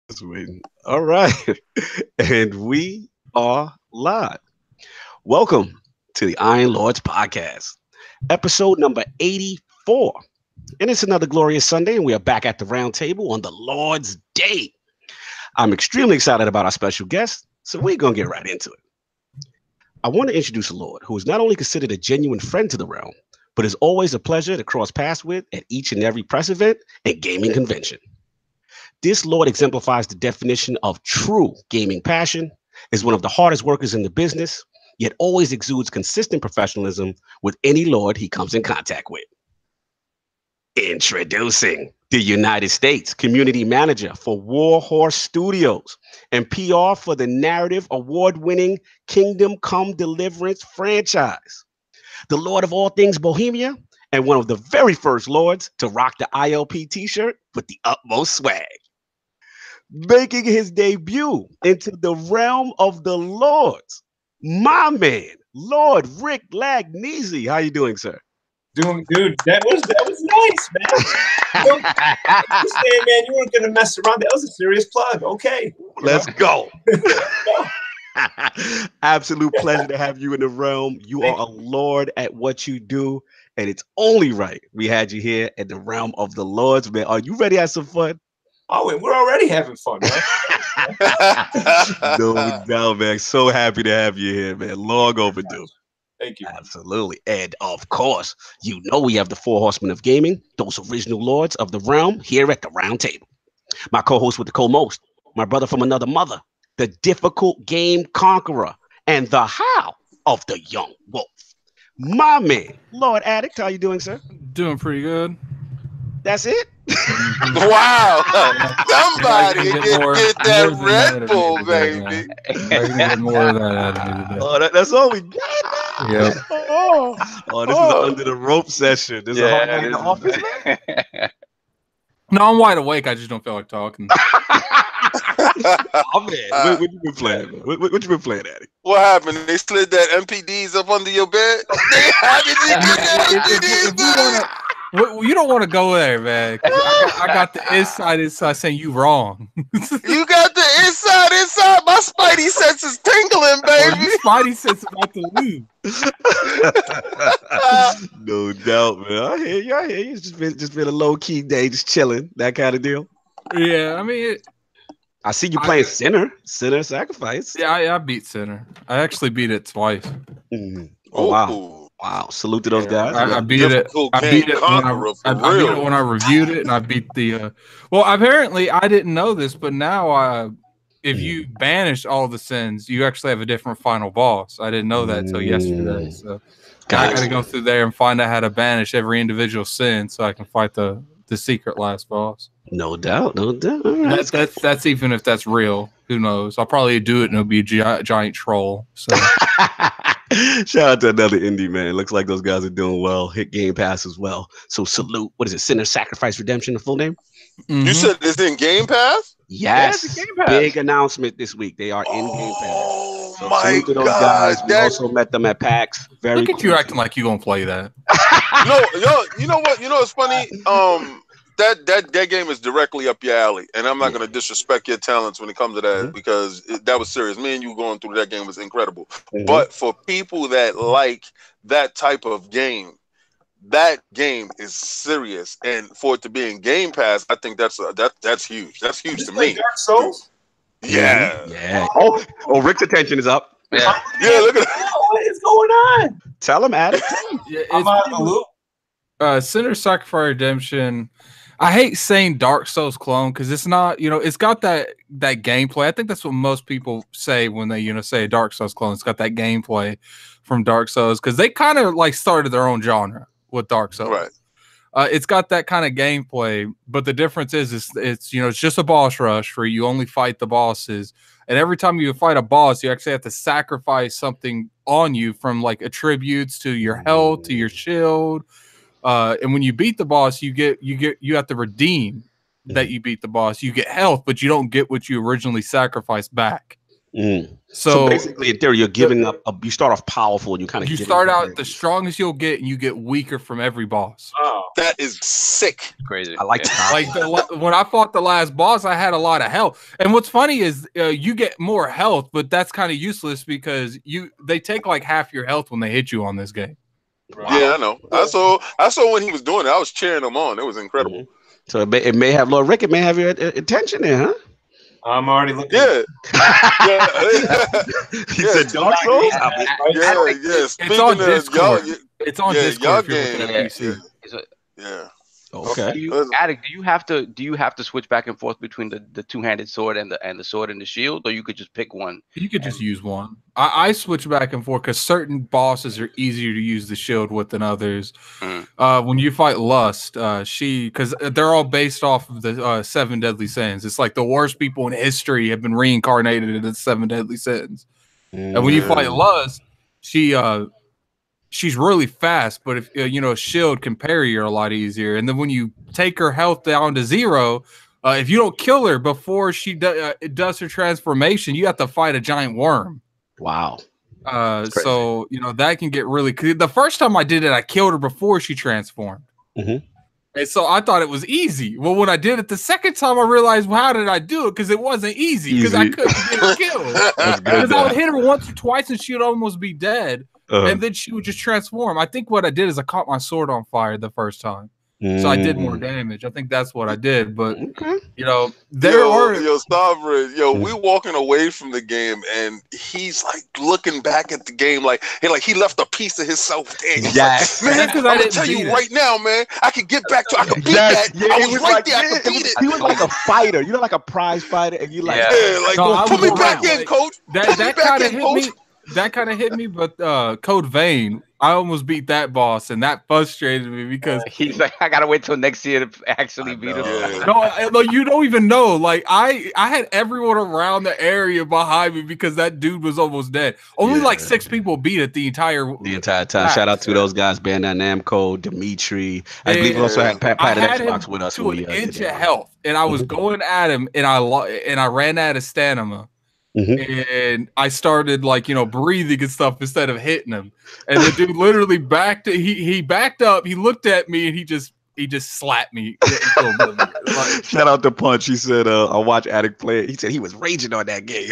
Just waiting. All right. And we are live. Welcome to the Iron Lords podcast, episode number 84. And it's another glorious Sunday, and we are back at the round table on the Lord's Day. I'm extremely excited about our special guest, so we're going to get right into it. I want to introduce a Lord who is not only considered a genuine friend to the realm, but is always a pleasure to cross paths with at each and every press event and gaming convention. This Lord exemplifies the definition of true gaming passion, is one of the hardest workers in the business, yet always exudes consistent professionalism with any Lord he comes in contact with. Introducing the United States Community Manager for Warhorse Studios and PR for the narrative award-winning Kingdom Come Deliverance franchise. The Lord of all things Bohemia and one of the very first Lords to rock the ILP t-shirt with the utmost swag. Making his debut into the realm of the Lords, my man, Lord Rick Langnese. How you doing, sir? Doing good. That was nice, man. You saying, man, you weren't gonna mess around. That was a serious plug. Okay, let's go. Absolute pleasure to have you in the realm. You are a Lord at what you do, and it's only right we had you here in the realm of the Lords, man. Are you ready to have some fun? Oh, we're already having fun, man. No doubt, man. So happy to have you here, man. Long overdue. Thank you. Absolutely. And of course, you know we have the four horsemen of gaming, those original Lords of the realm here at the round table. My co-host with the co-most, my brother from another mother, the difficult game conqueror, and the how of the young wolf. My man, Lord Addict, how you doing, sir? Doing pretty good. That's it? Wow. Somebody get that Red Bull, baby. Get more of that out of me today. Oh, that's all we got? Yep. Oh, this is the under the rope session. This is a hard day in the office, man? No, I'm wide awake. I just don't feel like talking. Oh, man. What you been playing, man? What you been playing, Addy? What happened? They slid that MPDs up under your bed? How did you get MPDs? You don't want to go there, man. I got the inside saying you wrong. You got the inside. My spidey sense is tingling, baby. Your spidey sense about to leave. No doubt, man. I hear you. It's just been a low key day, just chilling, that kind of deal. Yeah, I mean, I see you playing Sinner Sacrifice. Yeah, I beat Sinner. I actually beat it twice. Mm-hmm. Oh wow. Wow, salute to those guys. I beat it. I beat it when I reviewed it, and I beat the. Well, apparently I didn't know this, but now if you banish all the sins, you actually have a different final boss. I didn't know that until yesterday. So I got to go through there and find out how to banish every individual sin, so I can fight the secret last boss. No doubt. Right. That's even if that's real. Who knows? I'll probably do it, and it'll be a giant troll. So. Shout out to another indie, man. Looks like those guys are doing well. Hit Game Pass as well. So salute. What is it? Sinner Sacrifice Redemption, the full name? Mm-hmm. You said it's in Game Pass? Yes. Yeah, Game Pass. Big announcement this week. They are in Game Pass. Oh so my salute to those God. guys. We also met them at PAX. Very Look at you acting like you gonna play that. You know what? You know what's funny? That game is directly up your alley, and I'm not going to disrespect your talents when it comes to that because that was serious. Me and you going through that game was incredible. Mm-hmm. But for people that like that type of game, that game is serious, and for it to be in Game Pass, I think that's huge. That's huge to me. Dark Souls? Yeah. Oh, Rick's attention is up. Yeah. Look at that. What is going on? Tell him, Addict. I'm out of the loop. Sinner Sacrifice Redemption. I hate saying Dark Souls clone because it's not, it's got that gameplay. I think that's what most people say when they, say a Dark Souls clone. It's got that gameplay from Dark Souls because they kind of like started their own genre with Dark Souls. Right. It's got that kind of gameplay, but the difference is it's just a boss rush where you only fight the bosses, and every time you fight a boss, you actually have to sacrifice something on you from like attributes to your health to your shield. And when you beat the boss, you have to redeem that you beat the boss. You get health, but you don't get what you originally sacrificed back. So basically, in theory, you're giving up. You start off powerful, and you kind of start out the strongest you'll get, and you get weaker from every boss. Oh, That is sick. Crazy. I like that. Like when I fought the last boss, I had a lot of health. And what's funny is you get more health, but that's kind of useless because they take like half your health when they hit you on this game. Wow. Yeah, I know. I saw when he was doing it. I was cheering him on. It was incredible. So it may have Lord Rick. It may have your attention there, huh? I'm already looking. Yeah. He said Dark Souls. It's on Discord. It's on Discord. Yeah. Okay. Addict, do you have to switch back and forth between the two-handed sword and the sword and the shield, or you could just pick one? You could just use one. I switch back and forth because certain bosses are easier to use the shield with than others. When you fight Lust, because they're all based off of the 7 deadly sins. It's like the worst people in history have been reincarnated into the 7 deadly sins. And when you fight Lust, she's really fast, but if a shield can parry her a lot easier. And then when you take her health down to 0, if you don't kill her before she does her transformation, you have to fight a giant worm. Wow. So that can get really. The first time I did it, I killed her before she transformed, and so I thought it was easy. Well, when I did it the second time, I realized, well, how did I do it? Because it wasn't easy. Because I couldn't get her killed. Because I would hit her once or twice, and she would almost be dead. And then she would just transform. I think what I did is I caught my sword on fire the first time. So I did more damage. I think that's what I did. But, there are... Sovereign, we walking away from the game, and he's, like, looking back at the game like he left a piece of himself there. Yes. Like, man, I'm going to tell you right now, man, I could get back to I could beat that. Yeah, I was right there. I could beat it. He was like a fighter. Like a prize fighter. And you like, put me back in, coach. That kind of hit me. That kind of hit me, but Code Vein, I almost beat that boss, and that frustrated me because he's like, I gotta wait till next year to actually beat him. No, you don't even know. Like I had everyone around the area behind me because that dude was almost dead. Only like 6 people beat it the entire time. Shout out to those guys, Bandai Namco, Dimitri. I believe we also had Pat at Xbox with us. To an inch of health, and I was going at him, and I ran out of stamina. And I started breathing and stuff instead of hitting him. And the dude literally backed. He backed up. He looked at me and he just slapped me. Shout out to Punch. He said, "I watch Addict play it." He said he was raging on that game.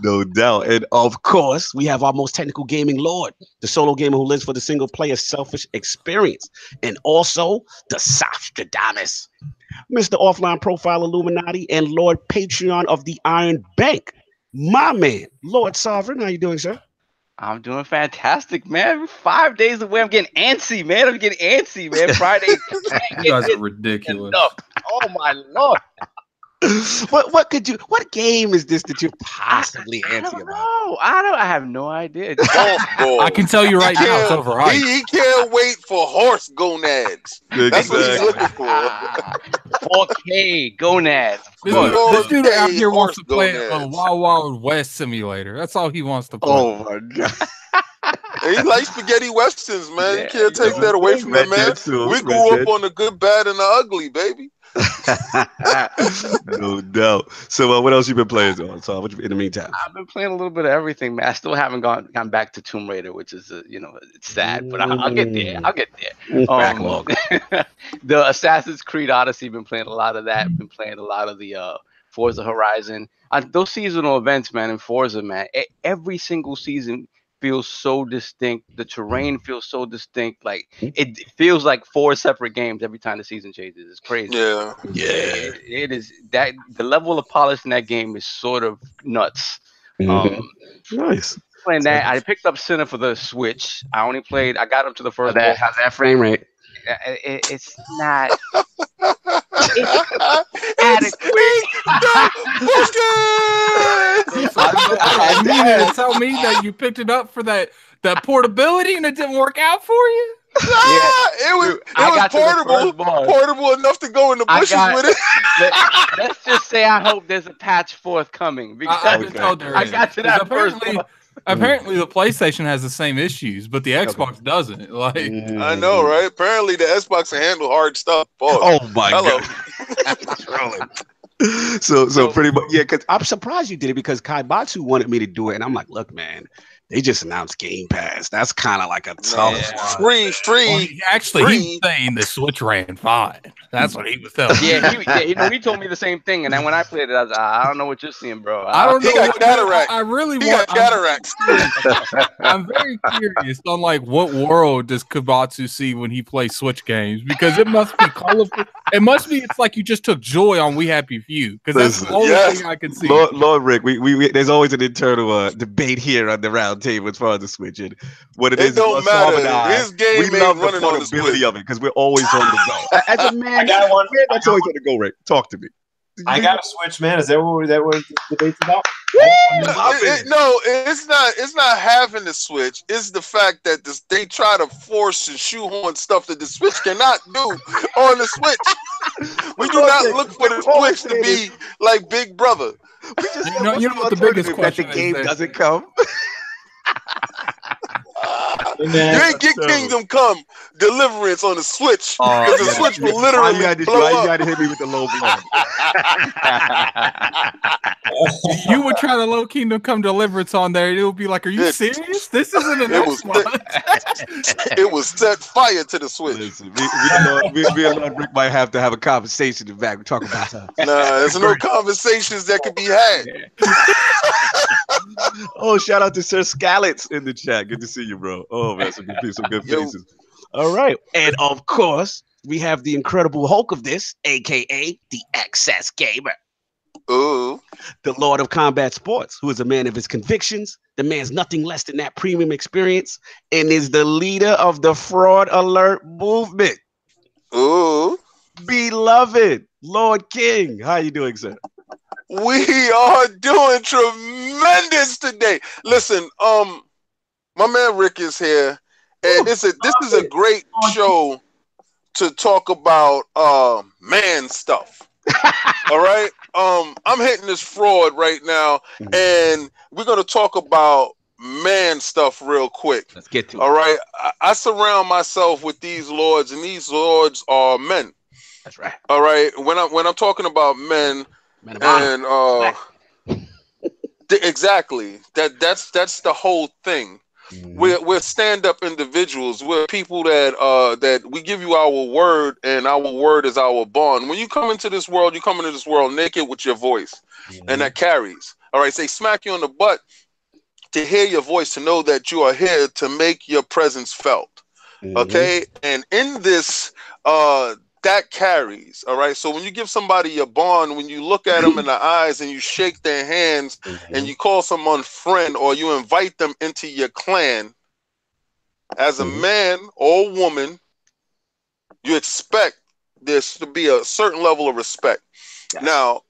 No doubt. And of course, we have our most technical gaming lord, the solo gamer who lives for the single player selfish experience, and also the Sostradamus, Mr. Offline Profile Illuminati and Lord Patreon of the Iron Bank, my man, Lord Sovereign. How you doing, sir? I'm doing fantastic, man. 5 days away. I'm getting antsy, man. Friday. You guys are ridiculous. Enough. Oh my Lord. What game is this that you're possibly antsy about? I have no idea. I can tell you right now, it's overhyped. He can't wait for horse gonads. That's what he's looking for. 4K gonads. This dude out here wants to play a Wild Wild West simulator. That's all he wants to play. Oh my god. He likes spaghetti westerns, man. You can't take that away from him, man. We grew up on the good, bad, and the ugly, baby. No doubt. So what else you been playing on? So what you in the meantime? I've been playing a little bit of everything, man. I still haven't gone back to Tomb Raider, which is it's sad, but I'll get there. Backlog. The Assassin's Creed Odyssey, been playing a lot of that. Been playing a lot of the Forza Horizon. Those seasonal events, man, in Forza, man. Every single season feels so distinct. The terrain feels so distinct. Like it feels like 4 separate games every time the season changes. It's crazy. Yeah. It is that the level of polish in that game is sort of nuts. Nice. Playing that, I picked up Sinner for the Switch. I got up to the first. How's that frame rate? It's not. Adequate. I mean to tell me that you picked it up for that portability and it didn't work out for you? It was portable enough to go in the bushes with it. Let's just say I hope there's a patch forthcoming because I got to that first one. Apparently, the PlayStation has the same issues, but the Xbox doesn't. Like, I know, right? Apparently, the Xbox can handle hard stuff. Oh my god! So pretty much, yeah. Because I'm surprised you did it because Kaibatsu wanted me to do it, and I'm like, look, man, They just announced Game Pass. That's kind of like a tough one. Free. Actually, he was saying the Switch ran fine. That's what he was telling me. He told me the same thing. And then when I played it, I was like, I don't know what you're seeing, bro. I don't know. He got cataracts. I really He got cataracts. I'm very curious on like what world does Kabatsu see when he plays Switch games, because it must be colorful. It must be. It's like you just took joy on We Happy Few, because that's the only thing I can see. Lord Rick, we there's always an internal debate here on the round table as far as the Switch, and what it is don't matter. His game we love the running on the portability of it because we're always on the go. As a man, that's always on the go. Rick, talk to me. I got a Switch, man. Is that what the debate's about? No, it's not. It's not having the Switch. It's the fact that they try to force and shoehorn stuff that the Switch cannot do on the Switch. We do not look for the Switch to be like Big Brother. We just you know what the biggest question that the game doesn't come. You ain't get Kingdom Come Deliverance on the Switch, because the Switch will literally blow up. You got to hit me with the low blow. You would try to load Kingdom Come Deliverance on there, and it would be like, are you serious? This isn't an Xbox. It was set fire to the Switch. Listen, me and Lord Rick might have to have a conversation in fact. We're talking about that. Nah, there's no conversations that could be had. Oh, shout out to Sir Scallets in the chat. Good to see you, bro. Oh, man, some good faces. All right. And of course, we have the incredible Hulk of this, aka the Excess Gamer. Ooh. The Lord of Combat Sports, who is a man of his convictions. The man's nothing less than that premium experience, and is the leader of the Fraud Alert movement. Ooh. Beloved Lord King. How you doing, sir? We are doing tremendous today. Listen, my man Rick is here, and this is a great show to talk about man stuff. All right. I'm hitting this fraud right now, and we're gonna talk about man stuff real quick. Let's get to it. All right. I surround myself with these lords, and these lords are men. That's right. All right. When I'm talking about men, and exactly that's the whole thing. We're stand-up individuals. We're people that we give you our word, and our word is our bond. When you come into this world, you come into this world naked with your voice, and that carries. All right, they smack you on the butt to hear your voice, to know that you are here to make your presence felt. Okay, and in this, that carries. All right, so when you give somebody a bond, when you look at them in the eyes and you shake their hands and you call someone friend, or you invite them into your clan, as a man or woman, you expect this to be a certain level of respect. Now,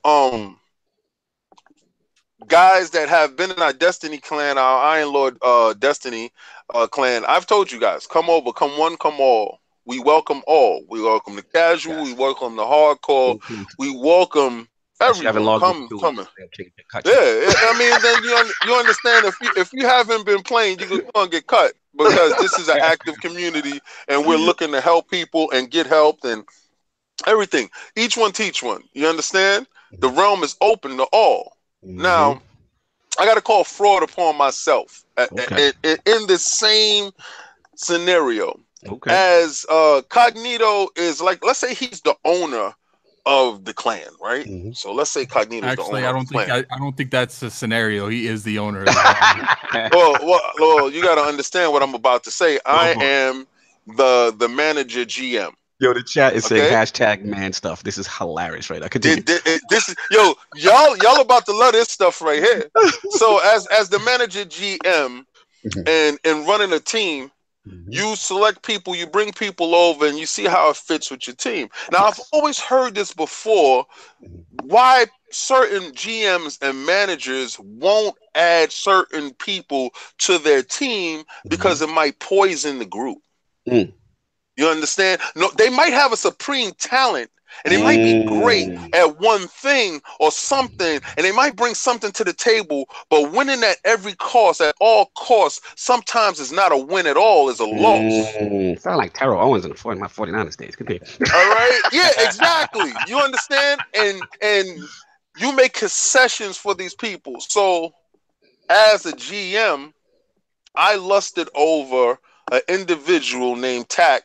guys that have been in our Destiny clan, our Iron Lord Destiny clan, I've told you guys, come over, come one, come all. We welcome all. We welcome the casual. We welcome the hardcore. We welcome everyone. Come in. Yeah, I mean, then you understand, if you haven't been playing, you're gonna get cut, because this is an active community, and we're looking to help people and get helped and everything. Each one teach one. You understand? The realm is open to all. Now, I got to call fraud upon myself in the same scenario. As Cognito is, like, let's say he's the owner of the clan, right? So let's say Cognito is the owner of the clan. I don't think that's the scenario. He is the owner of the clan. well, you got to understand what I'm about to say. I am the manager GM. Yo, the chat is saying hashtag man stuff. This is hilarious right now. Continue. This is, yo, y'all about to love this stuff right here. So as the manager GM and running a team, you select people, you bring people over, and you see how it fits with your team. Now, I've always heard this before, why certain GMs and managers won't add certain people to their team, because it might poison the group. You understand? No, they might have a supreme talent, and they might be great at one thing or something, and they might bring something to the table, but winning at every cost, at all costs, sometimes is not a win at all, is a loss. Sound like Terrell Owens in the my 49ers days. Continue. All right? Yeah, exactly. You understand? And you make concessions for these people. So as a GM, I lusted over an individual named Tack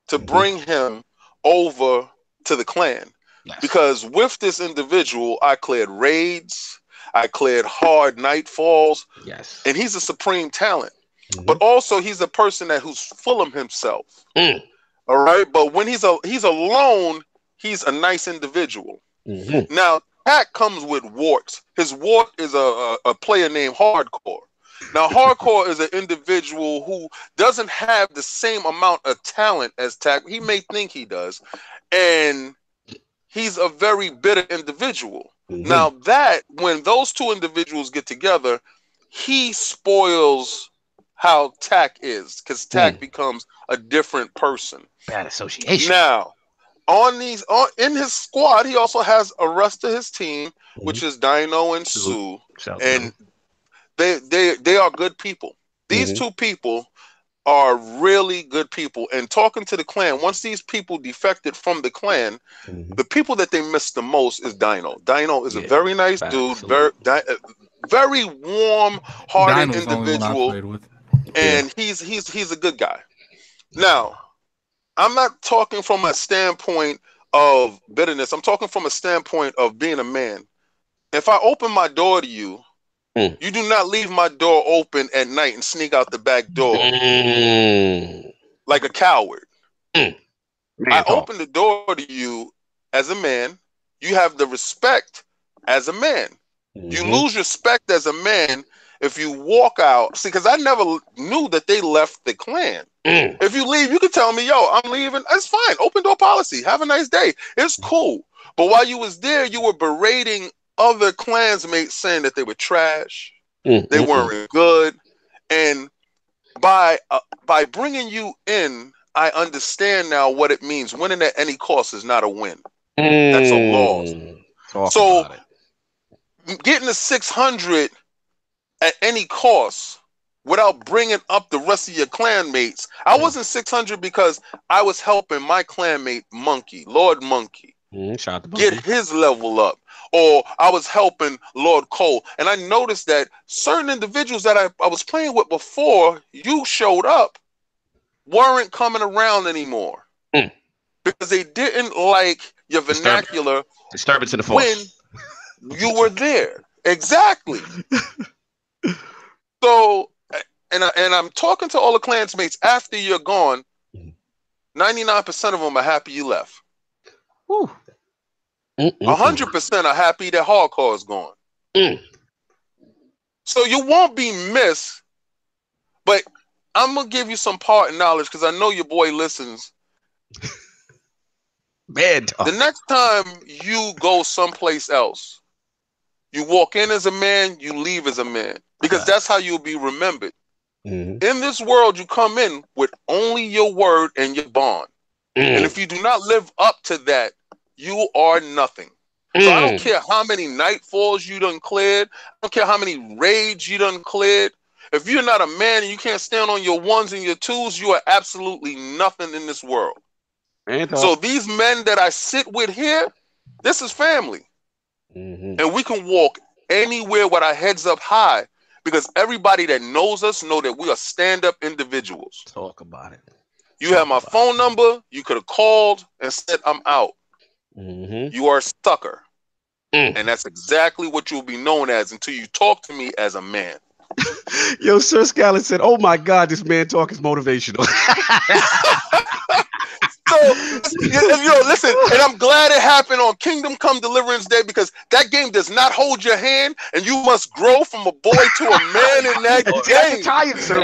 to bring him over to the clan. Yes. Because with this individual, I cleared raids, I cleared hard nightfalls, Yes. and he's a supreme talent. But also, he's a person who's full of himself. All right, but when he's alone, he's a nice individual. Now, Tack comes with warts. His wart is a player named Hardcore. Now, Hardcore is an individual who doesn't have the same amount of talent as Tack. He may think he does, and he's a very bitter individual. Now, when those two individuals get together, he spoils how Tack is, because Tack becomes a different person. Bad association. Now, in his squad, he also has a rest of his team, which is Dino and Sue, and they are good people. These two people are really good people. And talking to the clan, once these people defected from the clan, the people that they miss the most is Dino. Dino is a very nice dude, very warm-hearted individual, and he's a good guy. Now, I'm not talking from a standpoint of bitterness. I'm talking from a standpoint of being a man. If I open my door to you, you do not leave my door open at night and sneak out the back door like a coward. I open the door to you as a man. You have the respect as a man. You lose respect as a man if you walk out. See, because I never knew that they left the clan. If you leave, you can tell me, yo, I'm leaving. That's fine. Open door policy. Have a nice day. It's cool. But while you was there, you were berating other clansmates, saying that they were trash. They weren't good. And by bringing you in, I understand now what it means. Winning at any cost is not a win. That's a loss. So getting to 600 at any cost without bringing up the rest of your clanmates. I wasn't 600 because I was helping my clanmate Monkey, Lord Monkey, get his level up. Or I was helping Lord Cole. And I noticed that certain individuals that I was playing with before you showed up weren't coming around anymore. Because they didn't like your vernacular. Disturbance in the force. When you were there. Exactly. So, and I'm talking to all the clansmates after you're gone. 99% of them are happy you left. 100% are happy that Hardcore is gone. So you won't be missed, but I'm gonna give you some part of knowledge because I know your boy listens. ManTalk. The next time you go someplace else, you walk in as a man, you leave as a man, because that's how you'll be remembered. In this world, you come in with only your word and your bond. And if you do not live up to that, you are nothing. So I don't care how many nightfalls you done cleared. I don't care how many raids you done cleared. If you're not a man and you can't stand on your ones and your twos, you are absolutely nothing in this world. So these men that I sit with here, this is family. And we can walk anywhere with our heads up high because everybody that knows us know that we are stand-up individuals. Talk about it. You have my phone number. You could have called and said, I'm out. You are a sucker. And that's exactly what you'll be known as until you talk to me as a man. Yo, Sir Scallon said, oh my God, this ManTalk is motivational. So, listen, and I'm glad it happened on Kingdom Come Deliverance Day because that game does not hold your hand and you must grow from a boy to a man in that game. Tie-in, sir.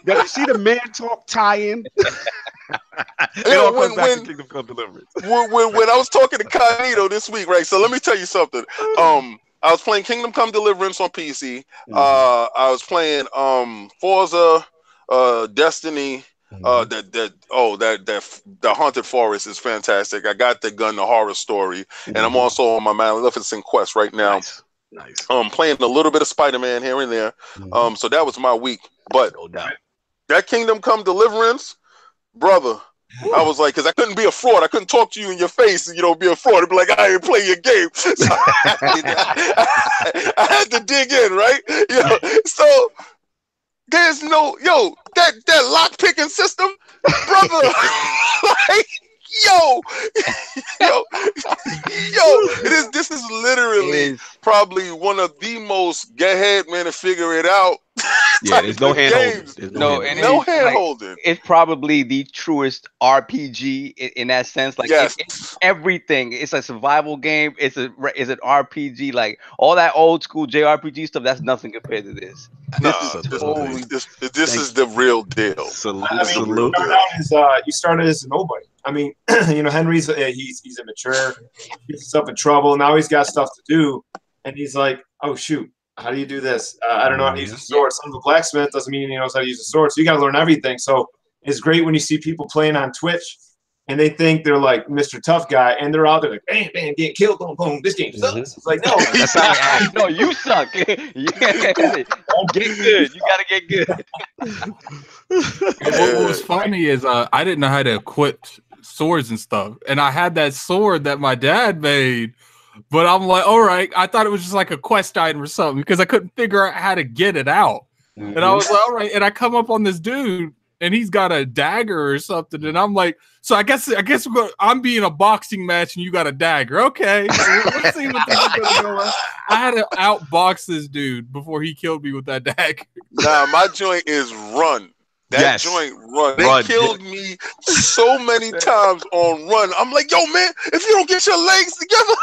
Did you see the ManTalk tie-in? When Kingdom Come Deliverance. when I was talking to Cognito this week, right? So let me tell you something. I was playing Kingdom Come Deliverance on PC. I was playing Forza, Destiny. The Haunted Forest is fantastic. I got the gun, the horror story, and I'm also on my Maleficent quest right now. Nice. Playing a little bit of Spider-Man here and there. So that was my week. But that Kingdom Come Deliverance, brother, I was like, because I couldn't be a fraud. I couldn't talk to you in your face and be a fraud. I'd be like, I ain't play your game. So I had to dig in, right? So There's no that lock picking system, brother. Like, yo, this is literally probably one of the most get ahead, man, and figure it out. Yeah, there's no hand holding. There's No, hand and holding. No hand like, holding. it's probably the truest RPG in that sense. Like, Yes. it's everything. It's a survival game. It's an RPG. Like, all that old school JRPG stuff, that's nothing compared to this. Nah, Totally. this is the real deal. Salute, I mean, salute. you started as a nobody. I mean, Henry's he's immature. He gets himself in trouble. Now he's got stuff to do, and he's like, oh shoot, how do you do this? I don't know how to use a sword. Some of the blacksmith doesn't mean he knows how to use a sword. So you got to learn everything. So it's great when you see people playing on Twitch and they think they're like Mr. Tough Guy, and they're out there like, bam, bam, getting killed, boom, boom. This game sucks. It's like, no, That's how I act. No, you suck. Get good. You gotta get good. What was funny is I didn't know how to equip swords and stuff, and I had that sword that my dad made, but I'm like, all right, I thought it was just like a quest item or something because I couldn't figure out how to get it out, and I was like, all right, and I come up on this dude, and he's got a dagger or something, and I'm like, so I guess I'm being a boxing match, and you got a dagger, okay? Let's see what this is gonna go on. I had to outbox this dude before he killed me with that dagger. Nah, my joint is run. That joint run. They killed me so many times on run. I'm like, yo, man, if you don't get your legs together.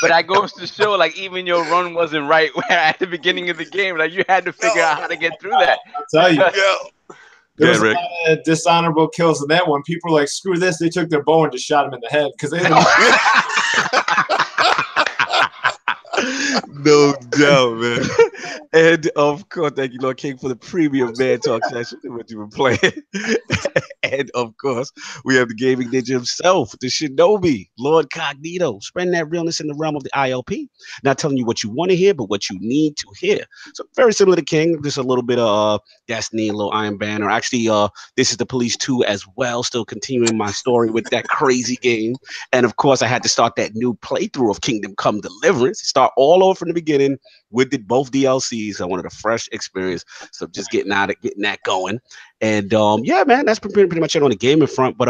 But that goes to show, like, even your run wasn't right at the beginning of the game. Like, you had to figure out how to get through that. I'll tell you. There was Rick. a lot of dishonorable kills in that one. People were like, screw this. They took their bow and just shot him in the head because they didn't. No doubt, man. And of course, thank you, Lord King, for the premium ManTalk session and what you were playing. And of course, we have the gaming ninja himself, the Shinobi, LordCognito, spreading that realness in the realm of the ILP. Not telling you what you want to hear, but what you need to hear. So very similar to King, just a little bit of Destiny, a little Iron Banner. Actually, this is the Police 2 as well, still continuing my story with that crazy game. And of course, I had to start that new playthrough of Kingdom Come Deliverance, start all over from the beginning with both DLCs. I wanted a fresh experience, so just getting that going. And yeah, man, that's pretty much it on the gaming front. But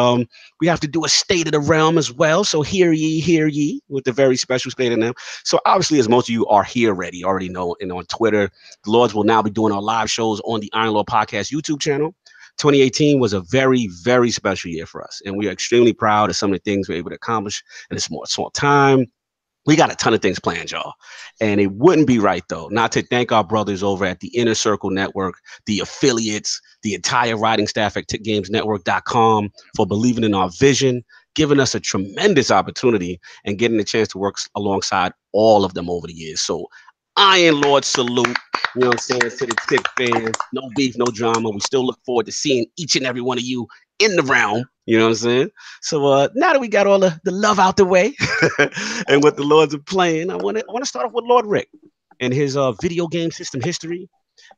we have to do a state of the realm as well. So hear ye, with the very special state of them. So obviously, as most of you are here already know, and on Twitter, the Lords will now be doing our live shows on the Iron Lord Podcast YouTube channel. 2018 was a very, very special year for us, and we are extremely proud of some of the things we were able to accomplish in this small time. We got a ton of things planned, y'all. And it wouldn't be right, though, not to thank our brothers over at the Inner Circle Network, the affiliates, the entire writing staff at TickGamesNetwork.com for believing in our vision, giving us a tremendous opportunity, and getting a chance to work alongside all of them over the years. So Iron Lord salute, you know what I'm saying, to the Tick fans. No beef, no drama. We still look forward to seeing each and every one of you in the realm. You know what I'm saying? So now that we got all the love out the way and what the Lords are playing, I want to start off with Lord Rick and his video game system history,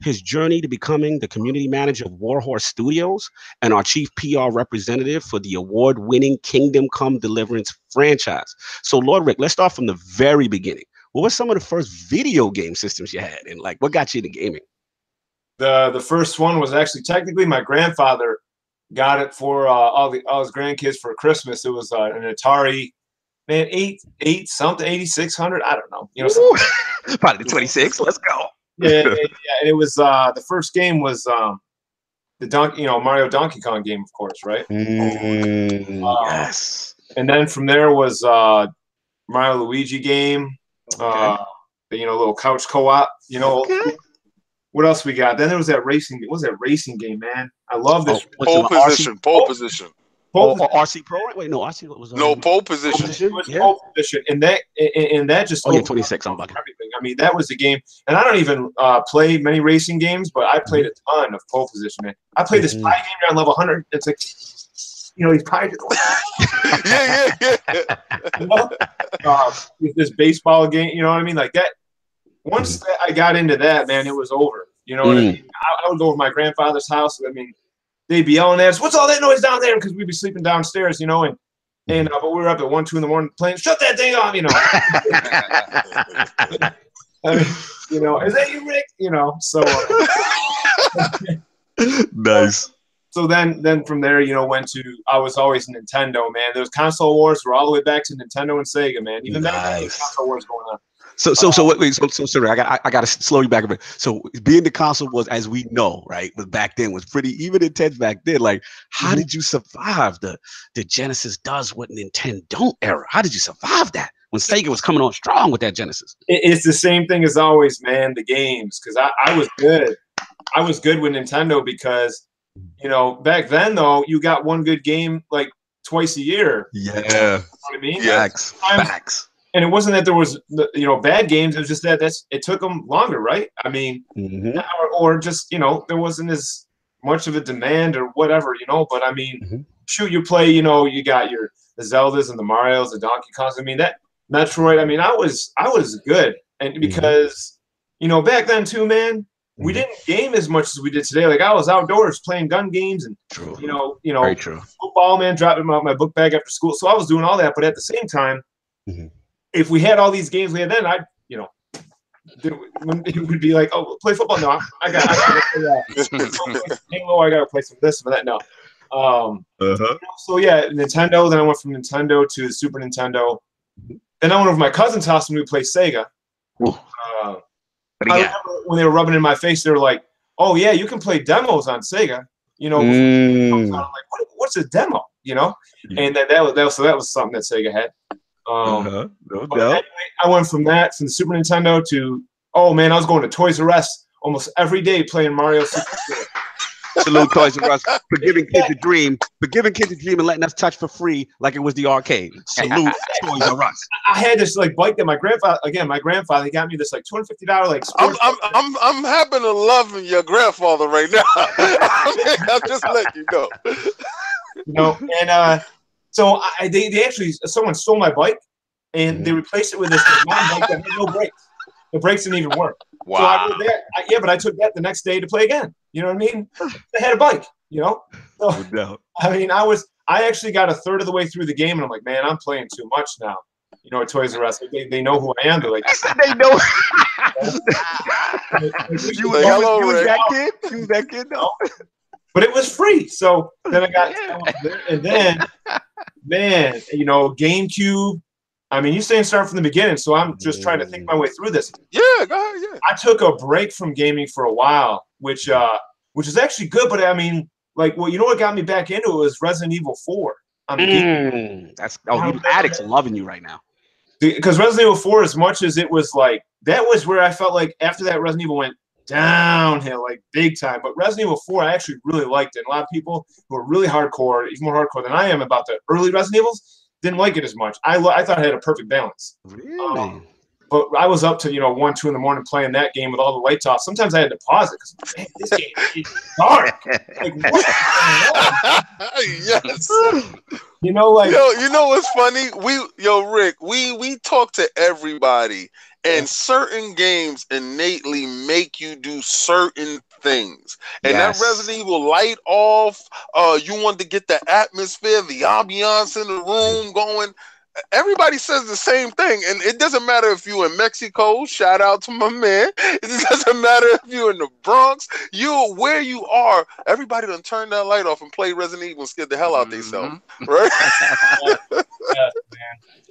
his journey to becoming the community manager of Warhorse Studios and our chief PR representative for the award-winning Kingdom Come Deliverance franchise. So Lord Rick, let's start from the very beginning. What were some of the first video game systems you had, and like what got you into gaming? The first one was actually technically my grandfather got it for all his grandkids for Christmas. It was an Atari, man, 8600. I don't know, Probably the 26. Let's go. Yeah. And it was the first game was the Mario Donkey Kong game, of course, right? Yes. And then from there was Mario Luigi game. Okay. Little couch co-op. Okay. What else we got? Then there was that racing. What was that racing game, man? I love this. Pole position. RC Pro? Wait, no, RC was pole position. Pole position, and that just 26. I'm bugging. Everything. I mean, that was the game, and I don't even play many racing games, but I played a ton of pole position. Man, I played this pie game on level 100. It's like, these pies. This baseball game, you know what I mean? Like that. Once I got into that, man, it was over. You know what I mean? I would go to my grandfather's house. I mean, they'd be yelling at us, "What's all that noise down there?" Because we'd be sleeping downstairs, but we were up at 1, 2 in the morning playing. Shut that thing off, I mean, You know, is that you, Rick? You know, so Nice. so then from there, you know, I was always Nintendo, man. Those console wars were all the way back to Nintendo and Sega, man. Even back then, there was console wars going on. So sorry, I got to slow you back a bit. So being the console was, as we know, right, was back then was pretty even intense back then. Like, how did you survive the Genesis does what Nintendo don't era? How did you survive that when Sega was coming on strong with that Genesis? It's the same thing as always, man. The games, because I was good. I was good with Nintendo because, you know, back then though, you got one good game like twice a year. Yeah, you know what I mean, facts. And it wasn't that there was, you know, bad games. It was just that it took them longer, right? I mean, or just, you know, there wasn't as much of a demand or whatever, you know. But I mean, shoot, you play, you know, you got the Zeldas and the Marios, the Donkey Kongs. I mean, that Metroid. I mean, I was good, and because you know, back then too, man, we didn't game as much as we did today. Like I was outdoors playing gun games and you know, very true. Football, man, dropping my book bag after school. So I was doing all that, but at the same time. If we had all these games we had then, you know, it would be like, oh, play football. No, I got to play that. Halo, I got to play some of this, some of that. No. So yeah, Nintendo. Then I went from Nintendo to Super Nintendo. Then I went over to my cousin's house and we played Sega. I remember when they were rubbing it in my face, they were like, "Oh yeah, you can play demos on Sega." You know, I'm like, what's a demo? You know, and that was something that Sega had. No doubt. Anyway, I went from the Super Nintendo to, oh man, I was going to Toys R Us almost every day playing Mario 64. Salute Toys R Us for giving kids a dream, and letting us touch for free like it was the arcade. Salute Toys R Us. I had this like bike that my grandfather he got me this like $250 like. I'm happy to love your grandfather right now. I'll just let you know. You know, and so they actually someone stole my bike, and they replaced it with this bike that had no brakes. The brakes didn't even work. Wow. So but I took that the next day to play again. You know what I mean? I had a bike. You know. So, no. I mean, I actually got a third of the way through the game, and I'm like, man, I'm playing too much now. You know, at Toys R Us, they know who I am. They're like, they know. You was that kid, no. But it was free, so then I got and then, man, you know, GameCube. I mean, you're saying start from the beginning, so I'm just trying to think my way through this. Yeah, go ahead. Yeah, I took a break from gaming for a while, which is actually good. But I mean, like, well, you know what got me back into it was Resident Evil 4 on the game. You addicts are loving you right now. Because Resident Evil 4, as much as it was like that was where I felt like after that Resident Evil went downhill like big time, but Resident Evil 4 I actually really liked it. A lot of people who are really hardcore, even more hardcore than I am about the early Resident Evils, didn't like it as much. I thought it had a perfect balance. Really? But I was up to 1, 2 in the morning playing that game with all the lights off. Sometimes I had to pause it because this game is dark. Like what? Yes. You know, like you know what's funny? Rick, we talk to everybody. And certain games innately make you do certain things. And that Resident Evil light off, you want to get the atmosphere, the ambiance in the room going. Everybody says the same thing. And it doesn't matter if you're in Mexico, shout out to my man. It doesn't matter if you're in the Bronx, you're where you are. Everybody done turn that light off and play Resident Evil and scared the hell out themselves. Right?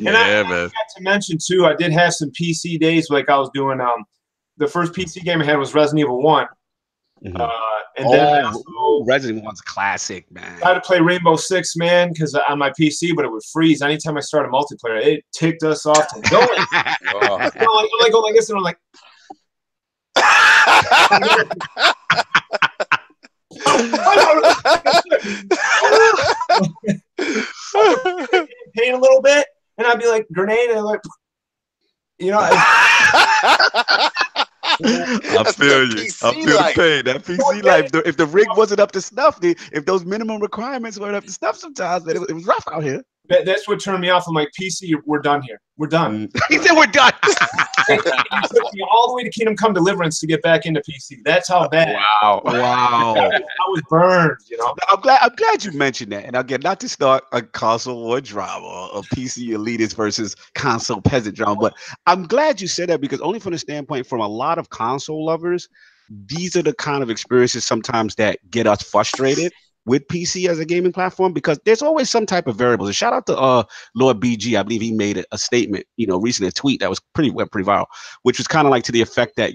And I forgot to mention too, I did have some PC days like I was doing. The first PC game I had was Resident Evil 1. And then Resident Evil 1's classic, man. I had to play Rainbow Six, man, because on my PC, but it would freeze anytime I started multiplayer. It ticked us off to going. I'm like going like this, and I'm like. Pain a little bit, and I'd be like grenade, and like, you know. I feel you. I feel the pain. That PC life. If the rig wasn't up to snuff, if those minimum requirements weren't up to snuff, sometimes it was rough out here. That's what turned me off. I'm like, PC, we're done here. We're done. He said we're done. It took me all the way to Kingdom Come Deliverance to get back into PC. That's how bad. Wow. Wow. I was burned, you know. I'm glad you mentioned that. And again, not to start a console war drama, a PC elitist versus console peasant drama, but I'm glad you said that because only from the standpoint from a lot of console lovers, these are the kind of experiences sometimes that get us frustrated with PC as a gaming platform because there's always some type of variables. And shout out to Lord BG. I believe he made a statement, recently, a tweet that was went pretty viral, which was kind of like to the effect that,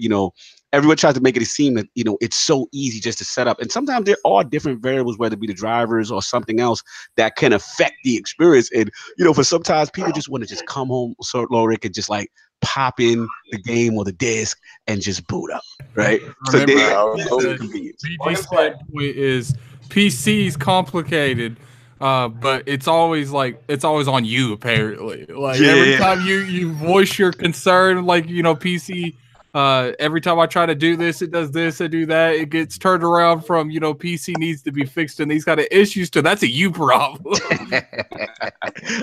everyone tries to make it seem that, it's so easy just to set up. And sometimes there are different variables, whether it be the drivers or something else that can affect the experience. And, for sometimes people just want to just come home, so Rick, and just like pop in the game or the disc and just boot up, right? So BG's standpoint is PC's complicated, but it's always on you apparently. Like every time you voice your concern, like PC. Every time I try to do this, it does this and do that. It gets turned around from PC needs to be fixed and these kind of issues to that's a you problem.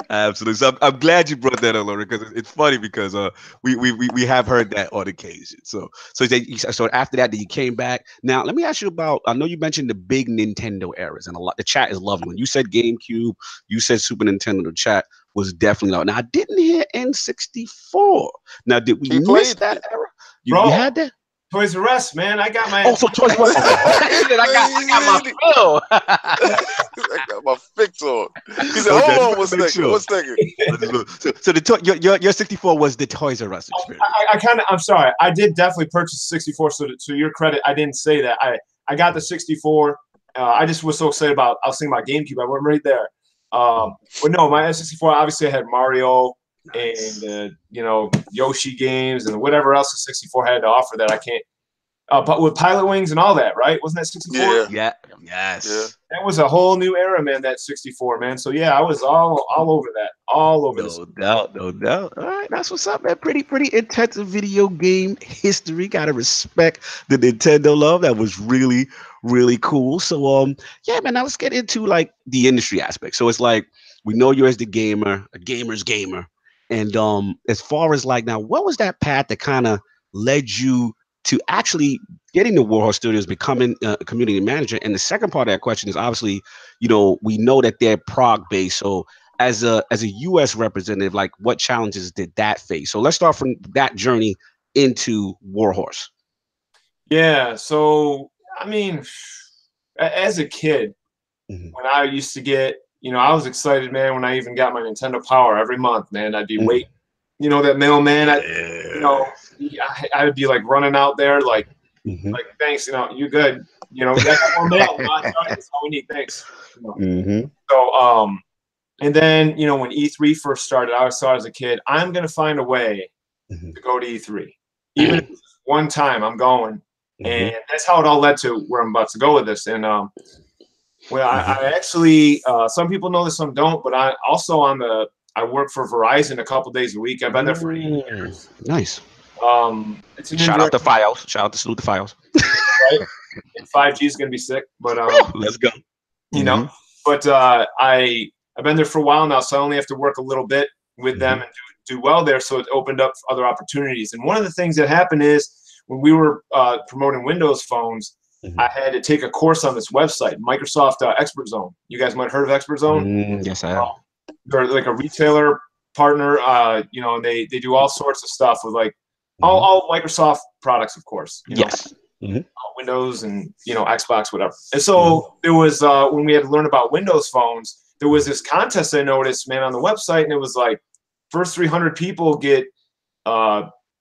Absolutely. So I'm glad you brought that up, Lauren, because it's funny because we have heard that on occasion. So after that, you came back. Now let me ask you about. I know you mentioned the big Nintendo eras, and the chat is lovely. When you said GameCube, you said Super Nintendo. The chat was definitely loud. Now I didn't hear N64. Now did we miss that era? You had that? Toys R Us, man. I got my. Oh, so Toys R Us. I got my fill. I got my fix on. He said, "Hold on, one second. So your 64 was the Toys R Us experience. I'm sorry. I did definitely purchase 64. So to your credit, I didn't say that. I got the 64. I just was so excited about. I was thinking about GameCube. I went right there. But no, my N64. Obviously, I had Mario. Nice. And Yoshi games and whatever else the 64 had to offer that I can't. But with Pilot Wings and all that, right? Wasn't that 64? Yeah. Yes. Yeah. That was a whole new era, man. That 64, man. So yeah, I was all over that, all over. No doubt. All right, that's what's up, man. Pretty intensive video game history. Gotta respect the Nintendo love. That was really, really cool. So yeah, man. Now let's get into like the industry aspect. So it's like we know you as the gamer, a gamer's gamer. And as far as like now, what was that path that kind of led you to actually getting to Warhorse Studios, becoming a community manager? And the second part of that question is obviously, we know that they're Prague based. So as a US representative, like what challenges did that face? So let's start from that journey into Warhorse. Yeah. So I mean, as a kid, when I used to get. I was excited, man, when I even got my Nintendo Power every month, man. I'd be waiting, that mailman. I would be like running out there, like thanks, you good, we got more mail. That's all we need, thanks. So, and then when E3 first started, I always thought as a kid, I'm gonna find a way to go to E3, even if it's one time I'm going, and that's how it all led to where I'm about to go with this, and Well, I actually, some people know this, some don't, but I also I work for Verizon a couple days a week. I've been there for 8 years. Nice. It's shout out to Files. Shout out to Salute the Files. Right? And 5G is going to be sick, but let's go. But I've been there for a while now, so I only have to work a little bit with them and do well there. So it opened up other opportunities. And one of the things that happened is when we were promoting Windows phones, I had to take a course on this website, Microsoft Expert Zone. You guys might have heard of Expert Zone. Yes, I have. They're like a retailer partner. And they do all sorts of stuff with like all Microsoft products, of course. Yes. Windows and Xbox, whatever. And so there was when we had to learn about Windows phones, there was this contest I noticed, man, on the website, and it was like first 300 people get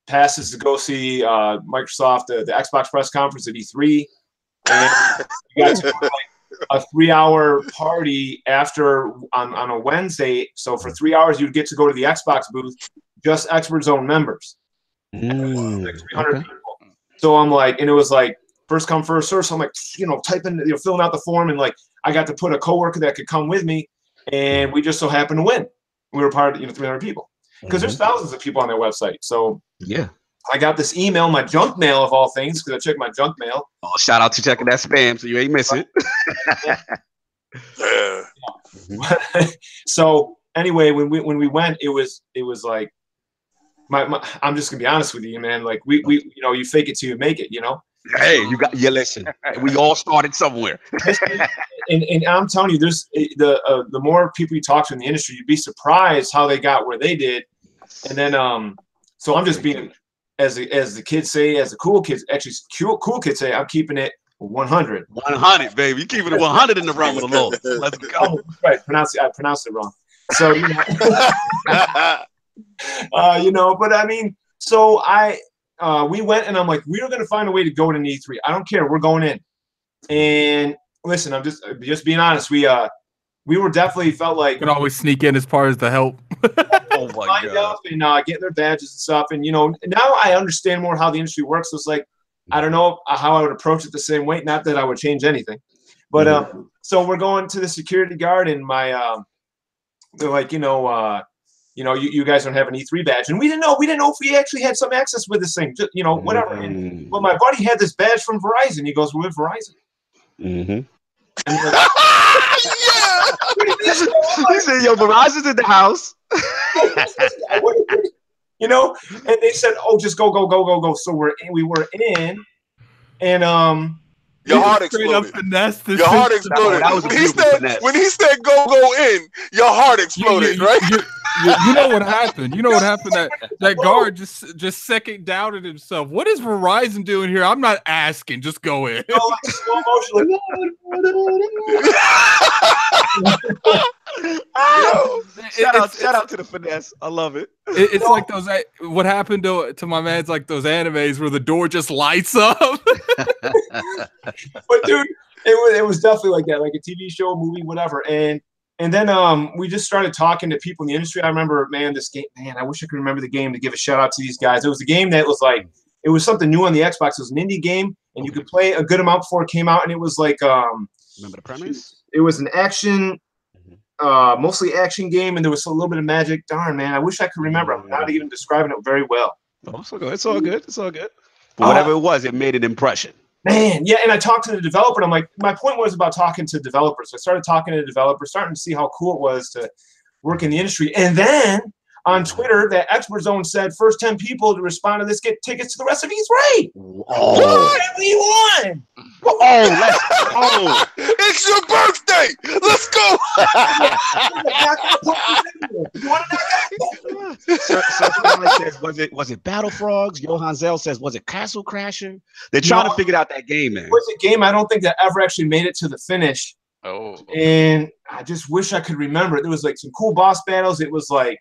passes to go see Microsoft the Xbox press conference at E3. And you got to like a 3-hour party after on a Wednesday. So for 3 hours, you'd get to go to the Xbox booth, just Expert Zone members. Like 300 people. So I'm like, and it was like first come, first serve. So I'm like, typing, filling out the form, and like I got to put a coworker that could come with me, and we just so happened to win. We were part of 300 people because there's thousands of people on their website. So yeah. I got this email, my junk mail of all things, because I checked my junk mail. Oh, shout out to checking that spam, so you ain't miss it. So anyway, when we went, it was like I'm just gonna be honest with you, man. Like we you know, you fake it till you make it, you know. Hey, listen. We all started somewhere. and I'm telling you, there's the more people you talk to in the industry, you'd be surprised how they got where they did. And then so I'm just being, as the kids say, as the cool kids say, I'm keeping it 100. 100, baby. You keeping it 100 in the realm of the Lord. Let's go. Oh, right, I pronounced it wrong. So you know, you know, but I mean, so we went, and I'm like, we're gonna find a way to go to E3. I don't care, we're going in. And listen, I'm just being honest. We were definitely felt like you can always sneak in as part of the help. Oh my God. And getting their badges and stuff. And you know, now I understand more how the industry works. So it's like, I don't know how I would approach it the same way. Not that I would change anything, but so we're going to the security guard, and they're like, you guys don't have an E3 badge, and we didn't know if we actually had some access with this thing, just, you know, whatever. But my buddy had this badge from Verizon. He goes, "We're with Verizon." Mm-hmm. Yeah. He said, "Yo, Verizon's in the house." You know, and they said, "Oh, just go." So we were in, and your heart exploded. Your heart exploded. That was when he said go in, your heart exploded, right? You know what happened? You know what happened? That guard just second doubted himself. What is Verizon doing here? I'm not asking. Just go in. Shout out to the finesse. I love it. It's like those. What happened to my man? It's like those animes where the door just lights up. But dude, it was definitely like that, like a TV show, movie, whatever. And then we just started talking to people in the industry. I remember, man, this game, man, I wish I could remember the game to give a shout out to these guys. It was a game that was like, it was something new on the Xbox. It was an indie game, and you could play a good amount before it came out. And it was like, remember the premise? It was an action, mostly action game, and there was a little bit of magic. Darn, man, I wish I could remember. I'm not even describing it very well. Oh, it's all good. It's all good. It's all good. But whatever it was, it made an impression. Man, yeah, and I talked to the developer, and I'm like, my point was about talking to developers. So I started talking to developers, starting to see how cool it was to work in the industry. And then on Twitter, that Expert Zone said, first 10 people to respond to this get tickets to the rest of E3. Oh, and we won. Oh, it's your birthday. Let's go. says, was it Battle Frogs? Johan Zell says, was it Castle Crasher? They're trying to figure out that game, man. It was a game I don't think that ever actually made it to the finish. Oh. And I just wish I could remember it. There was like some cool boss battles. It was a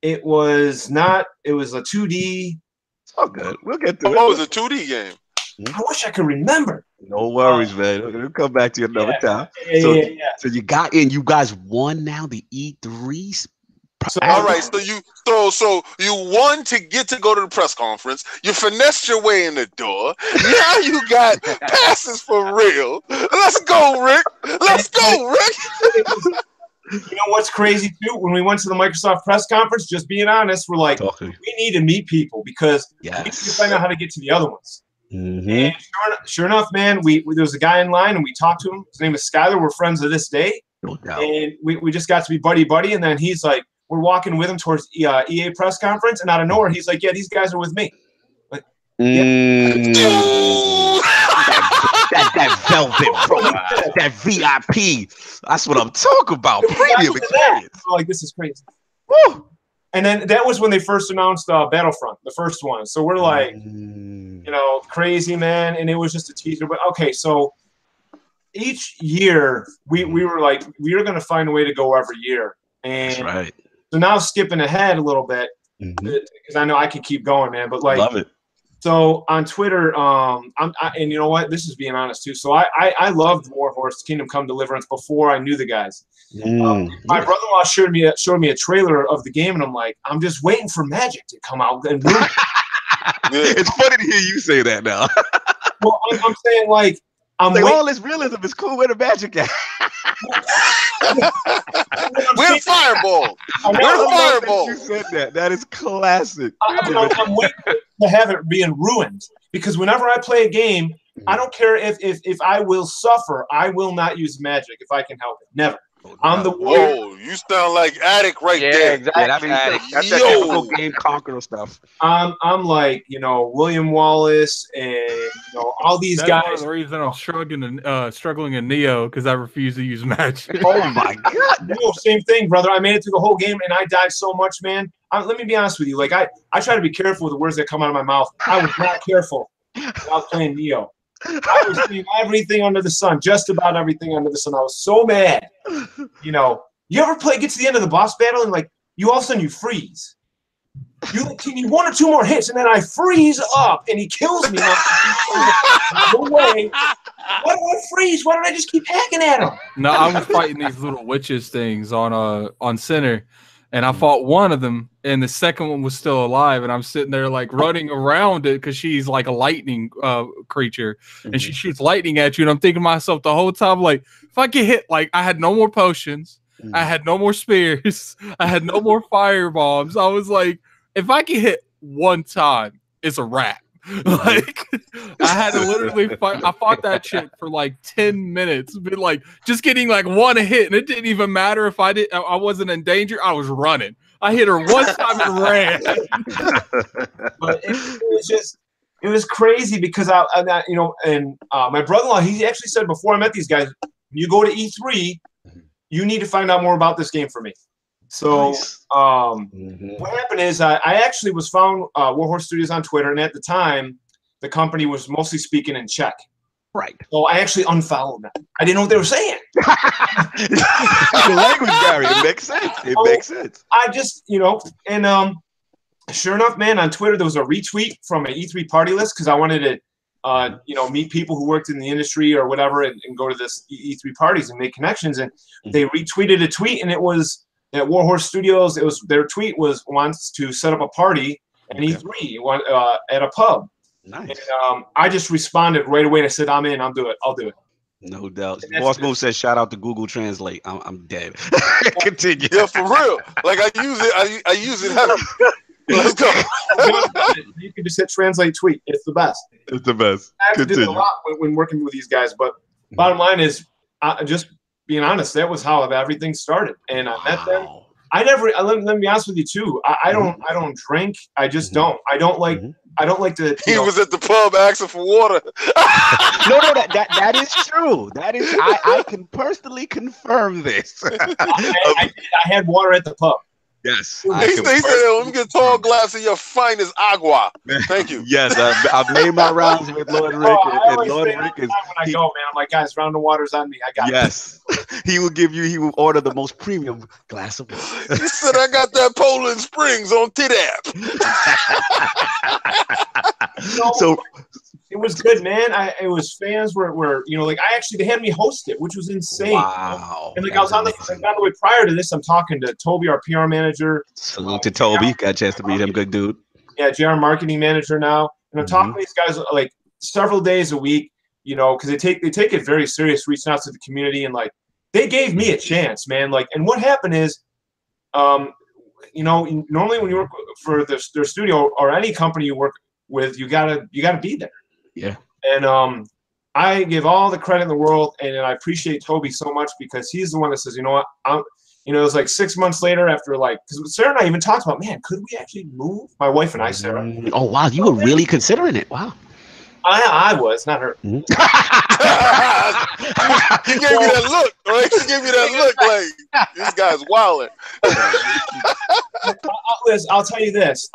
2D. It's all good. We'll get to it. Oh, it was a 2D game. I wish I could remember. No worries, man. We'll come back to you another time. So you got in. You guys won now the E3. All right. So you won to get to go to the press conference. You finessed your way in the door. Now you got passes for real. Let's go, Rick. Let's go, Rick. You know what's crazy too? When we went to the Microsoft press conference, just being honest, we're like, we need to meet people because we need to find out how to get to the other ones. Mm-hmm. And sure enough, man, there was a guy in line, and we talked to him. His name is Skyler. We're friends to this day. No doubt. And we just got to be buddy. And then he's like, we're walking with him towards EA press conference, and out of nowhere, he's like, yeah, these guys are with me. Like, that velvet, bro. That VIP. That's what I'm talking about. Premium experience. Like, this is crazy. Woo! And then that was when they first announced Battlefront, the first one. So we're like, crazy, man. And it was just a teaser. But okay, so each year we were like, we were going to find a way to go every year. And that's right. So now skipping ahead a little bit, because I know I can keep going, man. But like, love it. So on Twitter, and you know what? This is being honest too. So I loved Warhorse, Kingdom Come Deliverance before I knew the guys. My brother-in-law showed me a trailer of the game, and I'm like, I'm just waiting for Magic to come out. And it's funny to hear you say that now. Well, I'm saying like, all this realism is cool. Where the Magic at? We're Fireball. We're Fireball. You said that. That is classic. I'm waiting to have it being ruined, because whenever I play a game, I don't care if I will suffer. I will not use Magic if I can help it. Never. I'm the Whoa, you sound like Attic right there. exactly. Yeah, that's addict. That's that Yo. typical game conqueror stuff. I'm like, William Wallace and all these That's guys. one of the reasons I'm struggling in Neo, because I refuse to use magic. Oh my god! Same thing, brother. I made it through the whole game and I died so much, man. Let me be honest with you. Like I try to be careful with the words that come out of my mouth. I was not careful when I was playing Neo. I was seeing everything under the sun, just about everything under the sun. I was so mad. You ever get to the end of the boss battle and like you all of a sudden you freeze. You need one or two more hits and then I freeze up and he kills me. No way. Why do I freeze? Why don't I just keep hacking at him? No, I was fighting these little witches things on Center, and I fought one of them, and the second one was still alive, and I'm sitting there like running around it because she's like a lightning creature, and she shoots lightning at you, and I'm thinking to myself the whole time, like, if I get hit, like I had no more potions, I had no more spears, I had no more fire bombs. I was like, if I get hit one time, it's a wrap. Like I had to literally fight. I fought that chick for like 10 minutes, but like just getting like one hit, and it didn't even matter if I wasn't in danger. I was running. I hit her one time and ran. But it was crazy because my brother-in-law, he actually said before I met these guys, you go to E3, you need to find out more about this game for me. So what happened is I actually was found Warhorse Studios on Twitter, and at the time, the company was mostly speaking in Czech. Right. So I actually unfollowed them. I didn't know what they were saying. The language barrier. It makes sense. It makes sense. I just, and sure enough, man, on Twitter, there was a retweet from an E3 party list because I wanted to meet people who worked in the industry or whatever and go to this E3 parties and make connections. And they retweeted a tweet, and it was at Warhorse Studios. Their tweet wants to set up a party at E3 at a pub. Nice. And I just responded right away and I said, I'm in. I'll do it. No doubt. Boss Move says, shout out to Google Translate. I'm dead. Continue. Yeah, for real. Like I use it heavy. Let's go. You can just hit translate tweet. It's the best. It's the best. I actually did a lot when working with these guys, but bottom line is just being honest, that was how everything started. And I met them. Let me be honest with you too. I don't drink. I just don't. I don't like to. He was at the pub asking for water. No, that is true. That is, I can personally confirm this. I had water at the pub. Yes. They said, let me get a tall glass of your finest agua. Thank you. Yes, I've made my rounds with Lord Rick. And Lord Rick is. When I go, man, I'm like, guys, round the water's on me. I got it. Yes. He will order the most premium glass of water. He said, I got that Poland Springs on TIDAP. So it was good, man. Fans were they had me host it, which was insane. Wow. And I was on the way prior to this, I'm talking to Toby, our PR manager. Salute to Toby. Got a chance to meet him. Good dude. Yeah, JR marketing manager now. And I'm talking to these guys like several days a week, because they take it very serious, reaching out to the community, and like they gave me a chance, man. Like, and what happened is, normally when you work for their studio or any company you work with, you gotta be there. Yeah. And I give all the credit in the world, and I appreciate Toby so much because he's the one that says, you know what, it was like 6 months later after because Sarah and I even talked about, man, could we actually move? My wife and I, Sarah. Oh wow, you were really considering it. Wow. I was, not her. He gave me that look, right? He gave me that look like this guy's wilding. I'll tell you this.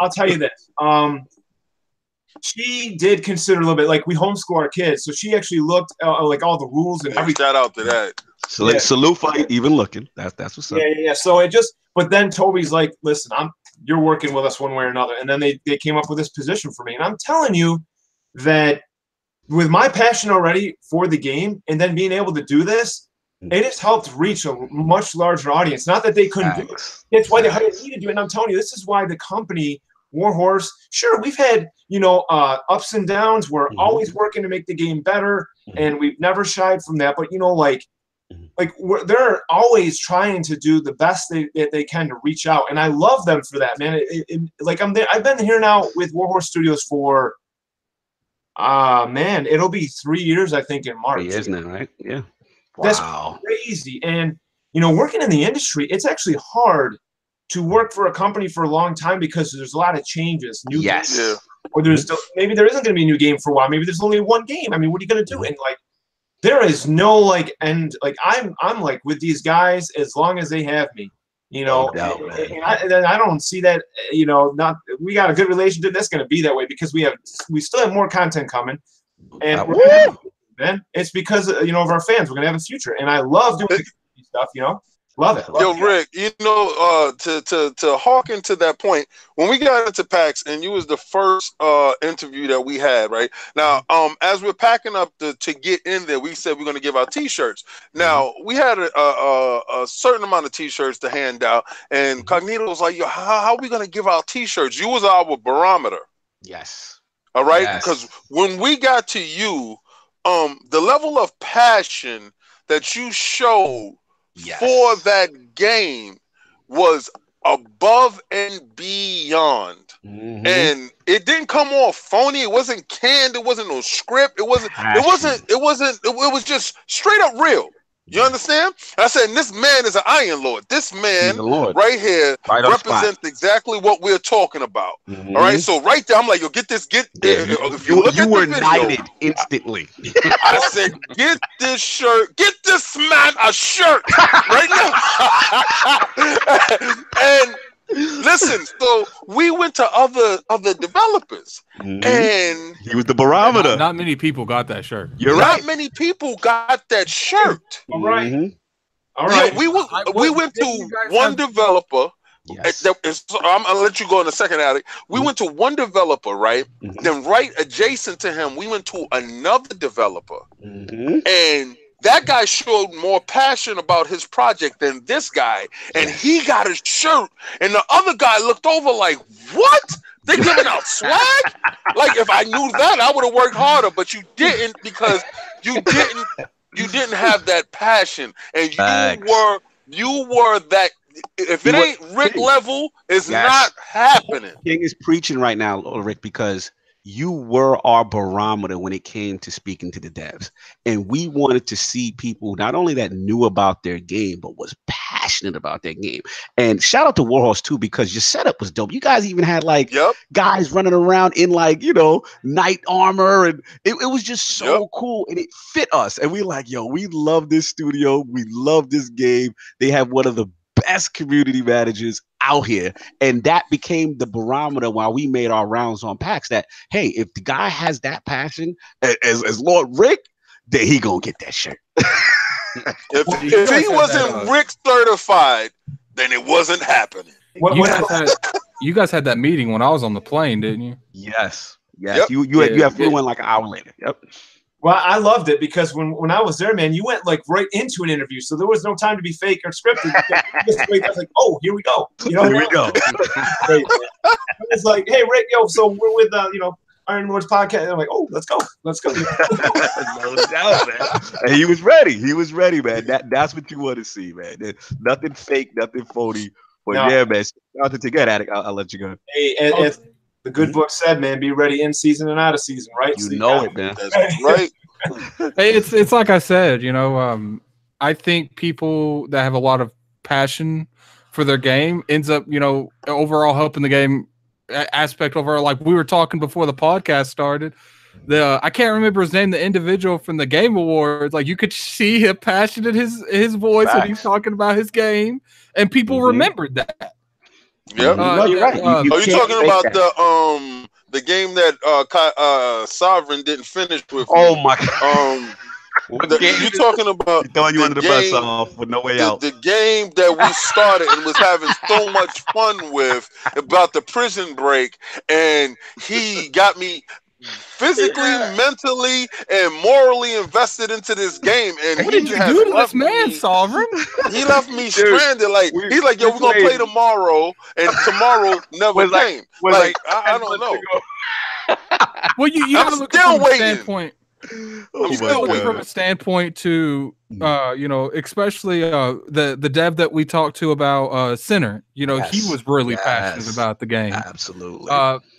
She did consider a little bit, like we homeschool our kids, so she actually looked like all the rules and everything. Shout out to that. Salute for even looking. That's what's up. Yeah. So but then Toby's like, listen, you're working with us one way or another, and then they came up with this position for me, and I'm telling you that with my passion already for the game, and then being able to do this, it has helped reach a much larger audience. Not that they couldn't do it. That's why they hired me to do it. And I'm telling you, this is why the company Warhorse, sure, we've had ups and downs. We're always working to make the game better, and we've never shied from that. But they're always trying to do the best they can to reach out, and I love them for that, man. I've been here now with Warhorse Studios for it'll be 3 years, I think, in March. 3 years now, right? Yeah. That's wow. crazy. And working in the industry, it's actually hard to work for a company for a long time because there's a lot of changes. New games, Yeah. or maybe there isn't going to be a new game for a while. Maybe there's only one game. I mean, what are you going to do? And like, there is no like end. Like I'm like with these guys as long as they have me. And I don't see that. Not we got a good relationship. That's going to be that way because we still have more content coming, and man, it's because of our fans. We're going to have a future, and I love doing stuff. Love it. Yo, Rick, to hark into that point, when we got into PAX, and you was the first interview that we had, right? Now, as we're packing up to get in there, we said we're going to give out T-shirts. Now, we had a certain amount of T-shirts to hand out, and Cognito was like, yo, how are we going to give out T-shirts? You was our barometer. Yes. All right? Because when we got to you, the level of passion that you showed for that game was above and beyond. And it didn't come off phony. It wasn't canned. It wasn't no script. It was just straight up real. You understand? I said, and this man is an Iron Lord. This man right here represents exactly what we're talking about. All right. So right there, I'm like, yo, get this. You were knighted instantly. I said, get this shirt. Get this man a shirt right now. And listen, so we went to other developers, and he was the barometer. Not many people got that shirt. You're right. Not many people got that shirt. All right. All right. Yeah, we went to one developer. Yes. I'm gonna let you go in a second, Alec. We went to one developer, right? Then right adjacent to him, we went to another developer, and that guy showed more passion about his project than this guy, and he got a shirt, and the other guy looked over like, what? They're giving out swag? Like, if I knew that, I would have worked harder, but you didn't, because you didn't have that passion, and you were that. If it ain't Rick level, it's not happening. King is preaching right now, Rick, because you were our barometer when it came to speaking to the devs. And we wanted to see people not only that knew about their game, but was passionate about their game. And shout out to Warhorse too, because your setup was dope. You guys even had like guys running around in like, knight armor. And it was just so cool. And it fit us. And we like, yo, we love this studio. We love this game. They have one of the best community managers out here, and that became the barometer while we made our rounds on PAX. That hey, if the guy has that passion as Lord Rick, then he gonna get that shirt. if he wasn't Rick certified, then it wasn't happening. You guys had that meeting when I was on the plane, didn't you? Yes. You flew in like an hour later. Yep. Well, I loved it because when I was there, man, you went like right into an interview, so there was no time to be fake or scripted. I was like, oh, here we go. Here we go. Great, I was like, hey, Rick, so we're with Iron Lord's podcast. And I'm like, oh, let's go. No doubt, man. And he was ready, man. That's what you want to see, man. There's nothing fake, nothing phony. But yeah, man. Nothing to get at it. I'll let you go. Hey, as the good book said, man, be ready in season and out of season, right? You know it, man. That's right. Hey, it's like I said, I think people that have a lot of passion for their game ends up, overall helping the game aspect overall. Like we were talking before the podcast started. I can't remember his name, the individual from the Game Awards. Like you could see him passionate his voice when he's talking about his game, and people remembered that. Yeah, you're right. Are you talking about the game that Sovereign didn't finish with? Oh my god! You talking about throwing you under the bus off with no way out? The game that we started and was having so much fun with about the prison break, and he got me physically, mentally, and morally invested into this game. And what did you do to this man, Sovereign? He left me stranded. Like he's like, yo, we're gonna play tomorrow, and tomorrow never came. Like I don't know. Well, you gotta look from a standpoint. I'm still looking from a standpoint to You know, especially the dev that we talked to about Sinner. You know, he was really passionate about the game. Absolutely.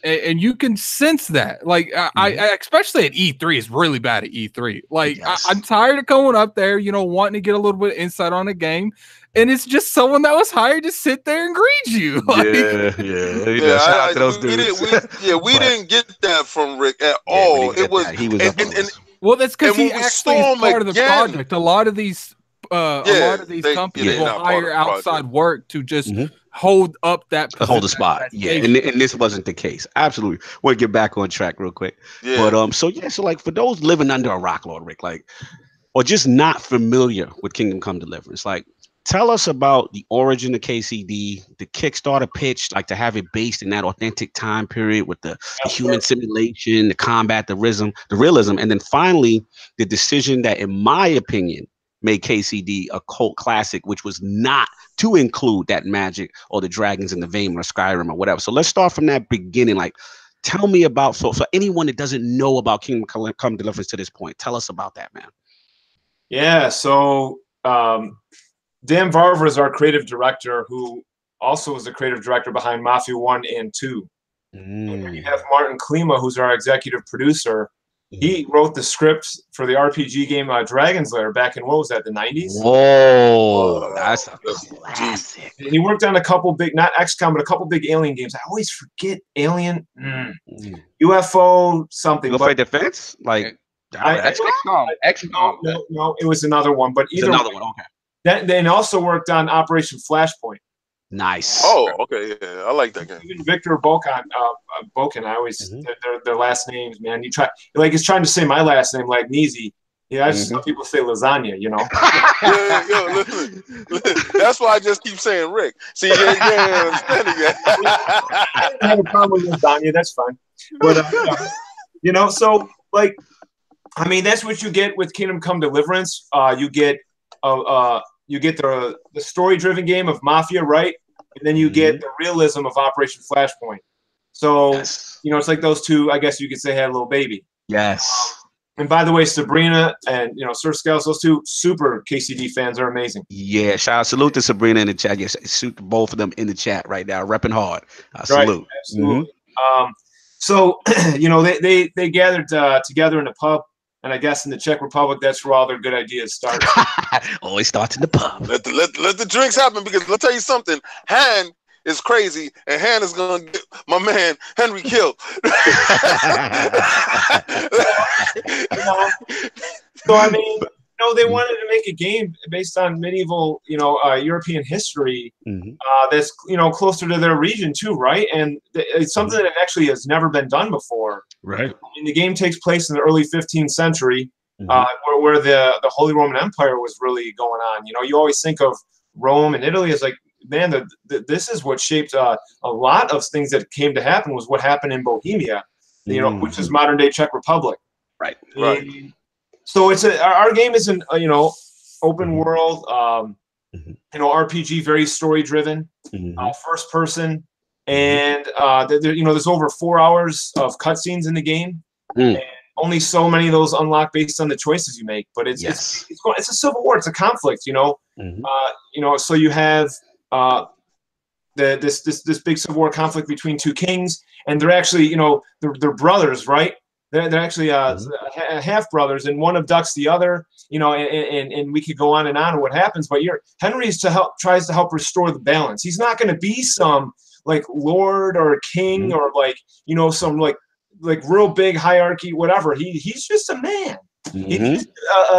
And you can sense that. Like I especially at E3 is really bad at E3. Like I'm tired of going up there, you know, wanting to get a little bit of insight on a game. And it's just someone that was hired to sit there and greet you. Like, Shout out to those dudes. We didn't get that from Rick at all. It was he was well, that's because he actually is part of the project. A lot of these companies will hire outside work to just hold up that hold the spot. And this wasn't the case. Absolutely. We'll get back on track real quick. But so like for those living under a rock, Lord Rick, like, or just not familiar with Kingdom Come Deliverance, like, tell us about the origin of KCD, the Kickstarter pitch, like to have it based in that authentic time period with the human simulation, the combat, the realism, and then finally the decision that, in my opinion, made KCD a cult classic, which was not to include that magic or the dragons in the Vayne or Skyrim or whatever. So let's start from that beginning. Like, tell me about, so for anyone that doesn't know about Kingdom Come Deliverance to this point, tell us about that, man. Yeah, so Dan Varver is our creative director, who also was the creative director behind Mafia 1 and 2. And we have Martin Klima, who's our executive producer. He wrote the script for the RPG game Dragon's Lair back in, what was that, the 90s? Whoa, that's a classic. And he worked on a couple big, not XCOM, but a couple big Alien games. I always forget Alien, UFO something. UFO Defense? Like, XCOM. No, it was another one, but either another one, okay. Then also worked on Operation Flashpoint. Nice. Oh, okay, yeah, I like that game. Even Victor Bokan, I always their last names, man. You try like it's trying to say my last name, Lagnese. Yeah, I just some people say lasagna, you know. Listen, that's why I just keep saying Rick. See, understanding that. I didn't have a problem with lasagna. That's fine. But you know, so like, I mean, that's what you get with Kingdom Come Deliverance. You get the story-driven game of Mafia, right? And then you get the realism of Operation Flashpoint. So, you know, it's like those two, I guess you could say, had a little baby. Yes. And by the way, Sabrina and, you know, Sir Scales, those two super KCD fans are amazing. Yeah, salute to Sabrina in the chat. Yes, salute both of them in the chat right now, repping hard. Salute. Right, absolutely. So, you know, they gathered together in a pub. And I guess in the Czech Republic, that's where all their good ideas start. Always starts in the pub. Let the drinks happen, because let me tell you something. Han is crazy, and Han is going to get my man Henry killed. So, I mean, you know, they wanted to make a game based on medieval, you know, European history that's, you know, closer to their region too, right? And it's something that actually has never been done before. Right. I mean, the game takes place in the early 15th century, where the Holy Roman Empire was really going on. You know, you always think of Rome and Italy as like, man, this is what shaped a lot of things that came to happen, was what happened in Bohemia, you know, which is modern day Czech Republic. Right. Right. So it's our game is an you know, open world, you know, RPG, very story driven, first person, and you know, there's over 4 hours of cutscenes in the game, and only so many of those unlock based on the choices you make. But it's a civil war, it's a conflict, you know, you know, so you have this big civil war conflict between two kings, and they're actually, you know, they're brothers, right? They're actually half brothers, and one abducts the other, you know, and we could go on what happens. But Henry's tries to help restore the balance. He's not going to be some like lord or king or like, you know, some like real big hierarchy, whatever. He's just a man. He's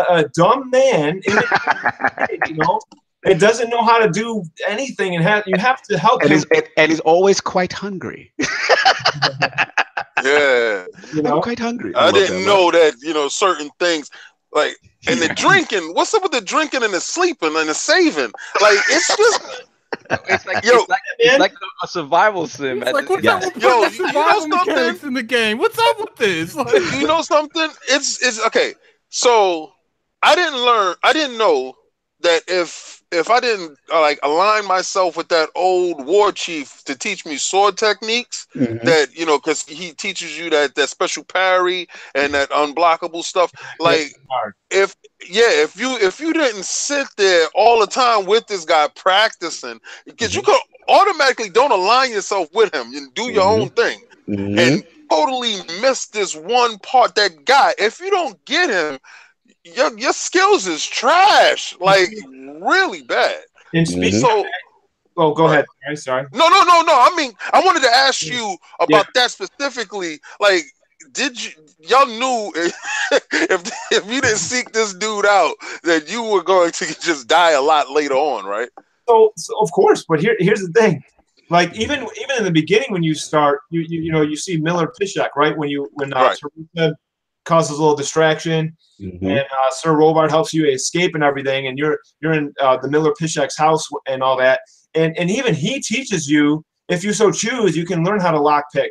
a dumb man, you know. It doesn't know how to do anything, and you have to help him. And he's always quite hungry. Yeah, you know? I'm quite hungry. I didn't know that, you know, certain things like, and the drinking. What's up with the drinking and the sleeping and the saving? Like, it's just. It's like a survival sim. It's like, what's up with the survival mechanics in the game? What's up with this? Like, you know something? It's okay. So I didn't know that if I didn't like align myself with that old war chief to teach me sword techniques, that, you know, because he teaches you that special parry and that unblockable stuff. Like, if you didn't sit there all the time with this guy practicing, because you could automatically don't align yourself with him and do your own thing, and totally miss this one part. That guy, if you don't get him, your skills is trash, like really bad. And speaking oh, go ahead. Sorry. No. I mean, I wanted to ask you about that specifically. Like, did y'all knew if you didn't seek this dude out that you were going to just die a lot later on, right? So of course, but here's the thing. Like even in the beginning when you start, you see Miller Pishak, right? When Teresa causes a little distraction, and Sir Robart helps you escape and everything, and you're in the Miller Pishak's house and all that. And even he teaches you, if you so choose, you can learn how to lockpick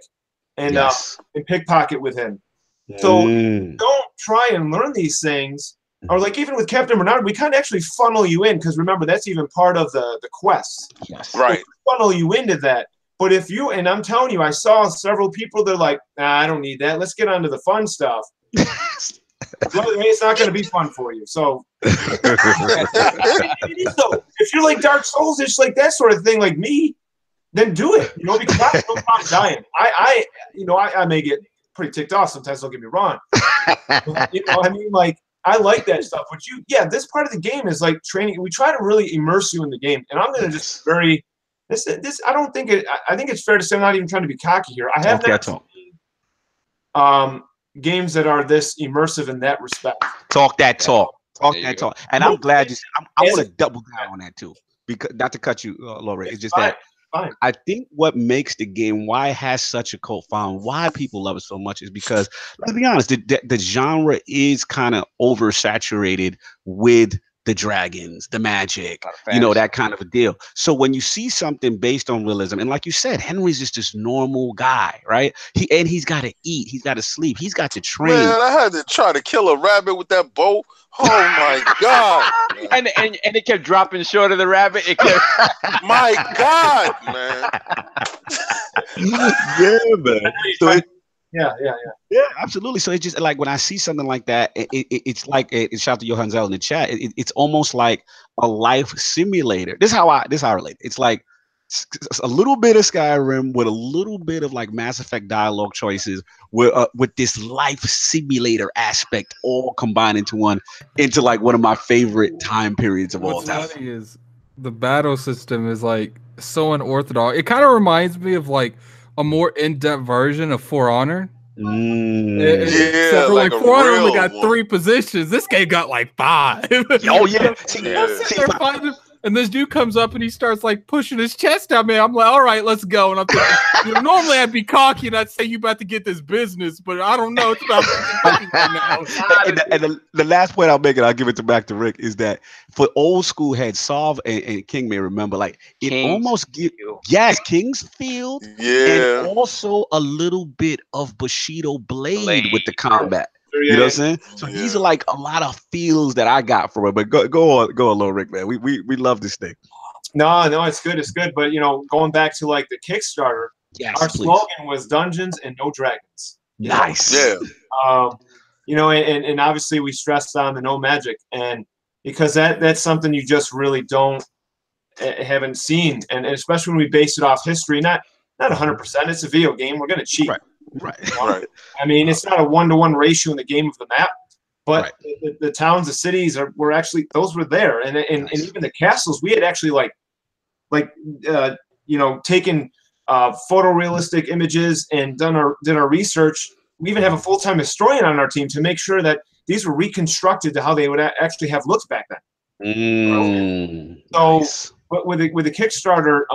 and pickpocket with him. So don't try and learn these things. Or like even with Captain Bernard, we kind of actually funnel you in, because remember, that's even part of the quest. Yes. Right. So funnel you into that. But if you, and I'm telling you, I saw several people, they're like, nah, I don't need that. Let's get on to the fun stuff. Well, it's not going to be fun for you. So if you're like Dark Souls, it's like that sort of thing, like me, then do it. Because I have no problem dying. I may get pretty ticked off sometimes. Don't get me wrong. I mean, like I like that stuff. But this part of the game is like training. We try to really immerse you in the game, and I'm going to just this. I don't think it. I think it's fair to say I'm not even trying to be cocky here. I have not seen games that are this immersive in that respect. Talk that talk. And I'm glad you said. I want to double down on that too, because not to cut you, Laura. It's just that I think what makes the game, why it has such a cult following, why people love it so much, is because, let's be honest, the genre is kind of oversaturated with the dragons, the magic, that kind of a deal. So when you see something based on realism, and like you said, Henry's just this normal guy, right? He's got to eat, he's got to sleep, he's got to train. Man, I had to try to kill a rabbit with that bow. Oh my god! and it kept dropping short of the rabbit. It kept... My god, man! Yeah, man. So Yeah, absolutely. So it's just like when I see something like that, it's like shout out to Johan Zell in the chat. It's almost like a life simulator. This is how I relate. It's like a little bit of Skyrim with a little bit of like Mass Effect dialogue choices with this life simulator aspect all combined into like one of my favorite time periods of all time. What's funny is the battle system is like so unorthodox. It kind of reminds me of like a more in-depth version of For Honor. Yeah, like For Honor only got 3 positions. This game got like 5. Oh yeah. And this dude comes up and he starts like pushing his chest at me. I'm like, all right, let's go. And I'm thinking, normally I'd be cocky and I'd say you about to get this business, but I don't know. It's about right now. And the last point I'll make, and I'll give it back to Rick, is that for old school heads, Sov and King may remember, like it almost Kingsfield, and also a little bit of Bushido Blade with the combat. You know what I'm saying? So these are like a lot of feels that I got from it. But go on, little Rick, man. We love this thing. No, it's good. It's good. But going back to like the Kickstarter, our slogan was Dungeons and No Dragons. Nice. Yeah. And obviously we stressed on the no magic, and because that's something you just really haven't seen, and especially when we base it off history, not 100%. It's a video game. We're gonna cheat. Right. I mean, it's not a 1-to-1 ratio in the game of the map, but the towns, the cities were actually, those were there, and even the castles, we had actually taken photorealistic images and did our research. We even have a full-time historian on our team to make sure that these were reconstructed to how they would actually have looked back then. Nice. But with the Kickstarter,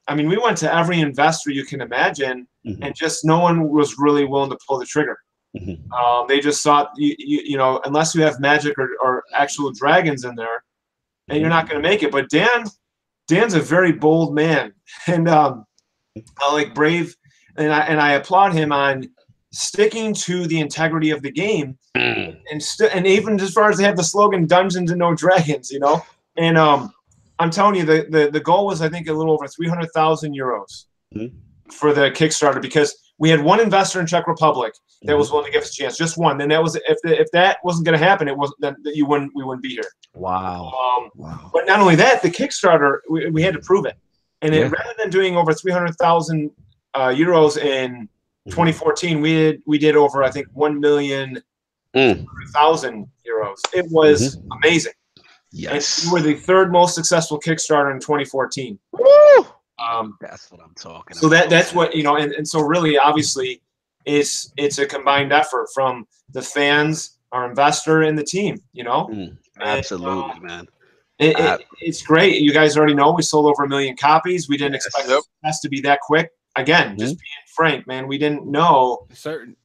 I mean, we went to every investor you can imagine, and just no one was really willing to pull the trigger. They just thought, unless you have magic or actual dragons in there, and you're not going to make it. But Dan's a very bold man, and brave, and I applaud him on sticking to the integrity of the game, and even as far as they have the slogan "Dungeons and No Dragons," and I'm telling you, the goal was, I think, a little over 300,000 euros. for the Kickstarter because we had one investor in Czech Republic that was willing to give us a chance, just one. Then that was if that wasn't going to happen, it wasn't then we wouldn't be here. Wow. But not only that, the Kickstarter we had to prove it, and rather than doing over 300,000 euros in 2014, we did over I think 1,000,000 euros. It was amazing. Yes, and we were the third most successful Kickstarter in 2014. Woo! That's what I'm talking so about. That's what and so really obviously it's a combined effort from the fans, our investor, and the team. Absolutely, man. It's great. You guys already know we sold over 1 million copies. We didn't expect the success to be that quick. Again, just being frank, man, we didn't know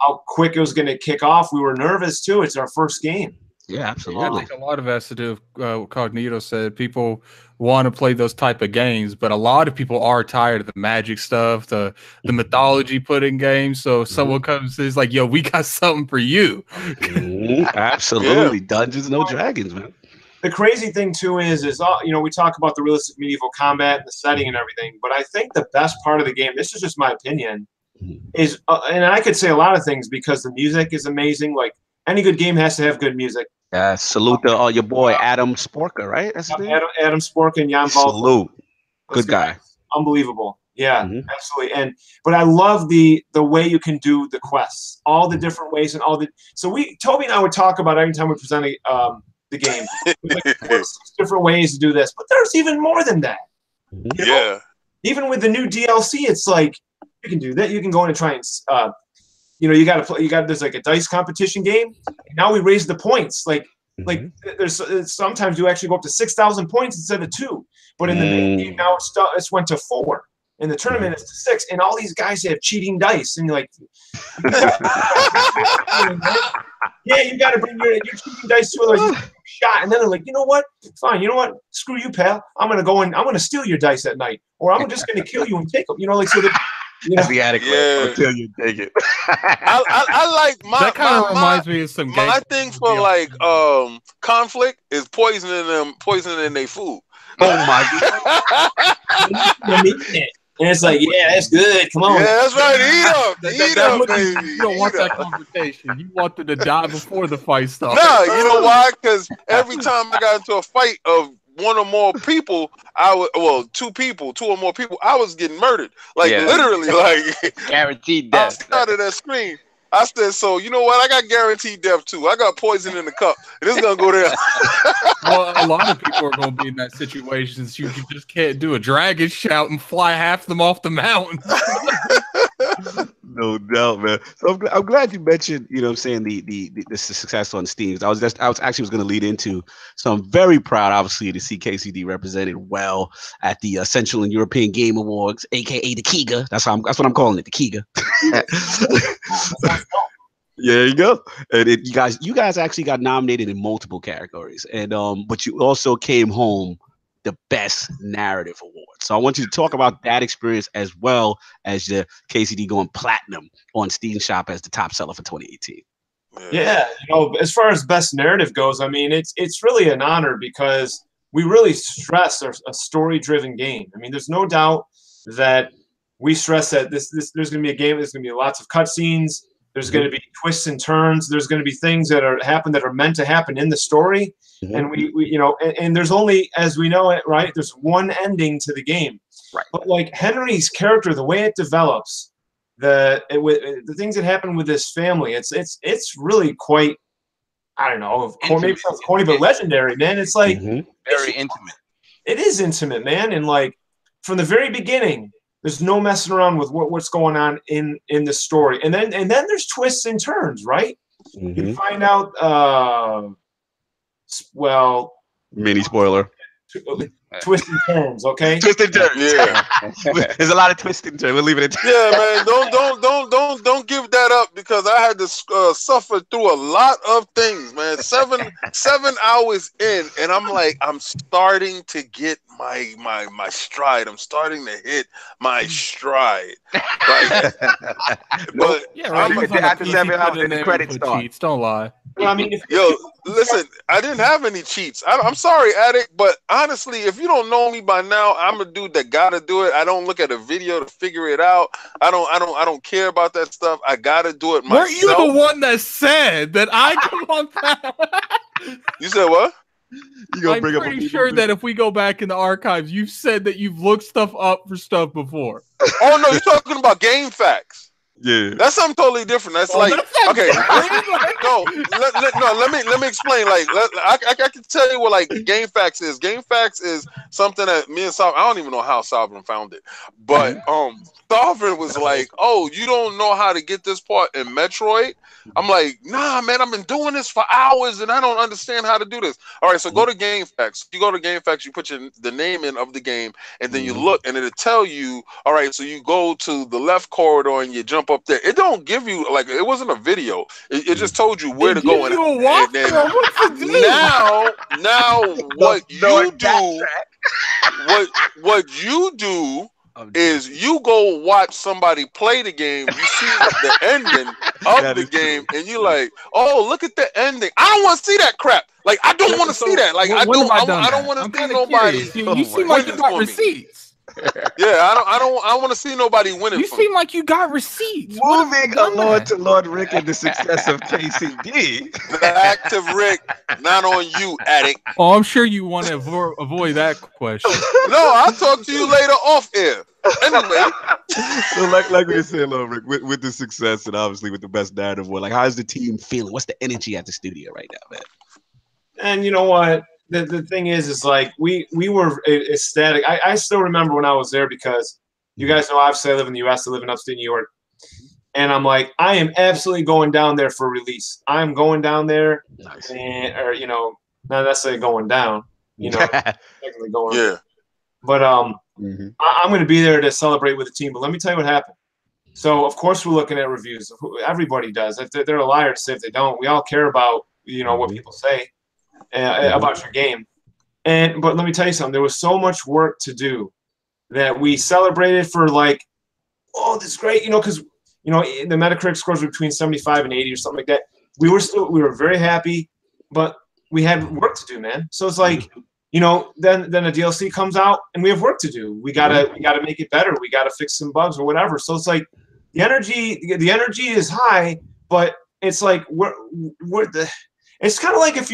how quick it was going to kick off. We were nervous too. It's our first game. Yeah, absolutely. I think a lot of it has to do with what Cognito said. People want to play those type of games, but a lot of people are tired of the magic stuff, the mythology put in games. So if someone comes and is like, yo, we got something for you. Absolutely. Dungeons and Dragons, man. The crazy thing too is we talk about the realistic medieval combat and the setting and everything, but I think the best part of the game, this is just my opinion, is and I could say a lot of things because the music is amazing. Like any good game has to have good music. Salute to your boy Adam Sporka, right? That's his name? Adam Sporka and Jan Valk. Salute. Good guy. Unbelievable. Yeah, absolutely. But I love the way you can do the quests, all the different ways and so Toby and I would talk about every time we presented the game. Like 6 different ways to do this, but there's even more than that. Even with the new DLC, it's like you can do that. You can go in and try and you got to play. There's like a dice competition game. Now we raise the points. Like there's sometimes you actually go up to 6,000 points instead of 2. But in the main game now it's went to 4. In the tournament it's to 6, and all these guys have cheating dice, and you're like, yeah, you got to bring your cheating dice to a shot, and then they're like, you know what? Fine, you know what? Screw you, pal. I'm gonna go in. I'm gonna steal your dice at night, or I'm just gonna kill you and take them. So that. That's the adequate until you take it. I like that kind of reminds me of some games. My thing for conflict is poisoning their food. Oh my god. And it's like, yeah, that's good. Come on. Yeah, that's right. Eat up, baby. You don't want that confrontation. You want them to die before the fight starts. No, you know why? Because every time I got into a fight of one or more people, 2 or more people, I was getting murdered. Literally, guaranteed death. I started that screen. I said, so you know what? I got guaranteed death too. I got poison in the cup. And it's gonna go there. Well, a lot of people are gonna be in that situation. So you just can't do a dragon shout and fly half them off the mountain. No doubt, man. So I'm glad you mentioned, what I'm saying, the success on Steam. I was actually going to lead into. So I'm very proud, obviously, to see KCD represented well at the Central and European Game Awards, aka the Kiga. That's what I'm calling it, the Kiga. There you go. And you guys actually got nominated in multiple categories, and but you also came home the best narrative award. So I want you to talk about that experience as well as the KCD going platinum on Steam Shop as the top seller for 2018. Yeah, as far as best narrative goes, I mean, it's really an honor because we really stress a story-driven game. I mean, there's no doubt that we stress that there's going to be a game. There's going to be lots of cutscenes. There's going to be twists and turns. There's going to be things that are meant to happen in the story. And we and there's only, as we know it, right, there's one ending to the game. Right. But like Henry's character, the way it develops, the things that happen with this family, it's really quite, I don't know, maybe it sounds corny, but legendary, man. It's like very intimate. It is intimate, man. And like from the very beginning, there's no messing around with what's going on in the story. And then there's twists and turns, right? You find out mini spoiler. Twists and turns, okay? Twists and turns. Yeah. There's a lot of twists and turns. We'll leave it at Yeah, man. Don't give that up because I had to suffer through a lot of things, man. 7 hours in, and I'm starting to get my stride. I'm starting to hit my stride. But yeah, right. After 7 hours, the credits start. Don't lie. Well, I mean, Listen, I didn't have any cheats. I'm sorry, Addict, but honestly, if you don't know me by now, I'm a dude that gotta do it. I don't look at a video to figure it out. I don't care about that stuff. I gotta do it myself. Weren't you the one that said that I come on that? You said what? I'm pretty sure that if we go back in the archives, you've said that you've looked stuff up for stuff before. Oh no, you're talking about game facts. Yeah, that's something totally different. That's like okay, let me explain. Like, I can tell you what like game facts is. Game facts is something that me and Sovereign, I don't even know how Sovereign found it, but Sovereign was like, "Oh, you don't know how to get this part in Metroid?" I'm like, "Nah, man, I've been doing this for hours and I don't understand how to do this." All right, so go to Game Facts. You go to Game Facts, you put the name in of the game, and then you look, and it'll tell you. All right, so you go to the left corridor and you jump up there. It don't give you like it wasn't a video. It just told you where to go. And then now what you do? What you do? Is you go watch somebody play the game, you see the ending of the game, and you're like, oh, look at the ending. I don't want to see that crap. Like, I don't want to see that. Like, I don't want to see nobody. You seem like you got receipts. Yeah, I want to see nobody winning. You seem like you got receipts. Moving along to Lord Rick and the success of KCD. Back to Rick, not on you, Addict. Oh, I'm sure you want to avoid that question. No, I'll talk to you later off air. Anyway, so like we were saying, Lord Rick, with the success and obviously with the best narrative, like how's the team feeling? What's the energy at the studio right now, man? And you know what? The thing is like we were ecstatic. I still remember when I was there because you guys know obviously I live in the U.S. I live in upstate New York, and I'm like I am absolutely going down there for release. I'm going down there, nice. Or you know, not necessarily going down, you know, technically going. Yeah. But I'm going to be there to celebrate with the team. But let me tell you what happened. So of course we're looking at reviews. Everybody does. If they're a liar to say if they don't. We all care about what people say. About your game, but let me tell you something. There was so much work to do that we celebrated for like, oh, this is great, because the Metacritic scores were between 75 and 80 or something like that. We were very happy, but we had work to do, man. So it's like, then a DLC comes out and we have work to do. We gotta make it better. We gotta fix some bugs or whatever. So it's like the energy is high, but it's like it's kind of like if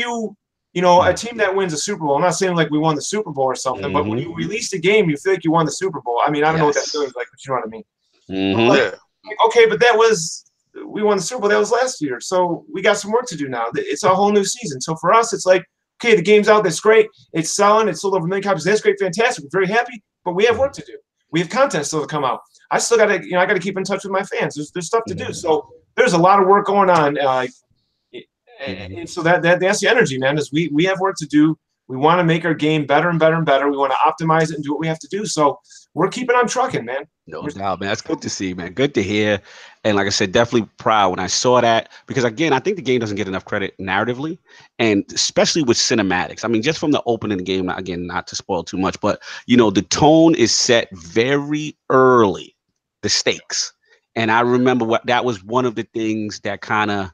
a team that wins a Super Bowl. I'm not saying like we won the Super Bowl or something, but when you release a game, you feel like you won the Super Bowl. I mean, I don't know what that feels like, but you know what I mean. Like, okay, but we won the Super Bowl. That was last year, so we got some work to do now. It's a whole new season. So for us, it's like, okay, the game's out. That's great. It's selling. It's sold over 1 million copies. That's great, fantastic. We're very happy, but we have work to do. We have content still to come out. I still got to, I got to keep in touch with my fans. There's stuff to do. So there's a lot of work going on. And so that's the energy, man. Is we have work to do. We want to make our game better and better and better. We want to optimize it and do what we have to do. So we're keeping on trucking, man. No doubt, man. That's good to see, man. Good to hear. And like I said, definitely proud when I saw that because again, I think the game doesn't get enough credit narratively, and especially with cinematics. I mean, just from the opening of the game, again, not to spoil too much, but the tone is set very early, the stakes. And I remember that was one of the things that kind of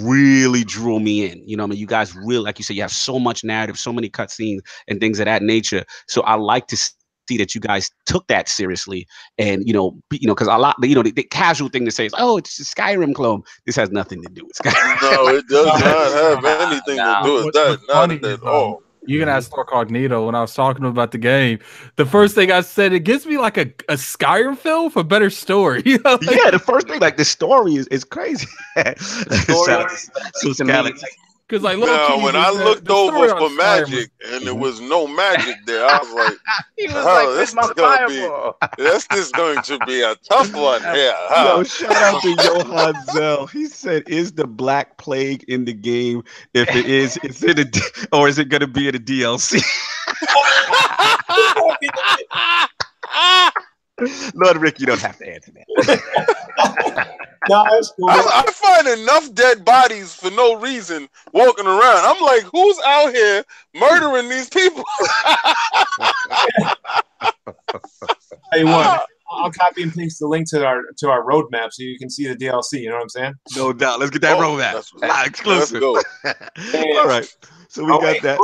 really drew me in. You guys really, like you said, you have so much narrative, so many cutscenes and things of that nature. So I like to see that you guys took that seriously, and because a lot, the casual thing to say is, oh, it's a Skyrim clone. This has nothing to do with Skyrim. No, it does not have anything to do with that. Not at all. You can ask LordCognito when I was talking to him about the game. The first thing I said, it gives me like a Skyrim feel with a better story. Yeah, the first thing, like the story is crazy. Because like when I looked over for magic and there was no magic there, I was like, this is going to be a tough one here. Yo, shout out to Johan Zell. He said, "Is the Black Plague in the game? If it is, or is it going to be in a DLC?" Lord Rick, you don't have to answer that. No, that's cool. I find enough dead bodies for no reason walking around. I'm like, who's out here murdering these people? Hey, what? I'll copy and paste the link to our roadmap so you can see the DLC. You know what I'm saying? No doubt. Let's get that roadmap. Exclusive. Let's go. All right. So we got that.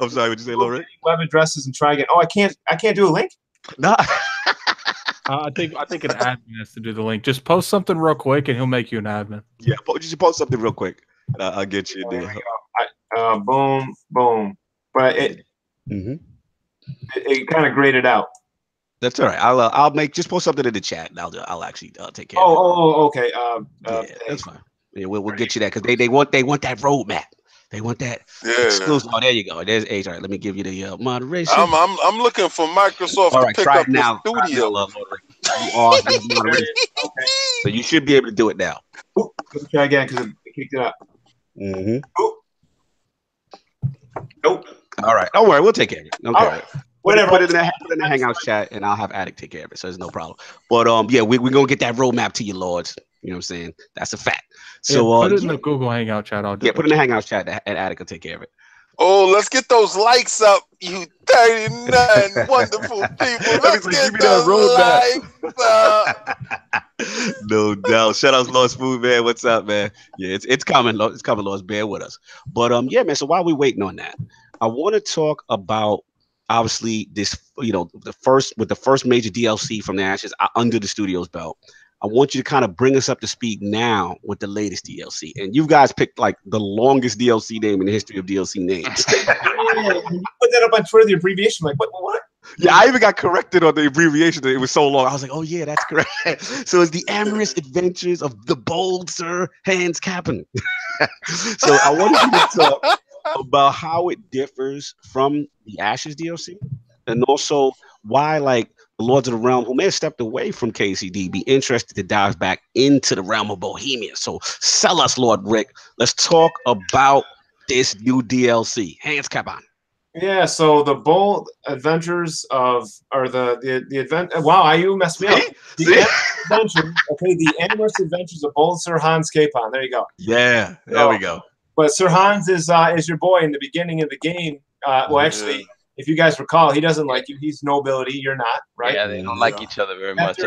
I'm sorry. What'd you say, Lord? Web addresses and try again. Oh, I can't do a link. Nah. I think an admin has to do the link. Just post something real quick, and he'll make you an admin. Yeah, you should post something real quick. I'll get you in there. Boom, boom. But it kind of graded out. That's all right. I'll just post something in the chat. And I'll actually take care. Okay. Yeah, that's fine. Yeah, we'll get you that because they want that roadmap. They want that exclusive. Oh, there you go. There's H. All right, let me give you the moderation. I'm looking for Microsoft to pick up the studio. Okay. So you should be able to do it now. Ooh, let's try again because it kicked it up. Nope. All right. Don't worry. We'll take care of it. Okay. All right. Whatever. Put it in the Hangouts chat, and I'll have Attic take care of it. So there's no problem. But yeah, we're gonna get that roadmap to you, Lords. You know what I'm saying? That's a fact. So put it in the Google Hangout chat. I'll do it. Put it in the Hangouts chat, and Attic will take care of it. Oh, let's get those likes up, you 39 wonderful people. Let's get those likes up. No doubt. Shout out to Lord Smooth, man. What's up, man? Yeah, it's coming. It's coming, Lords. Bear with us. But yeah, man. So while we're waiting on that, I want to talk about obviously this. The first major DLC from the Ashes under the studio's belt. I want you to kind of bring us up to speed now with the latest DLC. And you guys picked like the longest DLC name in the history of DLC names. You put that up on Twitter, the abbreviation. Like, what? Yeah, I even got corrected on the abbreviation. It was so long. I was like, oh, yeah, that's correct. So it's the amorous adventures of the bold Sir Hans Cap'n. So I wanted you to talk about how it differs from the Ashes DLC and also why, like, the Lords of the Realm, who may have stepped away from KCD, be interested to dive back into the realm of Bohemia. So sell us, Lord Rick. Let's talk about this new DLC. Hans Cap'n. Yeah, so the bold adventures the advent. Wow, you messed me up. The amorous adventures of bold Sir Hans Capon. There you go. Yeah, there we go. But Sir Hans is your boy in the beginning of the game. Actually, if you guys recall, he doesn't like you. He's nobility. You're not, right? Yeah, they don't like each other very much.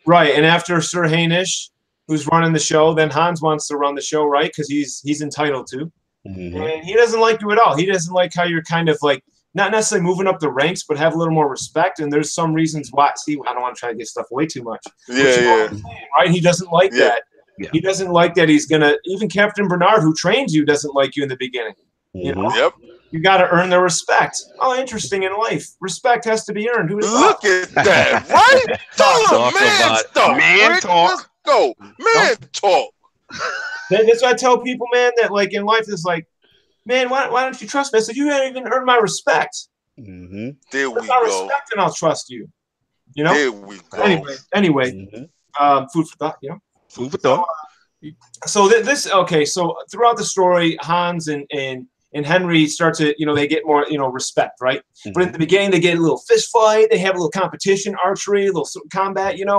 Right, and after Sir Hainish, who's running the show, then Hans wants to run the show, right? Because he's entitled to. And he doesn't like you at all. He doesn't like how you're kind of like not necessarily moving up the ranks, but have a little more respect. And there's some reasons why. See, I don't want to try to get stuff away too much. Yeah. Right? He doesn't like that. Yeah. He doesn't like that. He's gonna even Captain Bernard, who trains you, doesn't like you in the beginning. You know. Yep. You got to earn their respect. Oh, interesting in life. Respect has to be earned. Look at that, right? Tell him man talk. Let's go. Man talk. That's why I tell people, man, that like in life is like, man, why don't you trust me? I said, you haven't even earned my respect. There we go. Respect and I'll trust you. You know? There we go. Anyway, food for thought, you know? Food for thought. So so throughout the story, Hans and Henry start to, they get more, respect, right? But in the beginning, they get a little fist fight. They have a little competition, archery, a little combat, and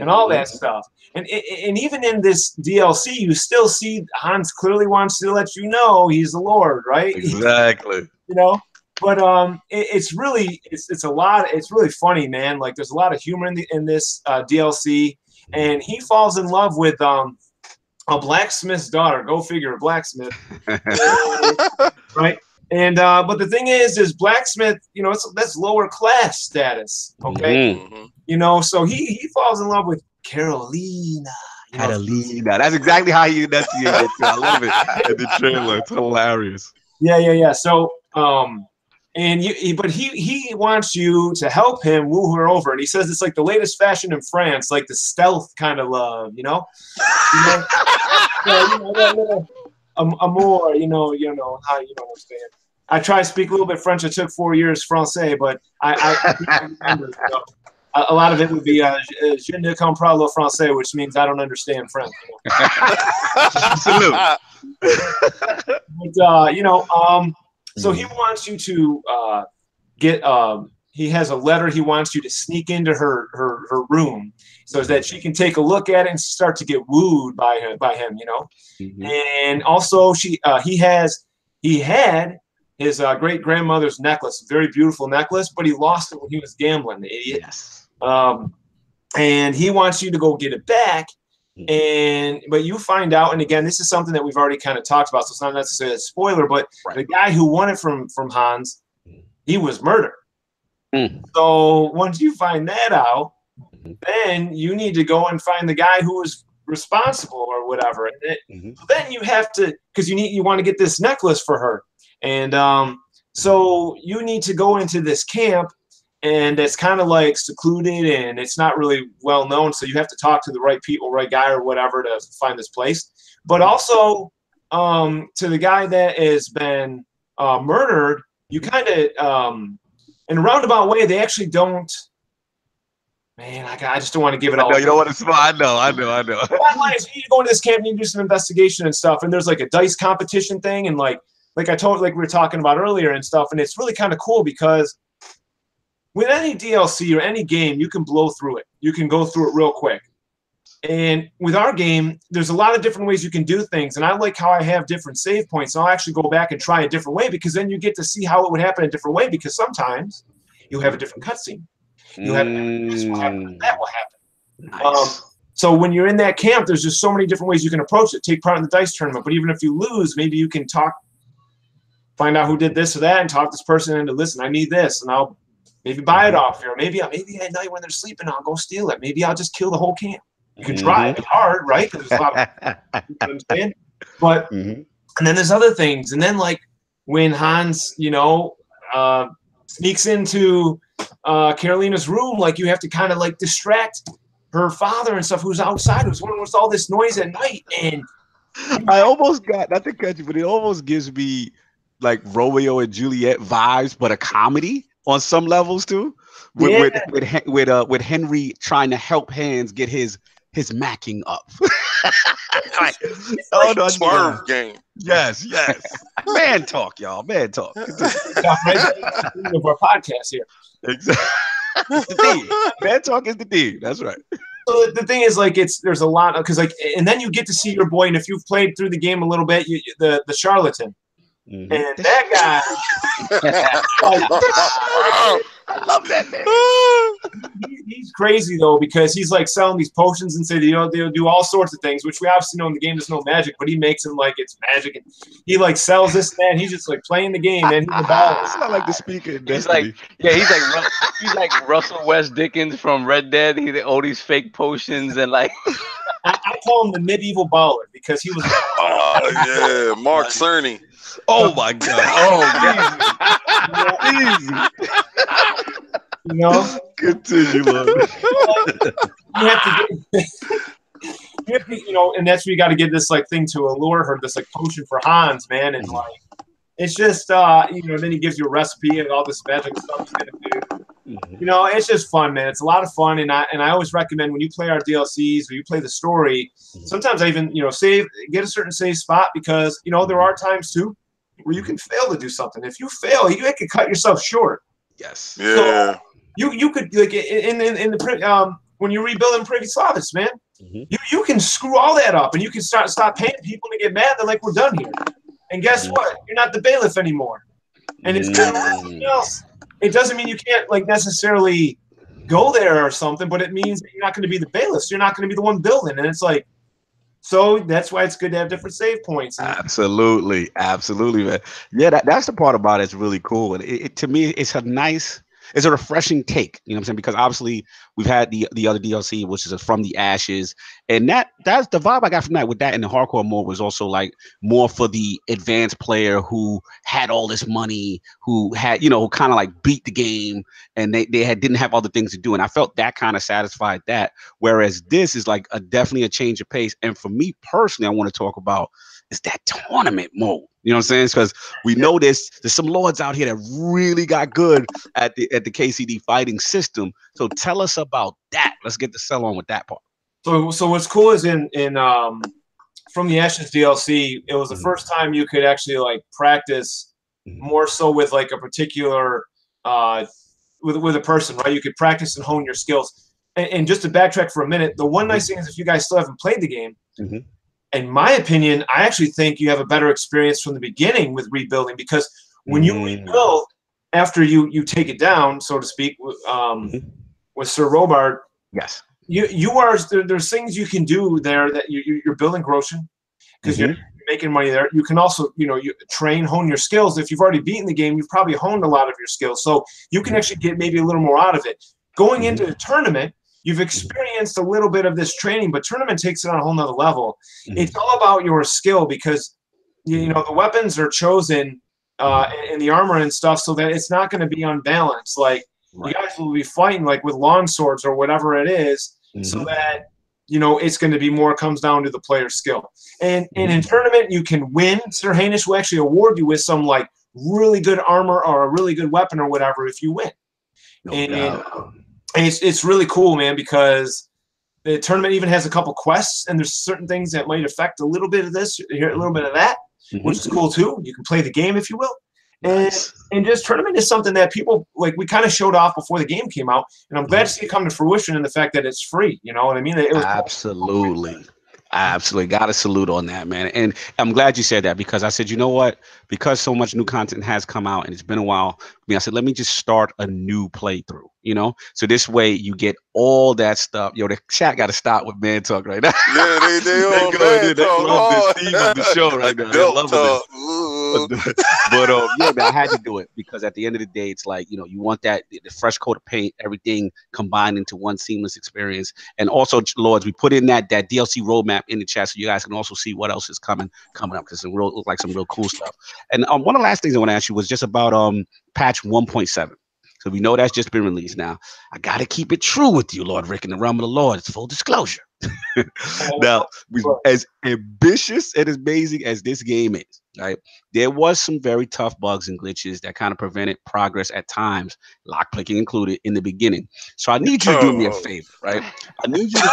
all that stuff. And even in this DLC, you still see Hans clearly wants to let you know he's the Lord, right? Exactly. But it's really funny, man. Like there's a lot of humor in this DLC, and he falls in love with a blacksmith's daughter. Go figure, a blacksmith. Right? And but the thing is blacksmith, that's lower class status. Okay. So he falls in love with Carolina. Catalina. That's exactly how he enunciated. I love it. In the trailer. It's hilarious. Yeah. So but he wants you to help him woo her over, and he says it's like the latest fashion in France, like the stealth kind of love, amour, you know how you don't understand. I try to speak a little bit French. I took 4 years Francais, but I remember, a lot of it would be je ne comprends le français, which means I don't understand French. Salute. But so he wants you to get. He has a letter. He wants you to sneak into her room so that she can take a look at it and start to get wooed by him. And also he had his great grandmother's necklace, a very beautiful necklace, but he lost it when he was gambling. The idiot. Yes. and he wants you to go get it back. But you find out, and again, this is something that we've already kind of talked about, so it's not necessarily a spoiler, but the guy who won it from Hans, he was murdered. So once you find that out, then you need to go and find the guy who was responsible or whatever. And so then you have to, because you want to get this necklace for her, and so you need to go into this camp, and it's kind of like secluded, and it's not really well known. So you have to talk to the right people, right guy or whatever to find this place. But also to the guy that has been murdered, you kind of, in a roundabout way, they actually don't. Man, I just don't want to give it all. No, you don't want to smile. I know. You need to go into this camp and you do some investigation and stuff. And there's like a dice competition thing, and like I told, like we were talking about earlier and stuff. And it's really kind of cool because with any DLC or any game, you can blow through it. You can go through it real quick. And with our game, there's a lot of different ways you can do things. And I like how I have different save points. So I'll actually go back and try a different way, because then you get to see how it would happen a different way, because sometimes you have a different cutscene. You have this will happen, that will happen. Nice. So when you're in that camp, there's just so many different ways you can approach it. Take part in the dice tournament. But even if you lose, maybe you can find out who did this or that, and talk this person into, listen, I need this, and I'll maybe buy it off here. Maybe at night when they're sleeping, I'll go steal it. Maybe I'll just kill the whole camp. You can try. It's hard, right? Because there's a lot of, you know what I'm saying? But and then there's other things. And then like when Hans, sneaks into Carolina's room, like you have to kind of like distract her father and stuff, who's outside, who's wondering what's all this noise at night. And I almost got, not to cut you, but it almost gives me like Romeo and Juliet vibes, but a comedy on some levels too. With Henry trying to help Hans get his macking up. Swerve game. Yes. Man talk, y'all. Man talk. of our podcast here. Exactly. The D. Man talk is the D. That's right. So the thing is, like, there's a lot of, because like, and then you get to see your boy, and if you've played through the game a little bit, the charlatan. And that guy, I love that man. He's crazy though, because he's like selling these potions and say they'll do all sorts of things, which we obviously know in the game there's no magic, but he makes them like it's magic, and he like sells this and that. And he's just like playing the game, and he's a baller. It's not like the speaker. He's like Russell West Dickens from Red Dead. He did all these fake potions and like. I call him the medieval baller because he was. Oh yeah, Mark Cerny. Oh my God! Oh, easy. Continue, love. You have to, and that's where you got to get this like thing to allure her, this like potion for Hans, man, and like it's just then he gives you a recipe and all this magic stuff he's gonna do. It's just fun, man. It's a lot of fun, and I always recommend when you play our DLCs or you play the story. Sometimes I even get a certain save spot, because there are times too where you can fail to do something. If you fail, you can cut yourself short. Yes. Yeah. So you could like in the when you're rebuilding Privy-Slavus, man, you can screw all that up, and you can stop paying people to get mad. They're like, we're done here. And guess what? You're not the bailiff anymore. And it's kind of like something else. It doesn't mean you can't like necessarily go there or something, but it means that you're not going to be the bailiff. So you're not going to be the one building. And it's like, so that's why it's good to have different save points. Absolutely, man. Yeah, that's the part about it. It's really cool, and it to me, it's a refreshing take. You know what I'm saying? Because obviously we've had the other DLC, which is From the Ashes, and that's the vibe I got from that. With that, and the hardcore mode was also like more for the advanced player who had all this money, who had who kind of like beat the game, and they didn't have other things to do, and I felt that kind of satisfied that. Whereas this is like definitely a change of pace, and for me personally, I want to talk about is that tournament mode. You know what I'm saying? Because we know there's some lords out here that really got good at the KCD fighting system. So tell us about that. Let's get the sell on with that part. So what's cool is in From the Ashes DLC, it was the first time you could actually like practice more so with like a particular with a person, right? You could practice and hone your skills. And just to backtrack for a minute, the one nice thing is if you guys still haven't played the game. In my opinion, I actually think you have a better experience from the beginning with rebuilding, because when you rebuild after you take it down, so to speak, with Sir Robart, Yes. You are there's things you can do there that you're building Grosjean because you're making money there. You can also, you hone your skills. If you've already beaten the game, you've probably honed a lot of your skills. So you can actually get maybe a little more out of it. Going into the tournament, you've experienced a little bit of this training, but tournament takes it on a whole nother level. It's all about your skill because, the weapons are chosen and the armor and stuff so that it's not going to be unbalanced. Like, you guys will be fighting like with long swords or whatever it is so that, it's going to be more comes down to the player's skill. And in tournament, you can win. Sir Hainish will actually award you with some like really good armor or a really good weapon or whatever if you win. And it's really cool, man, because the tournament even has a couple quests and there's certain things that might affect a little bit of this, a little bit of that, which is cool too. You can play the game if you will. And just tournament is something that people like. We kind of showed off before the game came out, and I'm glad to see it come to fruition in the fact that it's free. You know what I mean? It was absolutely. Absolutely. Got to salute on that, man. And I'm glad you said that because I said, you know what? Because so much new content has come out and it's been a while. I said, let me just start a new playthrough, So this way you get all that stuff. Yo, the chat got to stop with ManTalk right now. Yeah, they on ManTalk. Love the theme of the show right now. They love it. But yeah, man, I had to do it because at the end of the day, it's like, you want that the fresh coat of paint, everything combined into one seamless experience. And also, Lords, we put in that DLC roadmap in the chat so you guys can also see what else is coming up because it look like some real cool stuff. And one of the last things I want to ask you was just about patch 1.7. So we know that's just been released. Now, I got to keep it true with you, Lord Rick, in the realm of the Lord. It's full disclosure. Now, as ambitious and as amazing as this game is, right, there was some very tough bugs and glitches that kind of prevented progress at times, lock picking included, in the beginning. So I need you to do me a favor, right? I need you to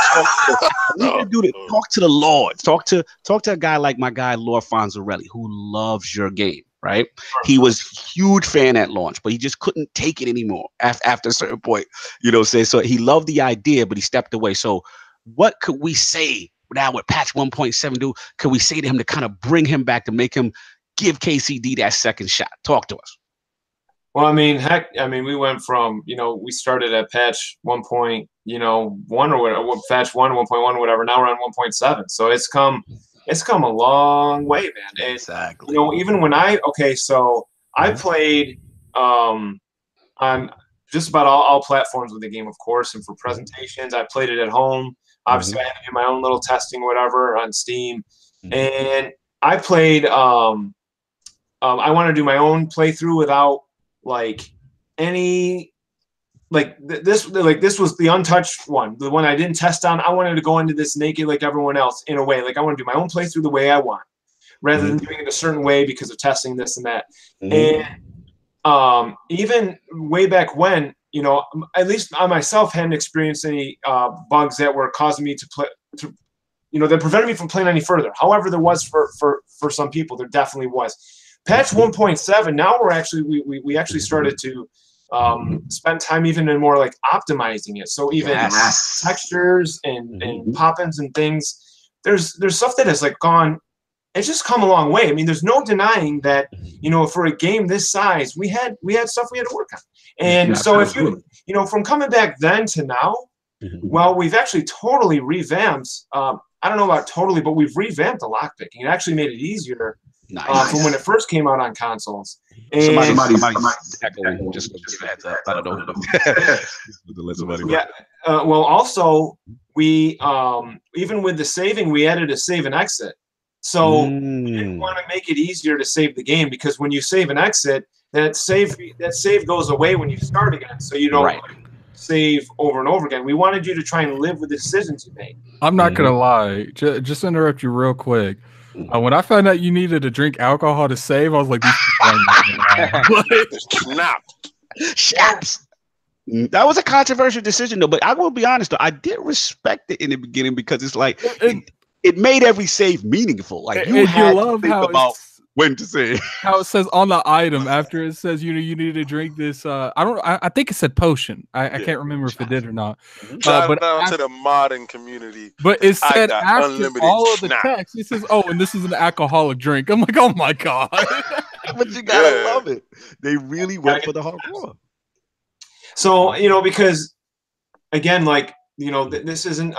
talk to the Lord. Talk to a guy like my guy, Lord Fonzarelli, who loves your game. Right, he was huge fan at launch, but he just couldn't take it anymore after a certain point. So he loved the idea, but he stepped away. So, what could we say now with patch 1.7? Could we say to him to kind of bring him back to make him give KCD that second shot? Talk to us. Well, we went from we started at patch 1.1 or whatever, patch 1, 1.1, whatever. Now we're on 1.7, so it's come a long way, man. And, exactly. Even when I played on just about all platforms with the game, of course, and for presentations, I played it at home. Obviously, I had to do my own little testing, whatever, on Steam. And I played. I want to do my own playthrough without any. This was the untouched one, the one I didn't test on. I wanted to go into this naked like everyone else in a way. Like I want to do my own playthrough the way I want, rather than doing it a certain way because of testing this and that. And even way back when, at least I myself hadn't experienced any bugs that were causing me to play, that prevented me from playing any further. However, there was for some people, there definitely was. Patch 1.7. Now we actually started to spend time even in more like optimizing it. So even textures and pop-ins and things, there's stuff that has gone. It's just come a long way. I mean, there's no denying that for a game this size, we had stuff we had to work on. And so if you from coming back then to now, well, we've actually totally revamped. I don't know about totally, but we've revamped the lockpicking. It actually made it easier. From when it first came out on consoles. And somebody echoing, just give a heads up. I don't know. Yeah. Well, also we even with the saving, we added a save and exit. So we didn't want to make it easier to save the game because when you save and exit, that save goes away when you start again. So you don't save over and over again. We wanted you to try and live with the decisions you made. I'm not gonna lie. Just interrupt you real quick. When I found out you needed to drink alcohol to save, I was like, Shaps. That was a controversial decision, though. But I will be honest, though, I did respect it in the beginning because it's like it made every save meaningful. Like you had to think about when to save. How it says on the item after it says you need to drink this. I think it said potion. I can't remember if it did or not. Shout out to the modding community. But it said after all of the text, it says, "Oh, and this is an alcoholic drink." I'm like, "Oh my god!" But you gotta love it. They really went for the hardcore. So because again, like, you know, this isn't.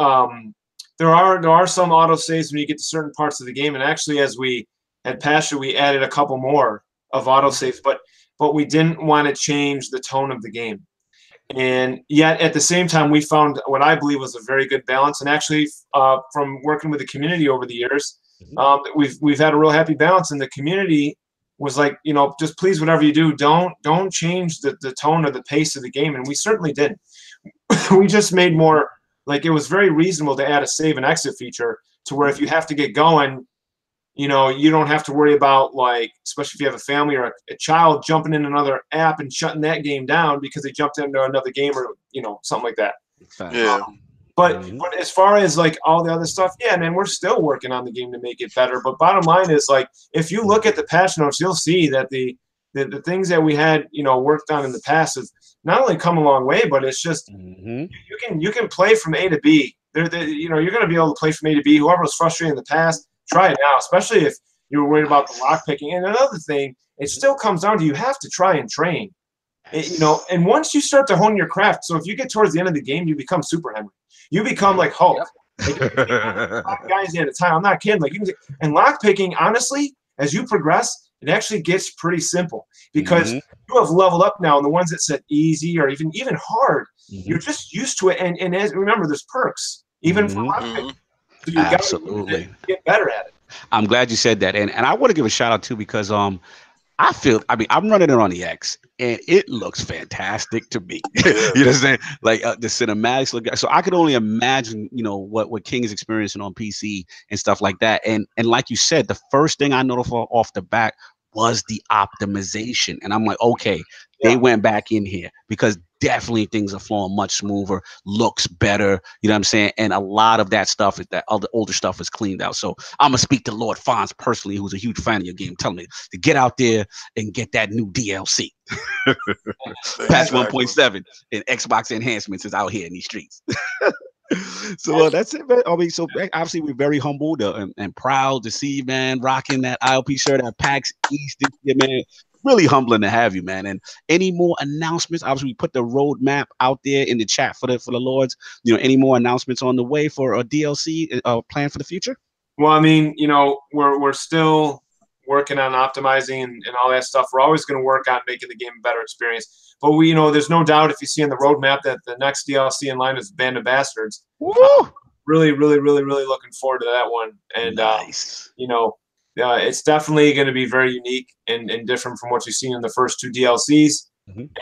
There are some auto saves when you get to certain parts of the game, and actually, as we had Passion, we added a couple more of auto saves, but we didn't want to change the tone of the game. And yet, at the same time, we found what I believe was a very good balance. And actually, from working with the community over the years, we've had a real happy balance. And the community was like, you know, just please, whatever you do, don't change the tone or the pace of the game. And we certainly didn't. We just made more, like, it was very reasonable to add a save and exit feature to where if you have to get going, you know, you don't have to worry about, like, especially if you have a family or a child jumping in another app and shutting that game down because they jumped into another game or, you know, something like that. Yeah. But as far as, like, all the other stuff, yeah, man, we're still working on the game to make it better. But bottom line is, like, if you look at the patch notes, you'll see that the things that we had, you know, worked on in the past have not only come a long way, but it's just you can play from A to B. You know, you're going to be able to play from A to B. Whoever was frustrated in the past, try it now, especially if you were worried about the lock picking. And another thing, it still comes down to you have to try and train. You know, and once you start to hone your craft, so if you get towards the end of the game, you become Super Henry. You become like Hulk. Like, 5 guys at a time. I'm not kidding. Like, and lock picking, honestly, as you progress, it actually gets pretty simple because you have leveled up now. And the ones that said easy or even hard, you're just used to it. And as remember, there's perks even for lock picking. So you Absolutely. Get better at it. I'm glad you said that. And I want to give a shout out too, because I mean, I'm running it on the X and it looks fantastic to me. You know what I'm saying? Like the cinematics look, so I could only imagine, you know, what King is experiencing on PC and stuff like that. And like you said, the first thing I noticed off the bat was the optimization. And I'm like, okay, they went back in here because definitely things are flowing much smoother, looks better. You know what I'm saying? And a lot of that stuff is that other older stuff is cleaned out. So I'm gonna speak to Lord Fonz personally, who's a huge fan of your game, telling me to get out there and get that new DLC. Patch 1.7 and Xbox enhancements is out here in these streets. So that's it, man. I mean, so obviously we're very humbled and proud to see you, man, rocking that ILP shirt at PAX East this year, man. Really humbling to have you, man. And any more announcements? Obviously, we put the roadmap out there in the chat for the Lords. You know, any more announcements on the way for a DLC plan for the future? Well, I mean, you know, we're still working on optimizing and all that stuff. We're always going to work on making the game a better experience. But we, you know, there's no doubt if you see on the roadmap that the next DLC in line is Band of Bastards. Really, really, really, really looking forward to that one. And nice. You know, it's definitely going to be very unique and different from what you've seen in the first 2 DLCs.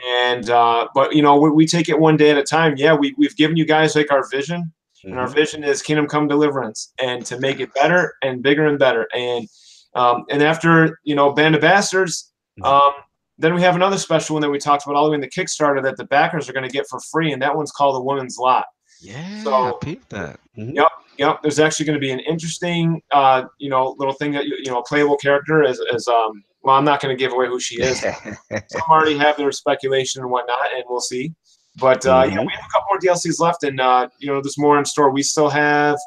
And but you know, we take it one day at a time. Yeah, we've given you guys like our vision, and our vision is Kingdom Come Deliverance, and to make it better and bigger and better. And after, you know, Band of Bastards, then we have another special one that we talked about all the way in the Kickstarter that the backers are going to get for free, and that one's called The Woman's Lot. Yeah, so I peeped that. Yep. There's actually going to be an interesting, you know, little thing that you know, a playable character as well, I'm not going to give away who she is. Some already have their speculation and whatnot, and we'll see. But yeah, we have a couple more DLCs left, and you know, there's more in store. We still have,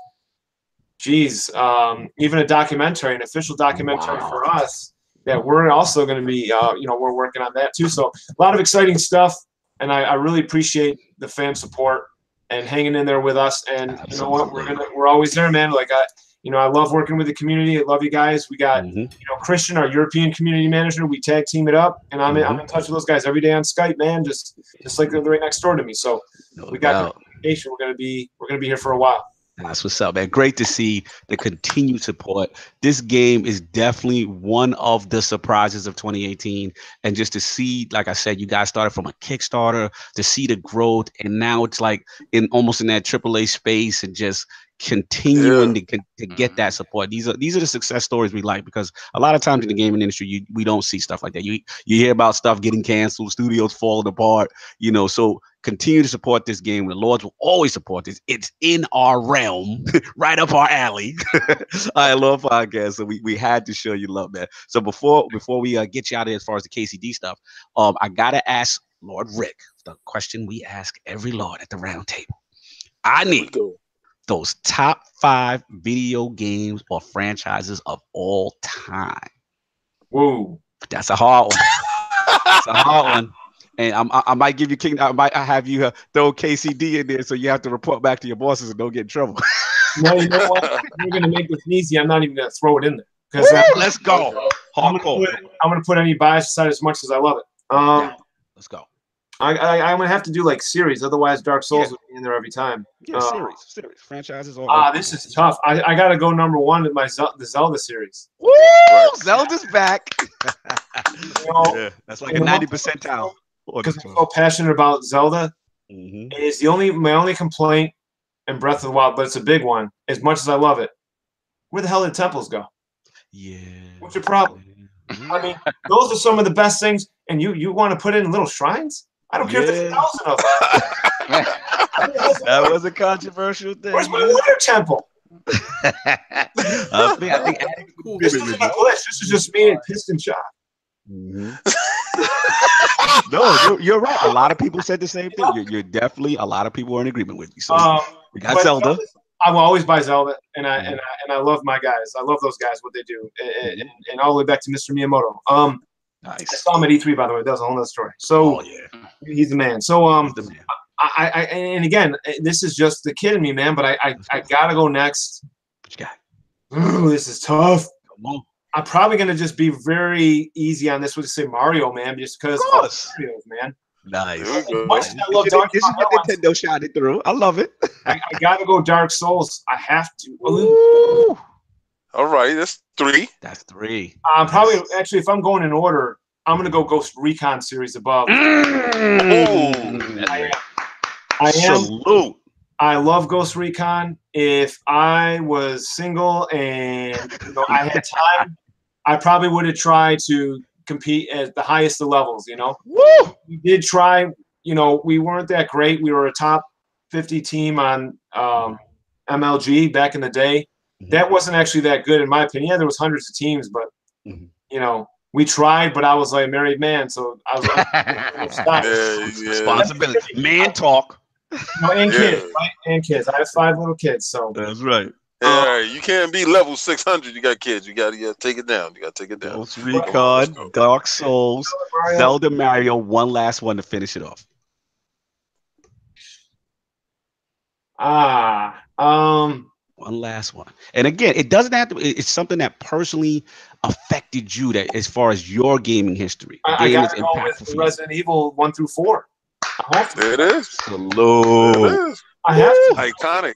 even a documentary, an official documentary for us that we're also going to be, you know, we're working on that too. So a lot of exciting stuff, and I really appreciate the fan support and hanging in there with us. And you know what, we're always there, man. Like you know, I love working with the community. I love you guys. We got you know, Christian, our European community manager. We tag team it up, and I'm in touch with those guys every day on Skype, man. Just like they're right next door to me. So we got communication. We're gonna be here for a while. That's what's up, man. Great to see the continued support. This game is definitely one of the surprises of 2018. And just to see, like I said, you guys started from a Kickstarter, to see the growth, and now it's like almost in that AAA space, and just continuing to get that support. These are the success stories we like, because a lot of times in the gaming industry, we don't see stuff like that. You hear about stuff getting canceled, studios falling apart, you know. So continue to support this game. The Lords will always support this. It's in our realm, right up our alley. I love podcasts, so we had to show you love, man. So before we get you out of here as far as the KCD stuff, I gotta ask Lord Rick the question we ask every Lord at the round table. I need those top 5 video games or franchises of all time. Whoa, that's a hard one. That's a hard one. And I might give you I might have you throw KCD in there, so you have to report back to your bosses and don't get in trouble. No, you know what? We're gonna make this easy. I'm not even gonna throw it in there because let's go. I'm gonna put any bias aside as much as I love it. Yeah, let's go. I'm gonna have to do like series, otherwise Dark Souls would be in there every time. Yeah, series, franchises. This is tough. I gotta go number one with the Zelda series. Woo! Zelda's back. Yeah, that's like a 90 percentile. Because I'm so passionate about Zelda. Is my only complaint in Breath of the Wild, but it's a big one. As much as I love it, where the hell did temples go? Yeah. What's your problem? I mean, those are some of the best things, and you want to put in little shrines? I don't care if there's 1,000 of them. That was a controversial thing. Where's my water temple? I think this isn't a glitch. This is just me and piston shot. No, you're right. A lot of people said the same thing. You're definitely, a lot of people are in agreement with you. So we got Zelda. I will always buy Zelda, and I love my guys. I love those guys, what they do, and all the way back to Mr. Miyamoto. Nice. I saw him at E3, by the way. That was a whole other story. So he's the man. So I and again, this is just the kid in me, man. But I gotta go next. What you got? Ooh, this is tough. Come on. I'm probably gonna just be very easy on this. Would say Mario, man, just because Mario, man. Nice. Much as I love Dark Souls, Nintendo shot it through. I love it. I gotta go Dark Souls. I have to. Ooh. All right, that's 3. That's 3. Probably actually, if I'm going in order, I'm gonna go Ghost Recon series above. I am. Salute. I love Ghost Recon. If I was single and I had time, I probably would have tried to compete at the highest of levels. Woo! We did try. We weren't that great. We were a top 50 team on MLG back in the day. That wasn't actually that good, in my opinion. Yeah, there was hundreds of teams, but we tried. But I was like a married man, so I was like, responsibility, ManTalk. And kids, right? And kids. I have 5 little kids, so that's right. You can't be level 600. You got kids. You got to take it down. You got to take it down. Ghost Recon, Dark Souls, Zelda, Mario. One last one to finish it off. One last one. And again, it doesn't have to. It's something that personally affected you, that as far as your gaming history. I got to go with Resident Evil 1 through 4. It is. Salute. It is. I have to. Iconic.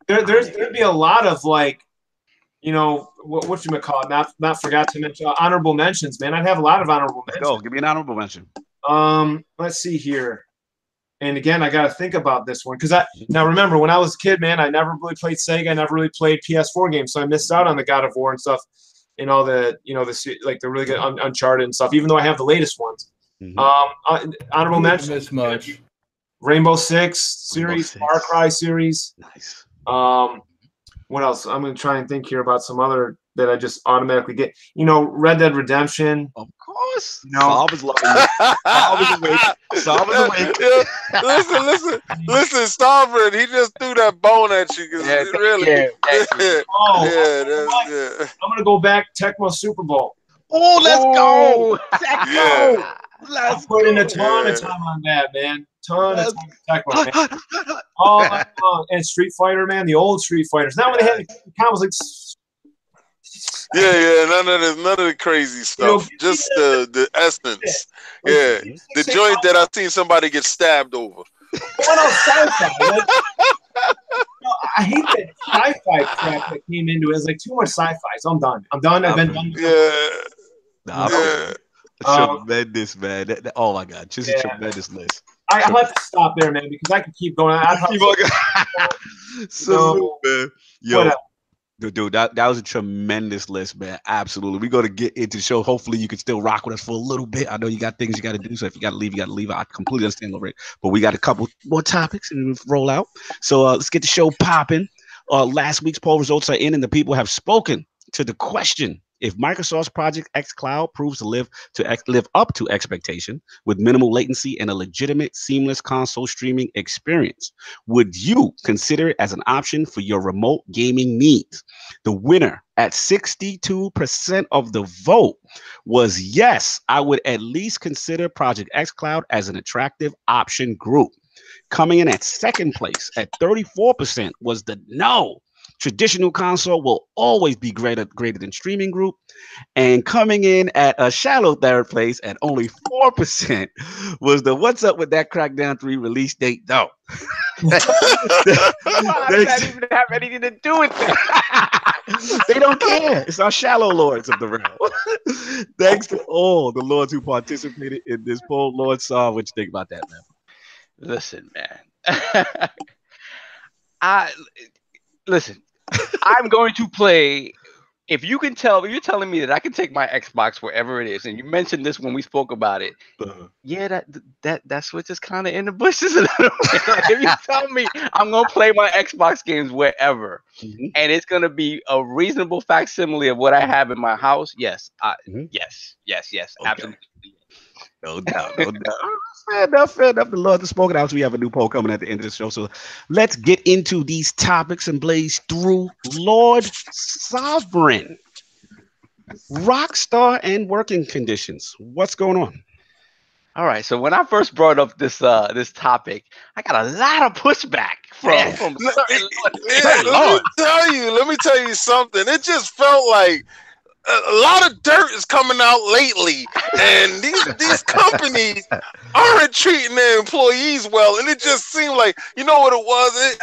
There'd be a lot of what you call it? Not forgot to mention honorable mentions, man. I'd have a lot of honorable mentions. Go, give me an honorable mention. Let's see here. And again, I got to think about this one because now remember when I was a kid, man, I never really played Sega. I never really played PS4 games, so I missed out on the God of War and stuff, and all the the really good Uncharted and stuff. Even though I have the latest ones. Honorable mention. This much. Rainbow Six series, Far Cry series. Nice. What else? I'm gonna try and think here about some other that I just automatically get. Red Dead Redemption. Of course. No. Saab is loving it. Saab is awake. Saab is awake. Yeah. Listen, Starboard, he just threw that bone at you. Really. I'm gonna go back Tecmo Super Bowl. Oh, let's go. Yeah. Let's put in a ton of time on that, man. Ton of time on Tecmo, man. And Street Fighter, man. The old Street Fighters. Now when they had the combos, like. Yeah. None of the crazy stuff. Just the essence. Yeah. The joint that I seen somebody get stabbed over. What else sci-fi? I hate that sci-fi crap that came into it. It's like too much sci-fi. So I'm done. I've been done. Yeah. Tremendous, man. Oh my God, just a tremendous list. I'll have to stop there, man, because I can keep going. Salute, man. Yo, dude, that was a tremendous list, man. Absolutely. We're going to get into the show. Hopefully, you can still rock with us for a little bit. I know you got things you got to do, so if you got to leave, you got to leave. I completely understand, Rick. But we got a couple more topics and we'll roll out. So let's get the show popping. Last week's poll results are in, and the people have spoken to the question: If Microsoft's Project X Cloud proves to live up to expectation with minimal latency and a legitimate, seamless console streaming experience, would you consider it as an option for your remote gaming needs? The winner at 62% of the vote was yes, I would at least consider Project X Cloud as an attractive option group. Coming in at second place at 34% was the no. Traditional console will always be greater than streaming group. And coming in at a shallow third place at only 4% was the what's up with that Crackdown 3 release date though. How does that even have anything to do with that? They don't care. It's our shallow lords of the realm. Thanks to all the lords who participated in this poll. Lord Saw, what you think about that, man? Listen, man. Listen. I'm going to play. If you're telling me that I can take my Xbox wherever it is, and you mentioned this when we spoke about it, yeah, that Switch is kind of in the bushes a little bit. If you tell me I'm gonna play my Xbox games wherever, and it's gonna be a reasonable facsimile of what I have in my house, yes, yes, okay. Absolutely. No doubt. Fair enough. The Lord has spoken out. We have a new poll coming at the end of the show. So let's get into these topics and blaze through. Lord Sovereign, Rockstar and working conditions. What's going on? All right. So when I first brought up this topic, I got a lot of pushback from Let me tell you something. It just felt like a lot of dirt is coming out lately, and these companies aren't treating their employees well. And it just seemed like, you know what it was?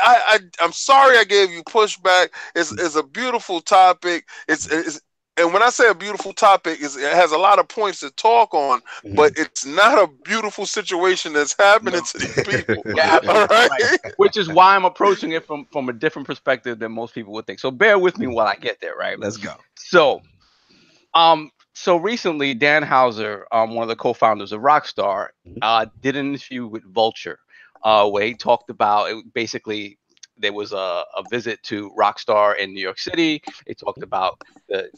I'm sorry I gave you pushback. It's a beautiful topic. And when I say a beautiful topic, it has a lot of points to talk on, but it's not a beautiful situation that's happening to these people. Yeah, all right? Which is why I'm approaching it from a different perspective than most people would think. So bear with me while I get there, right? Let's go. So recently, Dan Houser, one of the co-founders of Rockstar, did an interview with Vulture, where he talked about it. Basically, there was a visit to Rockstar in New York City. They talked about the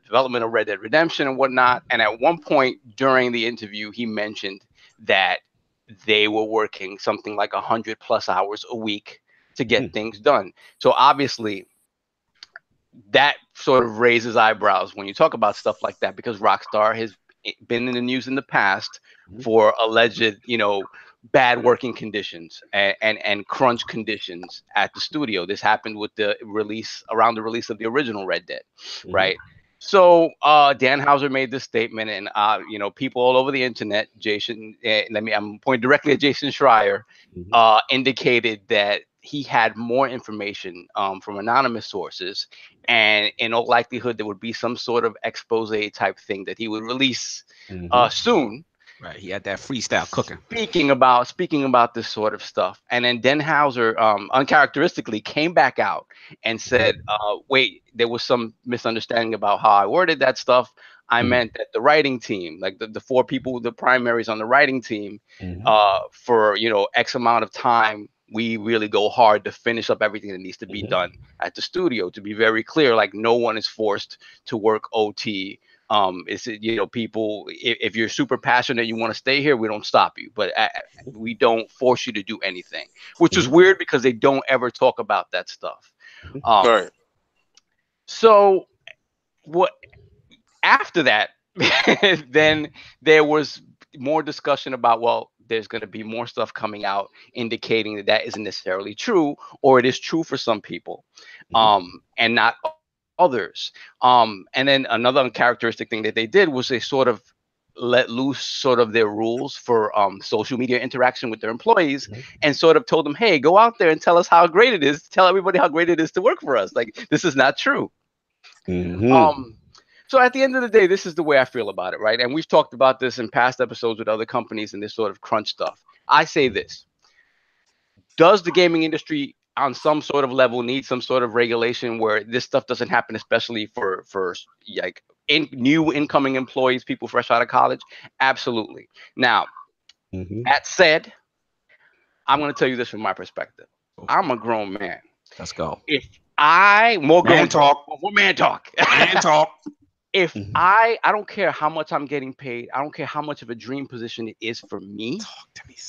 development of Red Dead Redemption and whatnot. And at one point during the interview, he mentioned that they were working something like 100+ hours a week to get things done. So obviously, that sort of raises eyebrows when you talk about stuff like that, because Rockstar has been in the news in the past for alleged, bad working conditions and crunch conditions at the studio. This happened with around the release of the original Red Dead, right? So Dan Houser made this statement, and people all over the internet, I'm pointing directly at Jason Schreier, indicated that he had more information from anonymous sources, and in all likelihood there would be some sort of expose type thing that he would release soon. Right, he had that freestyle cooking. Speaking about this sort of stuff, and then Dan Houser uncharacteristically came back out and said, "Wait, there was some misunderstanding about how I worded that stuff. I meant that the writing team, like the 4 people, the primaries on the writing team, for X amount of time, we really go hard to finish up everything that needs to be done at the studio. To be very clear, like no one is forced to work OT." People, if you're super passionate, you want to stay here, we don't stop you, but we don't force you to do anything, which is weird because they don't ever talk about that stuff. Right. So after that, then there was more discussion about, well, there's going to be more stuff coming out indicating that isn't necessarily true, or it is true for some people, and not others. And then another uncharacteristic thing that they did was they sort of let loose sort of their rules for social media interaction with their employees, and sort of told them, hey, go out there and tell us how great it is. Tell everybody how great it is to work for us. Like, this is not true. So at the end of the day, this is the way I feel about it, right? And we've talked about this in past episodes with other companies and this sort of crunch stuff. I say this: does the gaming industry on some sort of level need some sort of regulation where this stuff doesn't happen, especially for like new incoming employees, people fresh out of college? Absolutely. Now, that said, I'm going to tell you this from my perspective. I'm a grown man. Let's go. If I more man talk. More man talk. Man talk. If I don't care how much I'm getting paid, I don't care how much of a dream position it is for me.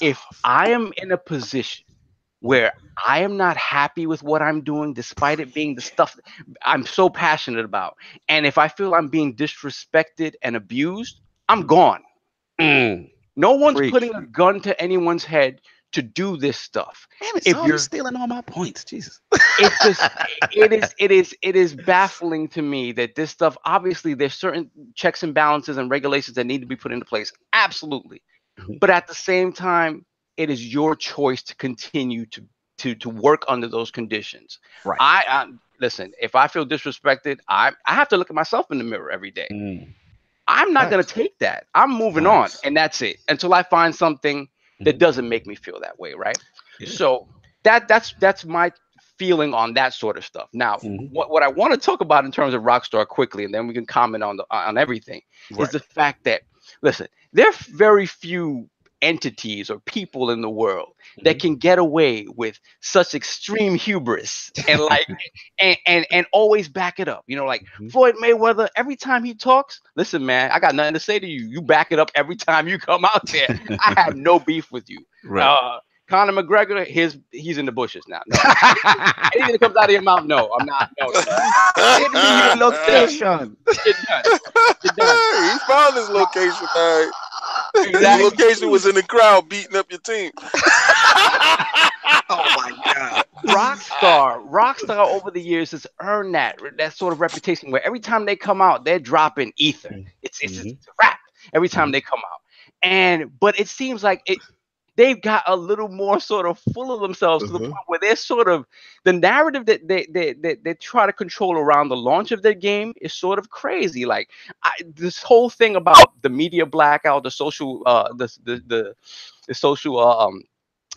If I am in a position where I am not happy with what I'm doing, despite it being the stuff I'm so passionate about, and if I feel I'm being disrespected and abused, I'm gone. No one's putting a gun to anyone's head to do this stuff. Damn it, if you're stealing all my points, Jesus. It's just it is baffling to me that this stuff, obviously there's certain checks and balances and regulations that need to be put into place. Absolutely. But at the same time, it is your choice to continue to work under those conditions. Right. I listen, if I feel disrespected, I have to look at myself in the mirror every day. I'm not going to take that. I'm moving on, and that's it until I find something that doesn't make me feel that way, right? So that's my feeling on that sort of stuff. Now, what I want to talk about in terms of Rockstar quickly, and then we can comment on everything, is the fact that, listen, there are very few entities or people in the world that can get away with such extreme hubris and like and always back it up. You know, like Floyd Mayweather, every time he talks, listen, man, I got nothing to say to you. You back it up every time you come out there. I have no beef with you. Conor McGregor, he's in the bushes now. No. Anything that comes out of your mouth, no, I'm not. No. Give me your location. Get done. He found his location, all right. Exactly. His location was in the crowd beating up your team. Oh my God. Rockstar over the years has earned that sort of reputation where every time they come out, they're dropping ether. It's a rap every time they come out. But it seems like they've got a little more sort of full of themselves to the point where they're sort of the narrative that they try to control around the launch of their game is sort of crazy. Like this whole thing about the media blackout, the social the social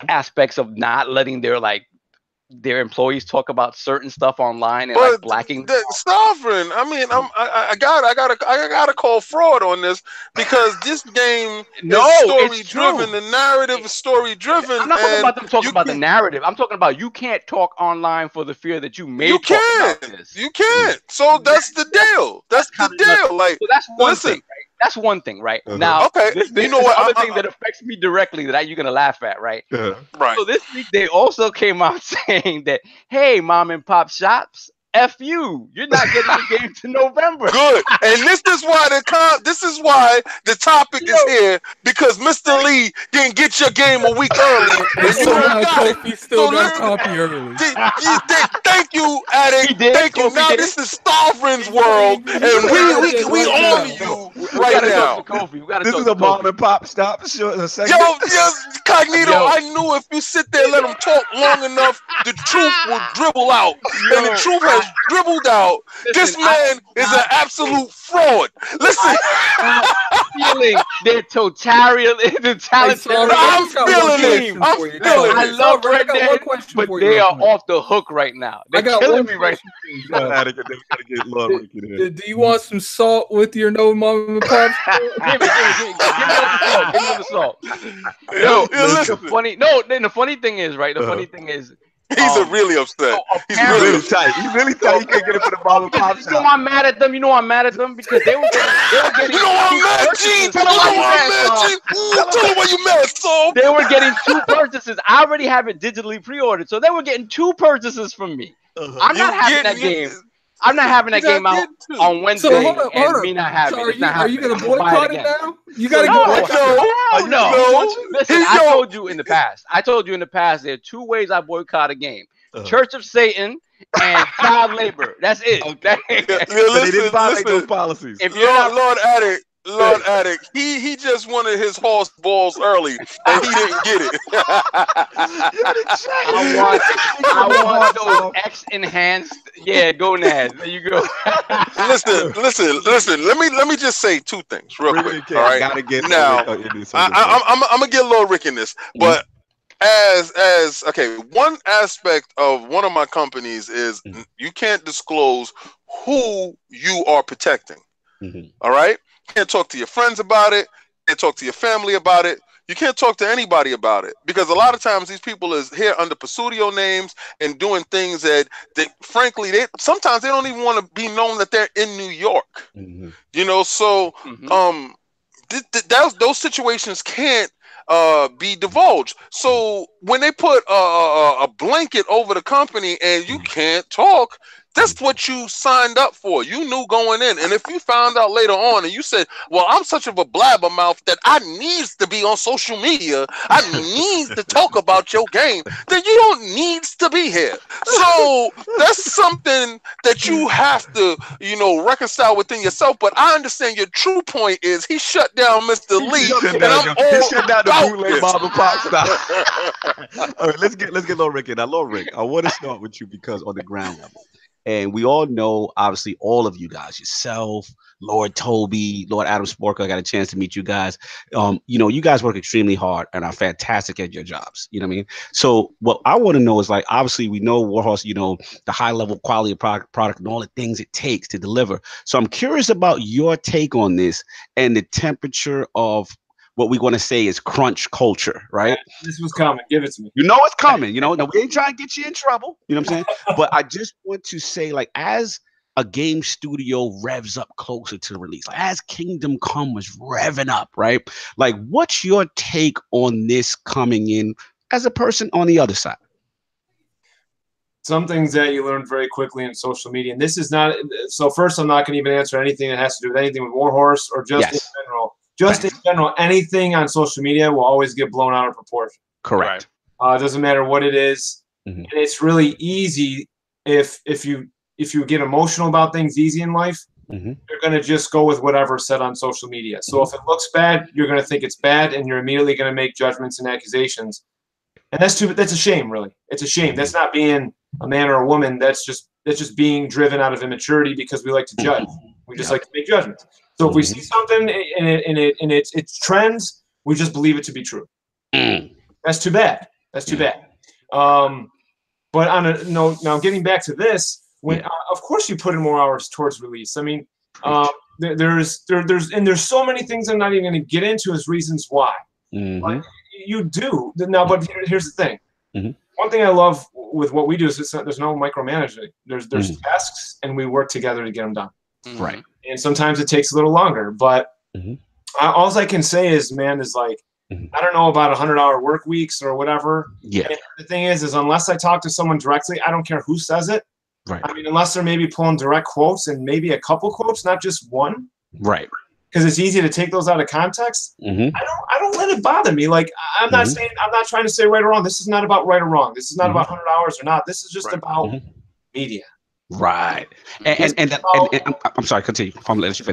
aspects of not letting their employees talk about certain stuff online and like blacking. Sovereign. I mean, I gotta call fraud on this because this game is story driven. The narrative is story driven. I'm not talking about them talking about the narrative. I'm talking about you can't talk online for the fear that you may talk about this. You can't. So that's the deal. That's the deal. Like, so that's one thing. Right? That's one thing, right? Now, this you know what? Other thing that affects me directly that you're gonna laugh at, right? Right. So this week they also came out saying that, hey, mom and pop shops, F you, you're not getting the game to November. Good. And this is why the topic is here, because Mr. Lee didn't get your game a week early. And you Kofi still got a copy early. Thank you, Addict. Thank you. Now this is Sovereign's world, and we own you right now. This is a mom and pop stop. Sure, Yo, Cognito, I knew if you sit there and let them talk long enough, the truth will dribble out. And the truth has dribbled out. This man is an absolute fraud. Listen, I'm feeling their totalitarian. I'm feeling it. I love Red Dead, but they are off the hook right now. They're killing me right now. Do you want some salt with your no mom and pop? Give me the salt. Yo, the funny thing is, right? The funny thing is, he's really upset. He's really tight. He's really tight. He can't get it for the mom and pop shop. You know I'm mad at them. Because they were getting. You know I'm mad, Gene. Tell them why you mad, so. They were getting 2 purchases. I already have it digitally pre-ordered, so they were getting 2 purchases from me. I'm not having that game. I'm not having that game out on Wednesday. So hold on. Me not having it. Are you going to boycott it now? You got to go. No. Listen, I told you in the past, there are 2 ways I boycott a game: Church of Satan and child labor. That's it. Okay. They didn't violate those policies. If you're not Lord Addict, he just wanted his horse balls early, and he didn't get it. I want those X enhanced. Yeah, gonads. There you go. Listen. Let me just say 2 things real quick. All right. Gotta get now. I'm gonna get Lord Rick in this, but one aspect of one of my companies is you can't disclose who you are protecting. All right. Can't talk to your friends about it. Can't talk to your family about it. You can't talk to anybody about it because a lot of times these people is here under pseudo names and doing things that frankly, sometimes they don't even want to be known that they're in New York. You know, so those situations can't be divulged. So when they put a blanket over the company and you can't talk, that's what you signed up for. You knew going in. And if you found out later on and you said, well, I'm such of a blabbermouth that I needs to be on social media, I need to talk about your game, then you don't needs to be here. So that's something that you have to, you know, reconcile within yourself. But I understand your true point is he shut down Mr. Lee. He shut down the bootleg Bob and Pop style. All right, let's get Lord Rick in. Now, Lord Rick, I want to start with you because on the ground level. And we all know, obviously, all of you guys, yourself, Lord Toby, Lord Adam Sporker, I got a chance to meet you guys. You know, you guys work extremely hard and are fantastic at your jobs. You know what I mean? So what I want to know is, like, obviously, we know Warhorse, you know, the high level quality of product and all the things it takes to deliver. So I'm curious about your take on this and the temperature of what we're going to say is crunch culture, right? This was coming. Give it to me. You know it's coming. You know, no, we ain't trying to get you in trouble. You know what I'm saying? But I just want to say, like, as a game studio revs up closer to the release, like as Kingdom Come was revving up, right? Like, what's your take on this coming in as a person on the other side? Some things that you learn very quickly in social media. And this is not, so first, I'm not going to even answer anything that has to do with anything with Warhorse or just in general. Just in general, anything on social media will always get blown out of proportion. Correct. It doesn't matter what it is. And it's really easy if you get emotional about things easy in life, you're going to just go with whatever's said on social media. So if it looks bad, you're going to think it's bad, and you're immediately going to make judgments and accusations. And that's a shame, really. It's a shame. That's not being a man or a woman. That's just being driven out of immaturity because we like to judge. We just like to make judgments. So if we see something in its trends, we just believe it to be true. That's too bad. That's too bad. But on a note, now getting back to this, when of course you put in more hours towards release. I mean, there's so many things I'm not even going to get into as reasons why. But you do now. But here's the thing. One thing I love with what we do is there's no micromanaging. There's tasks, and we work together to get them done. Right. And sometimes it takes a little longer, but all I can say is, man, is like, I don't know about 100-hour work weeks or whatever. Yeah. And the thing is unless I talk to someone directly, I don't care who says it. Right. I mean, unless they're maybe pulling direct quotes and maybe a couple quotes, not just one. Right. Because it's easy to take those out of context. I don't let it bother me. Like, I'm not saying, I'm not trying to say right or wrong. This is not about right or wrong. This is not about 100 hours or not. This is just about media. Right. And I'm sorry, continue. I'll let you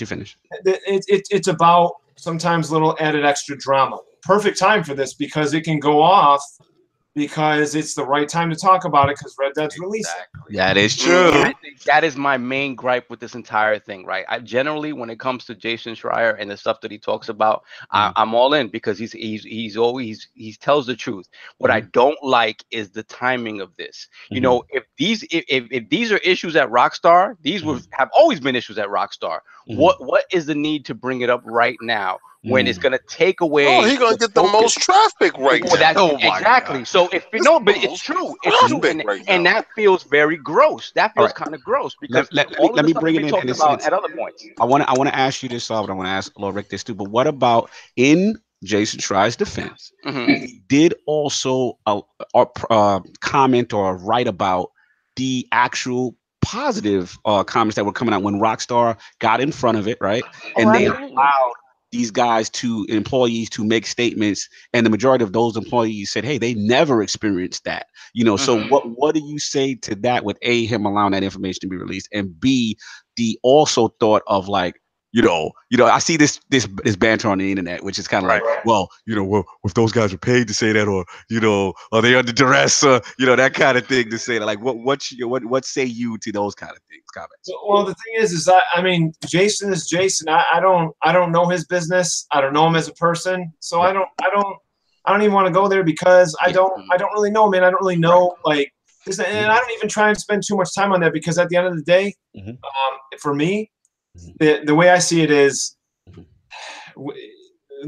finish. It's about sometimes little added extra drama. Perfect time for this because it can go off because it's the right time to talk about it because Red Dead's releasing. That is true. I think that is my main gripe with this entire thing, right? I generally, when it comes to Jason Schreier and the stuff that he talks about, I'm all in because he tells the truth. What I don't like is the timing of this. You know, if these are issues at Rockstar, these have always been issues at Rockstar. What is the need to bring it up right now? When it's gonna take away, he's gonna get the most traffic right now. Exactly. God. So if but it's true. It's true, and that feels very gross. That feels kind of gross because let me bring it in at other points. I want to ask you this, but I want to ask Lord Rick this too. But what about in Jason Schreier's defense? He did also comment or write about the actual positive comments that were coming out when Rockstar got in front of it, right? And they allowed these employees to make statements, and the majority of those employees said, hey, they never experienced that. You know, so what do you say to that with A, him allowing that information to be released, and B, the also thought of like, you know, I see this banter on the internet, which is kind of well, if those guys are paid to say that, or are they under duress, that kind of thing to say that. Like, what say you to those kind of things, comments? Well, the thing is I mean, Jason is Jason. I don't know his business. I don't know him as a person, so I don't even want to go there because I don't really know, man. I don't really know like this, and I don't even try and spend too much time on that because at the end of the day, for me. The way I see it is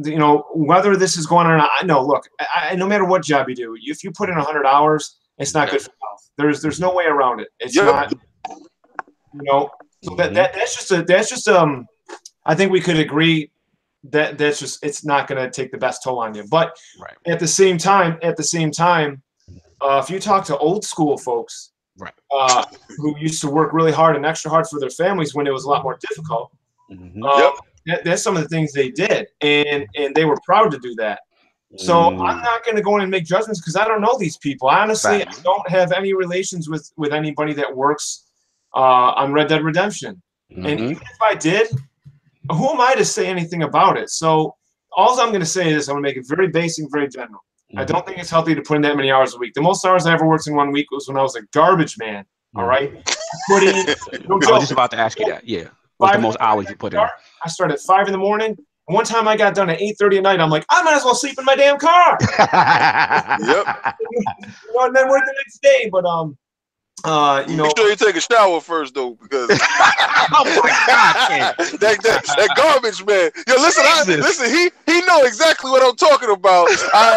you know, whether this is going on or not, no, look, no matter what job you do, if you put in 100 hours, it's not good for health. There's no way around it. It's not, you know, so that's just I think we could agree that's just, it's not going to take the best toll on you. But at the same time, if you talk to old school folks, who used to work really hard and extra hard for their families when it was a lot more difficult, that's some of the things they did, and they were proud to do that. So I'm not going to go in and make judgments because I don't know these people. I honestly don't have any relations with anybody that works on Red Dead Redemption. And even if I did, who am I to say anything about it? So all I'm going to say is I'm going to make it very basic, very general. I don't think it's healthy to put in that many hours a week. The most hours I ever worked in 1 week was when I was a garbage man. All right. I was just about to ask you that. Yeah. What's the most hours you put in? I started at 5 in the morning. One time I got done at 8:30 at night. I'm like, I might as well sleep in my damn car. And then work the next day. But you know, make sure you take a shower first, though, because oh my God, that garbage man. Yo, listen, he know exactly what I'm talking about.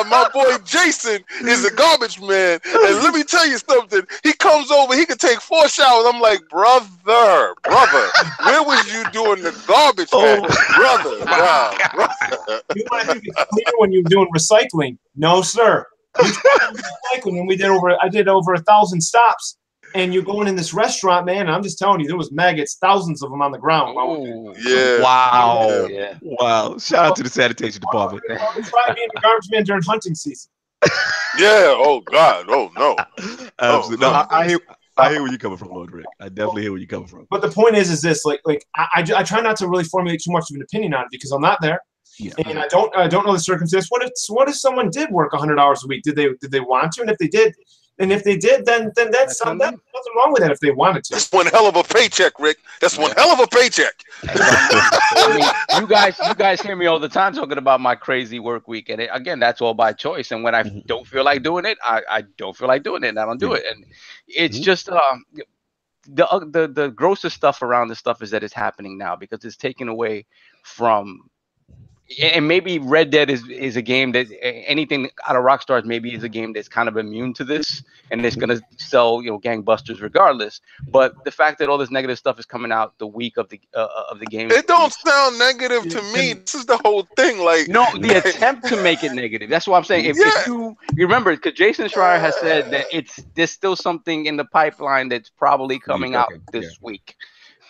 My boy Jason is a garbage man, and let me tell you something. He comes over, he can take 4 showers. I'm like, brother, where was you doing the garbage, man? Brother. You want to think it's clear when you're doing recycling? No, sir. Recycling, and I did over 1,000 stops. And you're going in this restaurant, man, and I'm just telling you, there was maggots, thousands of them on the ground. Wow. Wow. Shout out to the sanitation department. Try being a garbage man during hunting season. Oh, God. Oh, no. Absolutely. No, I hear where you're coming from, Lord Rick. I definitely hear where you're coming from. But the point is this, like I try not to really formulate too much of an opinion on it because I'm not there. Yeah. And I don't know the circumstance. What if someone did work 100 hours a week? Did they want to? And if they did, then that's nothing wrong with that if they wanted to. That's one hell of a paycheck, Rick. That's one hell of a paycheck. I mean, you guys hear me all the time talking about my crazy work week, and again, that's all by choice. And when I don't feel like doing it, I don't feel like doing it, and I don't do it. And it's just the grossest stuff around this stuff is that it's happening now because it's taken away from. And maybe Red Dead is a game that anything out of Rockstar maybe is a game that's kind of immune to this, and it's gonna sell gangbusters regardless. But the fact that all this negative stuff is coming out the week of the game, it don't sound negative to me. This is the whole thing. Like the attempt to make it negative. That's what I'm saying. If you remember, because Jason Schreier has said that there's still something in the pipeline that's probably coming out this week.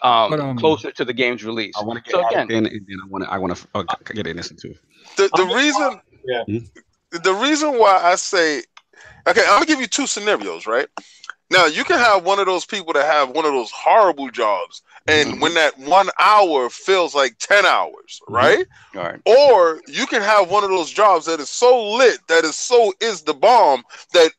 Closer to the game's release. I want to get in, and then I want to get in this too. The reason why I say, okay, I'm gonna give you 2 scenarios, right? Now you can have one of those people that have one of those horrible jobs, and when that 1 hour feels like 10 hours, right? All right. Or you can have one of those jobs that is so lit, that is the bomb, that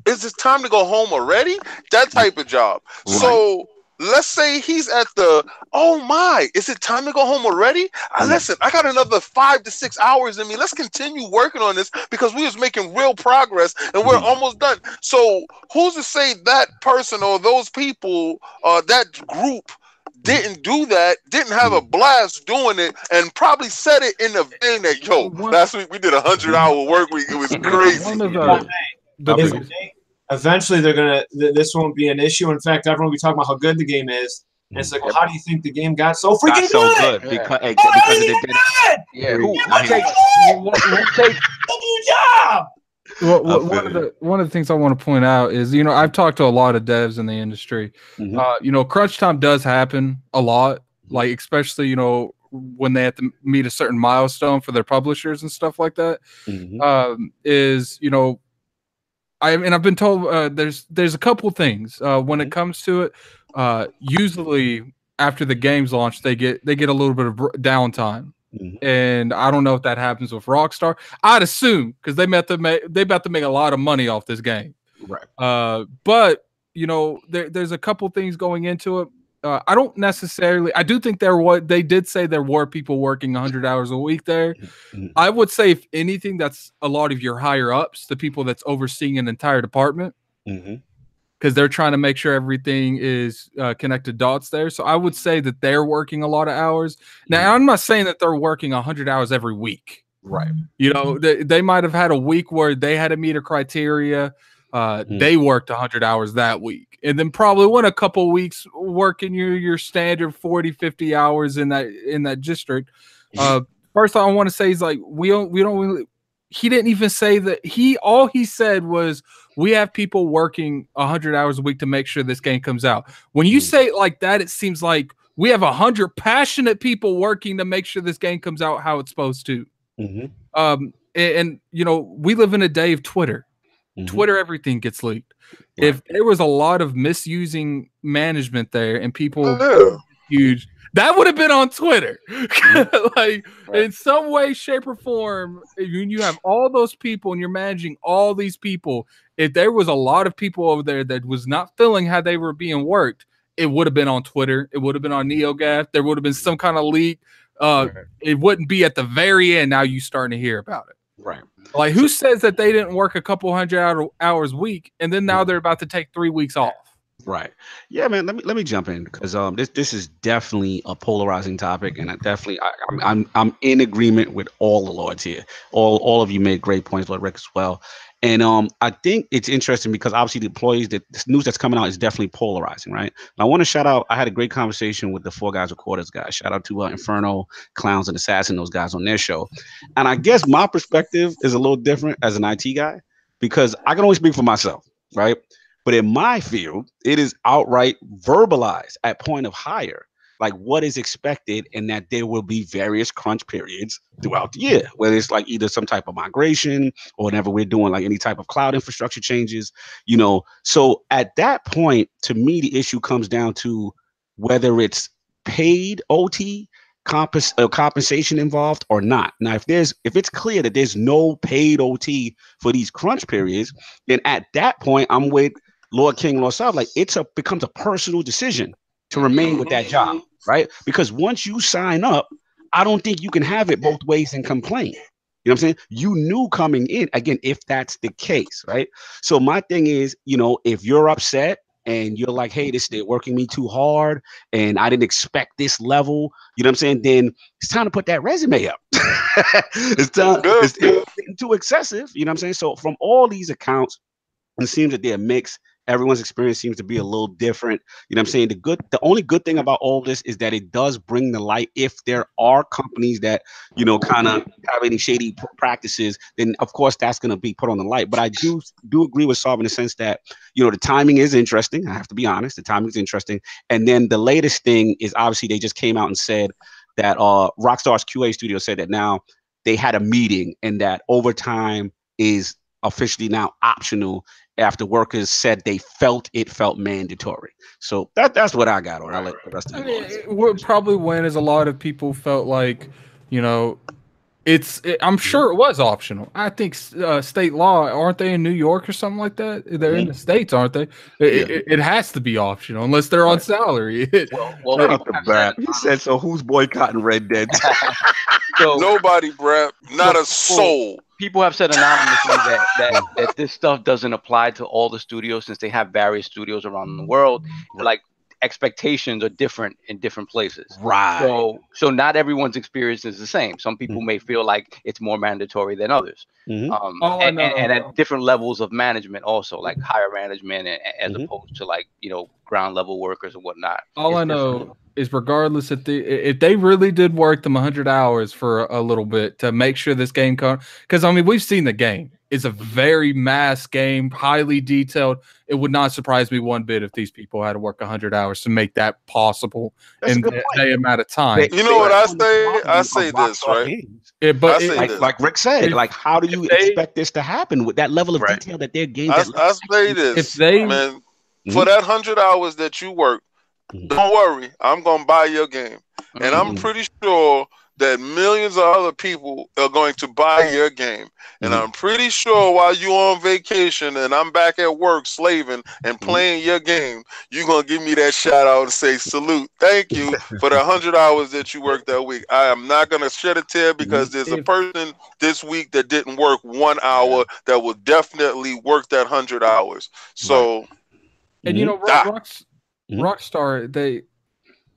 is it time to go home already? That type of job. Right. So let's say he's at the, oh my, is it time to go home already? Listen, I got another 5 to 6 hours in me. Let's continue working on this because we was making real progress and we're almost done. So who's to say that person or those people, that group didn't do that, didn't have a blast doing it, and probably said it in the vein that, last week we did 100-hour work week. It was crazy. Eventually, this won't be an issue. In fact, everyone will be talking about how good the game is. And it's like, well, how do you think the game got so freaking good? Because of the Yeah, who takes job? Well, one of the things I want to point out is, I've talked to a lot of devs in the industry. Crunch time does happen a lot, like especially when they have to meet a certain milestone for their publishers and stuff like that. I've been told there's a couple things when it comes to it. Usually after the game's launch, they get a little bit of downtime, and I don't know if that happens with Rockstar. I'd assume because they about to make a lot of money off this game, right? But there's a couple things going into it. I don't necessarily. I do think they did say there were people working 100 hours a week there. I would say, if anything, that's a lot of your higher ups, the people that's overseeing an entire department. because they're trying to make sure everything is connected dots there. So I would say that they're working a lot of hours. Now, I'm not saying that they're working 100 hours every week. Right. You know, they might have had a week where they had to meet a criteria. They worked 100 hours that week, and then probably went a couple weeks working your standard 40, 50 hours in that district. First thing I want to say is like we don't really, he didn't even say that all he said was we have people working 100 hours a week to make sure this game comes out. When you say it like that, it seems like we have 100 passionate people working to make sure this game comes out how it's supposed to. And you know, we live in a day of Twitter. Twitter, everything gets leaked. Right. If there was a lot of misusing management there and people huge, that would have been on Twitter. Like in some way, shape, or form, when you have all those people and you're managing all these people, if there was a lot of people over there that was not feeling how they were being worked, it would have been on Twitter. It would have been on NeoGAF. There would have been some kind of leak. It wouldn't be at the very end. Now you starting to hear about it. Right. Like who says that they didn't work a couple hundred hours a week and then now they're about to take 3 weeks off? Right. Yeah, man. Let me jump in because this is definitely a polarizing topic, and I'm in agreement with all the lords here. All of you made great points, Lord Rick as well. And I think it's interesting because obviously the employees, this news that's coming out is definitely polarizing, right? And I want to shout out, I had a great conversation with the Four Guys Recorders guys. Shout out to Inferno, Clowns, and Assassin, those guys on their show. And I guess my perspective is a little different as an IT guy because I can only speak for myself, right? But in my field, it is outright verbalized at point of hire, like what is expected, and that there will be various crunch periods throughout the year, whether it's like either some type of migration or whenever we're doing like any type of cloud infrastructure changes, you know. So at that point, to me, the issue comes down to whether it's paid OT compensation involved or not. Now, if it's clear that there's no paid OT for these crunch periods, then at that point, I'm with Lord King, Lord South, like becomes a personal decision to remain with that job, right? Because once you sign up, I don't think you can have it both ways and complain. You know what I'm saying? You knew coming in, again, if that's the case, right? So my thing is, you know, if you're upset and you're like, hey, they're working me too hard and I didn't expect this level, you know what I'm saying? Then it's time to put that resume up. It's getting too excessive, you know what I'm saying? So from all these accounts, it seems that they're mixed. Everyone's experience seems to be a little different. You know what I'm saying? The only good thing about all this is that it does bring the light. If there are companies that, you know, kind of have any shady practices, then of course that's going to be put on the light. But I do agree with Saab in the sense that, you know, the timing is interesting. I have to be honest. The timing is interesting. And then the latest thing is obviously they just came out and said that Rockstar's QA studio said that now they had a meeting and that overtime is officially now optional after workers said they felt mandatory. So that's what I got on. I'll let the rest of you. What probably went is a lot of people felt like, you know, I'm sure it was optional. I think state law, aren't they in New York or something like that? They're in the States, aren't they? It has to be optional unless they're on salary. He said, so who's boycotting Red Dead? So, nobody, Brad. Not a soul. People have said anonymously that this stuff doesn't apply to all the studios since they have various studios around the world. Like expectations are different in different places. Right. So not everyone's experience is the same. Some people may feel like it's more mandatory than others. And at different levels of management also, like higher management as opposed to like, you know, ground level workers and whatnot. All I know is regardless if they really did work them 100 hours for a little bit to make sure this game because I mean we've seen the game. It's a very mass game, highly detailed. It would not surprise me one bit if these people had to work 100 hours to make that possible in that amount of time. You know what I say? I say this, right? Like Rick said, like how do you expect this to happen with that level of detail that their game? I say this, man. For that 100 hours that you work, don't worry, I'm gonna buy your game, and I'm pretty sure that millions of other people are going to buy your game. And I'm pretty sure while you're on vacation and I'm back at work slaving and playing your game, you're going to give me that shout out and say, salute, thank you for the 100 hours that you worked that week. I am not going to shed a tear because there's a person this week that didn't work 1 hour that will definitely work that 100 hours. So And you know, Rockstar,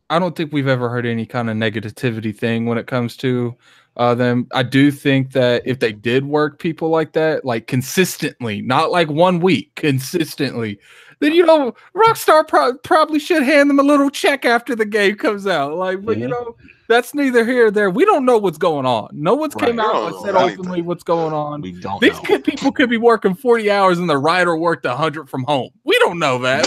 I don't think we've ever heard any kind of negativity thing when it comes to them. I do think that if they did work people like that, like consistently, not like 1 week, consistently, then you know, Rockstar probably should hand them a little check after the game comes out. Like, but you know, that's neither here nor there. We don't know what's going on. No one's came out and said openly what's going on. We don't These know. people could be working 40 hours and the writer worked 100 from home. We don't know that.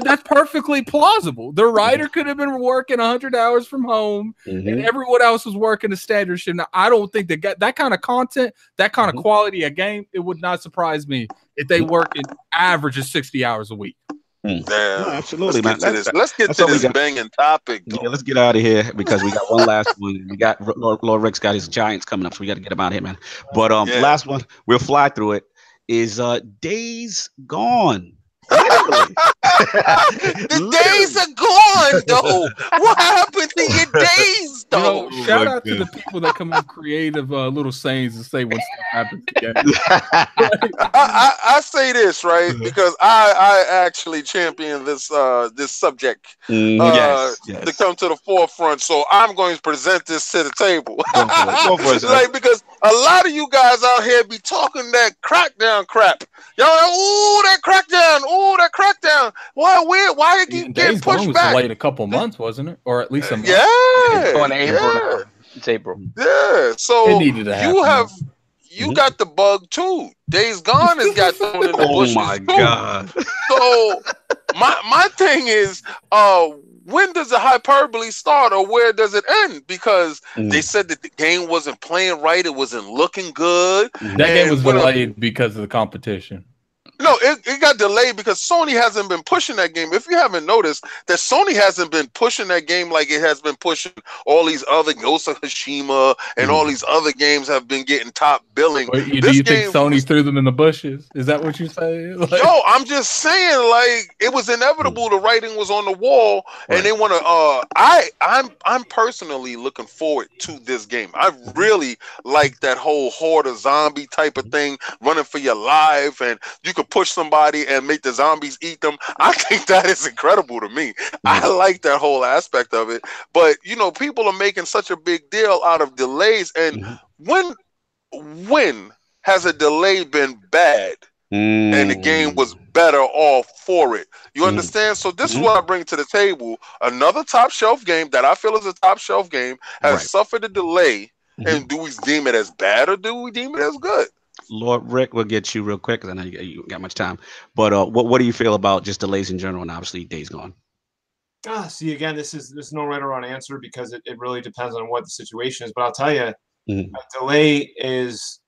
That's perfectly plausible. The writer could have been working 100 hours from home, and everyone else was working a standard shift. Now, I don't think that kind of content, that kind of quality of game, it would not surprise me if they work an average of 60 hours a week. Damn. No, absolutely, let's man. Let's get to this banging topic. Yeah, let's get out of here because we got one last one. We got Lord Rick's got his Giants coming up, so we got to get him out of here, man. But last one, we'll fly through it. Is Days Gone? The days are gone, though. What happened to your days, though? You know, shout out to the people that come up creative little sayings and say when stuff happens again. I say this right because I actually champion this this subject to come to the forefront. So I'm going to present this to the table. Go for it, like because a lot of you guys out here be talking that crackdown crap. Y'all, ooh, that crackdown. Ooh, that crackdown. Why it keep getting pushed back? Delayed a couple months, wasn't it? Or at least a month. Yeah. It's going to April now. It's April. Yeah. So It needed to happen. you got the bug too. Days Gone has got thrown in the bushes. Oh my God. So my thing is, when does the hyperbole start or where does it end? Because they said that the game wasn't playing right, it wasn't looking good. That game was delayed because of the competition. No, it got delayed because Sony hasn't been pushing that game. If you haven't noticed, that Sony hasn't been pushing that game like it has been pushing all these other Ghost of Tsushima and all these other games have been getting top billing. Wait, do you think Sony threw them in the bushes? Is that what you're saying? Like, yo, I'm just saying, like, it was inevitable. The writing was on the wall, and they want to. I'm personally looking forward to this game. I really like that whole horde of zombie type of thing, running for your life, and you could push somebody and make the zombies eat them. I think that is incredible to me. I like that whole aspect of it. But you know, people are making such a big deal out of delays, and when has a delay been bad and the game was better off for it? You understand? So this is what I bring to the table. Another top shelf game that I feel is a top shelf game has suffered a delay, and do we deem it as bad or do we deem it as good? Lord Rick, we'll get you real quick because I know you got much time. But what do you feel about just delays in general and obviously Days Gone? See, again, there's no right or wrong answer because it really depends on what the situation is. But I'll tell you, a delay is,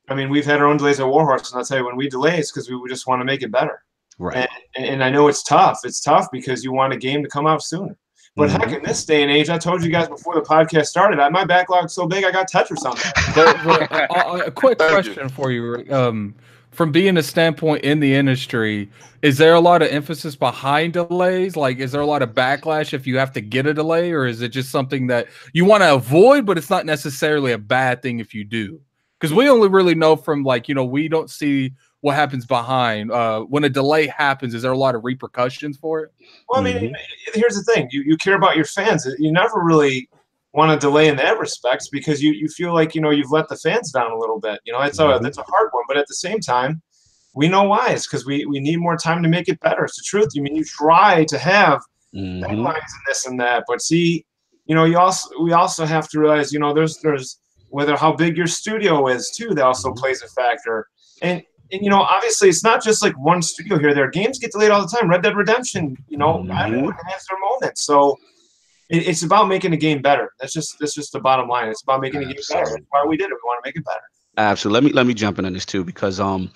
I mean, we've had our own delays at Warhorse, and I'll tell you, when we delay, it's because we just want to make it better. Right. And I know it's tough. It's tough because you want a game to come out sooner. But heck, in this day and age, I told you guys before the podcast started, my backlog's so big I got Tetris on there. A quick question for you. From being a standpoint in the industry, is there a lot of emphasis behind delays? Like, is there a lot of backlash if you have to get a delay, or is it just something that you want to avoid, but it's not necessarily a bad thing if you do? Because we only really know from, like, you know, we don't see what happens behind. When a delay happens, is there a lot of repercussions for it? Well, I mean, here's the thing. You care about your fans. You never really want to delay in that respect because you feel like, you know, you've let the fans down a little bit. You know, that's a hard one. But at the same time, we know why. It's because we need more time to make it better. It's the truth. I mean, you try to have deadlines and this and that. But see, you know, we also have to realize, you know, there's whether how big your studio is, too, that also plays a factor. And you know, obviously, it's not just like one studio here. Their games get delayed all the time. Red Dead Redemption, you know, everyone has their moments. So it's about making the game better. That's just the bottom line. It's about making the game better. That's why we did it. We want to make it better. Absolutely. Let me jump in on this too because I'm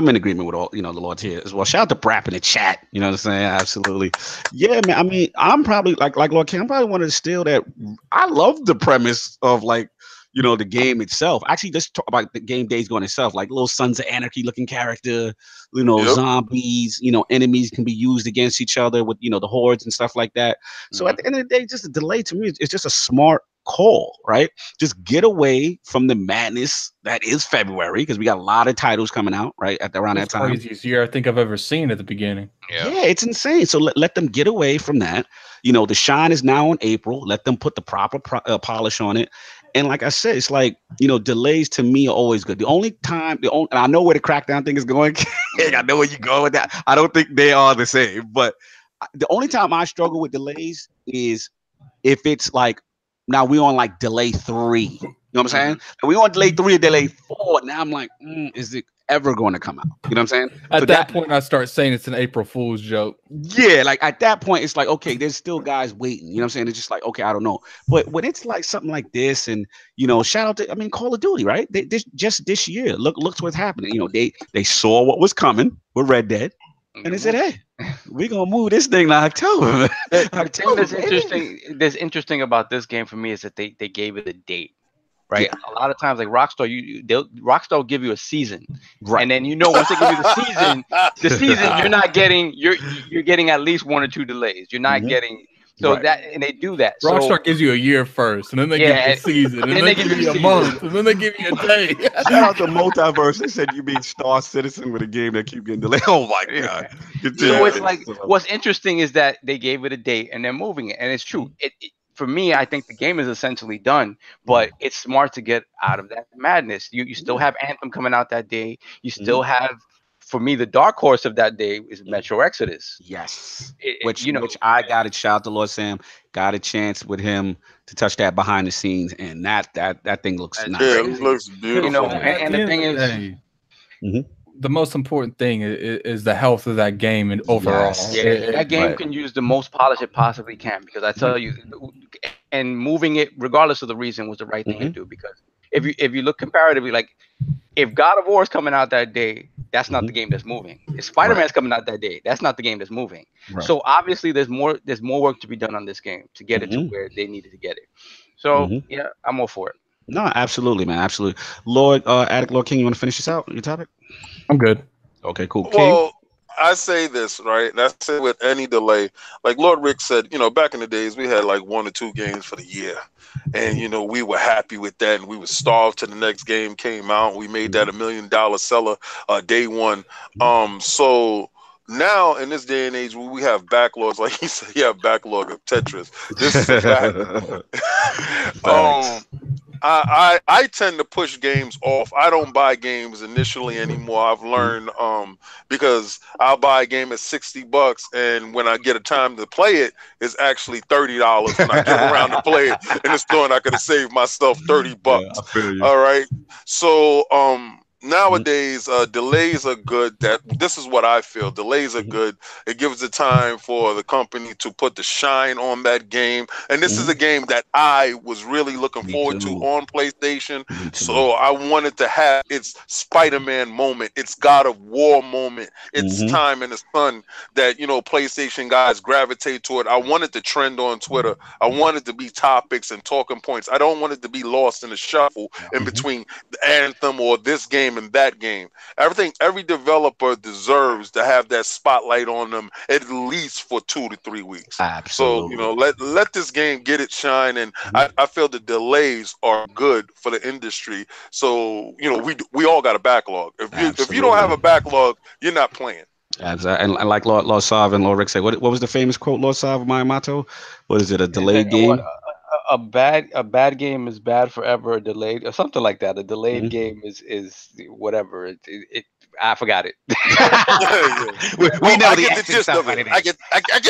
in agreement with all the Lords here as well. Shout out to Brap in the chat. You know what I'm saying? Absolutely. Yeah, man. I mean, I'm probably like Lord King. I'm probably one of the still that I love the premise of like, you know, the game itself. Actually, let's talk about the game Days Gone itself. Like little Sons of Anarchy looking character, you know, zombies, you know, enemies can be used against each other with, you know, the hordes and stuff like that. So at the end of the day, just a delay to me, it's just a smart call, right? Just get away from the madness that is February, because we got a lot of titles coming out right at around that time. Craziest year I think I've ever seen at the beginning. Yeah, it's insane. So let them get away from that. You know, the shine is now in April. Let them put the proper polish on it. And like I said, it's like, you know, delays to me are always good. And I know where the crackdown thing is going. I know where you go with that. I don't think they are the same. But the only time I struggle with delays is if it's like, now we on like delay 3. You know what I'm saying? And we on delay 3 or delay 4. Now I'm like, is it ever going to come out? You know what I'm saying? At that point, I start saying it's an April Fool's joke. Yeah, like at that point, it's like, okay, there's still guys waiting. You know what I'm saying? It's just like, okay, I don't know. But when it's like something like this, and you know, shout out to, I mean, Call of Duty, right? This year, look what's happening. You know, they saw what was coming with Red Dead, and they said, hey, we're gonna move this thing to October. The thing that's interesting about this game for me is that they gave it a date. Right. Yeah. A lot of times, like Rockstar, Rockstar will give you a season, right? And then once they give you the season, you're not getting you're getting at least 1 or 2 delays. You're not getting that, and they do that. Rockstar gives you a year first, and then they give you a season, and then they give you a month, and then they give you a day. Shout out to Multiverse. They said you being Star Citizen with a game that keep getting delayed. Oh my god! So it's like, what's interesting is that they gave it a date and they're moving it, and it's true. For me, I think the game is essentially done, but it's smart to get out of that madness. You still have Anthem coming out that day. You still have, for me, the dark horse of that day is Metro Exodus. Yes, which I got to shout out to Lord Sam. Got a chance with him to touch that behind the scenes, and that thing looks nice. Yeah, it looks beautiful. And the thing is. The most important thing is the health of that game and overall. Yeah, that game can use the most polish it possibly can, because I tell you, and moving it regardless of the reason was the right thing to do, because if you look comparatively, like if God of War is coming out that day, that's not the game that's moving. If Spider-Man's coming out that day, that's not the game that's moving. So obviously there's more work to be done on this game to get it to where they needed to get it. So yeah, I'm all for it. No, absolutely, man, absolutely. Lord Addict Lord King, you want to finish this out? Your topic? I'm good. Okay, cool. King? Well, I say this, right? And I say with any delay, like Lord Rick said, back in the days, we had like 1 or 2 games for the year. And, we were happy with that. And we were starved till the next game came out. We made that $1 million seller day one. So now in this day and age, we have backlogs, like he said, you have backlog of Tetris. This is a backlog. I tend to push games off. I don't buy games initially anymore. I've learned because I'll buy a game at $60, and when I get a time to play it, it's actually $30 when I get around to play it in the store, and I could have saved myself $30. Yeah, all right. So nowadays, delays are good. This is what I feel. Delays are good. It gives the time for the company to put the shine on that game. And this is a game that I was really looking forward to on PlayStation. So I wanted to have its Spider-Man moment, its God of War moment, its time in the sun that, PlayStation guys gravitate toward. I wanted to trend on Twitter. I wanted to be topics and talking points. I don't want it to be lost in the shuffle in between the Anthem or this game and that game. Every developer deserves to have that spotlight on them at least for 2 to 3 weeks. Absolutely. So let this game get its shine, and I feel the delays are good for the industry. So we all got a backlog. If you don't have a backlog, you're not playing. Exactly. And like Lord Sov and Lord Rick said, what was the famous quote, Lord Sov, of my motto? What is it? A delayed game? A bad game is bad forever. A delayed, or something like that. A delayed game is whatever. I forgot it. we know the get the gist of it. I get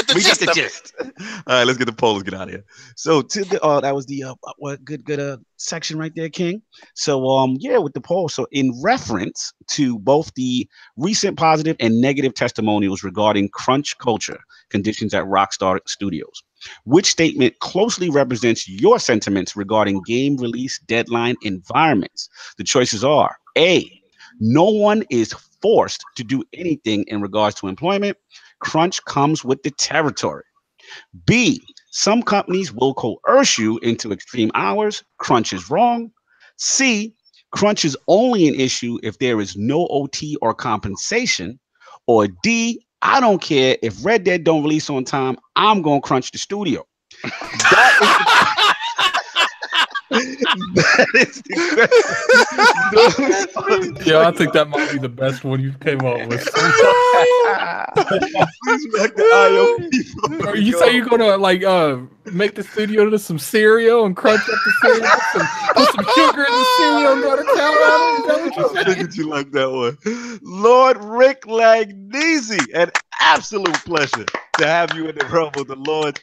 the gist of it. All right, let's get the poll. Let's get out of here. So that was the good section right there, King. So with the poll. So in reference to both the recent positive and negative testimonials regarding crunch culture conditions at Rockstar Studios, which statement closely represents your sentiments regarding game release deadline environments? The choices are A, no one is forced to do anything in regards to employment. Crunch comes with the territory. B, some companies will coerce you into extreme hours. Crunch is wrong. C, crunch is only an issue if there is no OT or compensation. Or D, I don't care if Red Dead don't release on time, I'm going to crunch the studio. That is the question. Yeah, I think that might be the best one you came up with. Please respect the IOP. Or you say you're gonna like make the studio to some cereal and crunch up the cereal, put some sugar in the cereal and let it count on it? Is that what you I said? figured you like that one. Lord Rick Langnese, an absolute pleasure to have you in the realm of the Lord.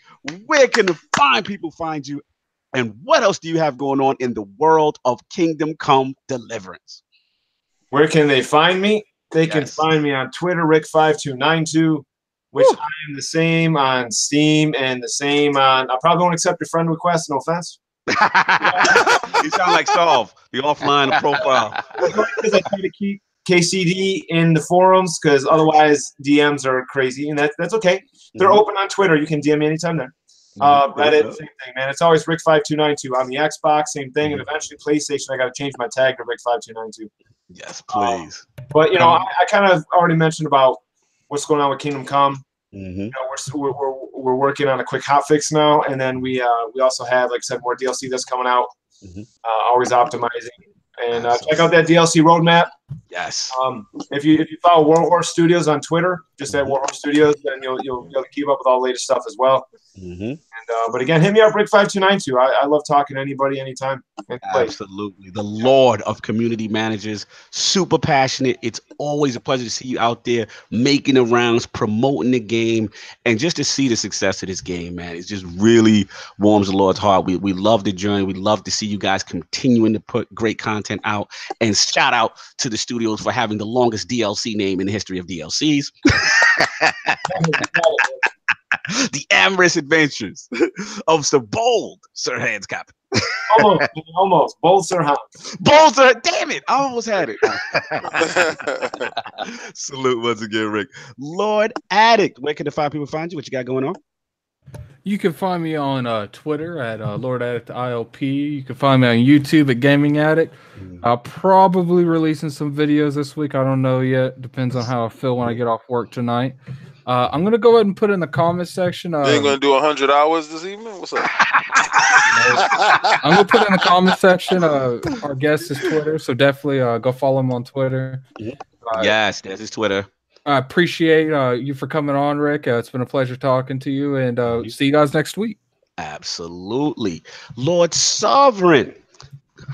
Where can the fine people find you? And what else do you have going on in the world of Kingdom Come Deliverance? Where can they find me? They can find me on Twitter, Rick5292, which I am the same on Steam and the same on. I probably won't accept your friend request, no offense. You sound like Solve, the offline profile. Because I try to keep KCD in the forums, because otherwise DMs are crazy, and that's okay. They're open on Twitter. You can DM me anytime there. Reddit, same thing, man. It's always Rick5292 on the Xbox, same thing, and eventually PlayStation. I got to change my tag to Rick5292. Yes, please. But you know, I kind of already mentioned about what's going on with Kingdom Come. You know, we're working on a quick hotfix now, and then we also have, like I said, more DLC that's coming out. Always optimizing, and check out that DLC roadmap. Yes. If you follow Warhorse Studios on Twitter, just at Warhorse Studios, then you'll be able to keep up with all the latest stuff as well. And but again, hit me up, Rick5292. I love talking to anybody, anytime. Absolutely. The Lord of community managers, super passionate. It's always a pleasure to see you out there making the rounds, promoting the game, and just to see the success of this game, man. It just really warms the Lord's heart. We love the journey. We love to see you guys continuing to put great content out. And shout out to the studios for having the longest DLC name in the history of DLCs. The amorous adventures of Sir Bold Sir Hans Captain. Almost. Bold Sir Hans. Bold Sir, damn it. I almost had it. Salute once again, Rick. Lord Addict, where can the fine people find you? What you got going on? You can find me on Twitter at LordAddictILP. You can find me on YouTube at Gaming Addict. I'll probably releasing some videos this week. I don't know yet. Depends on how I feel when I get off work tonight. I'm going to go ahead and put in the comment section. You ain't going to do 100 hours this evening? What's up? I'm going to put in the comment section. Our guest is Twitter, so definitely go follow him on Twitter. Yes, there's his Twitter. I appreciate you for coming on, Rick. It's been a pleasure talking to you, and see you guys next week. Absolutely. Lord Sovereign,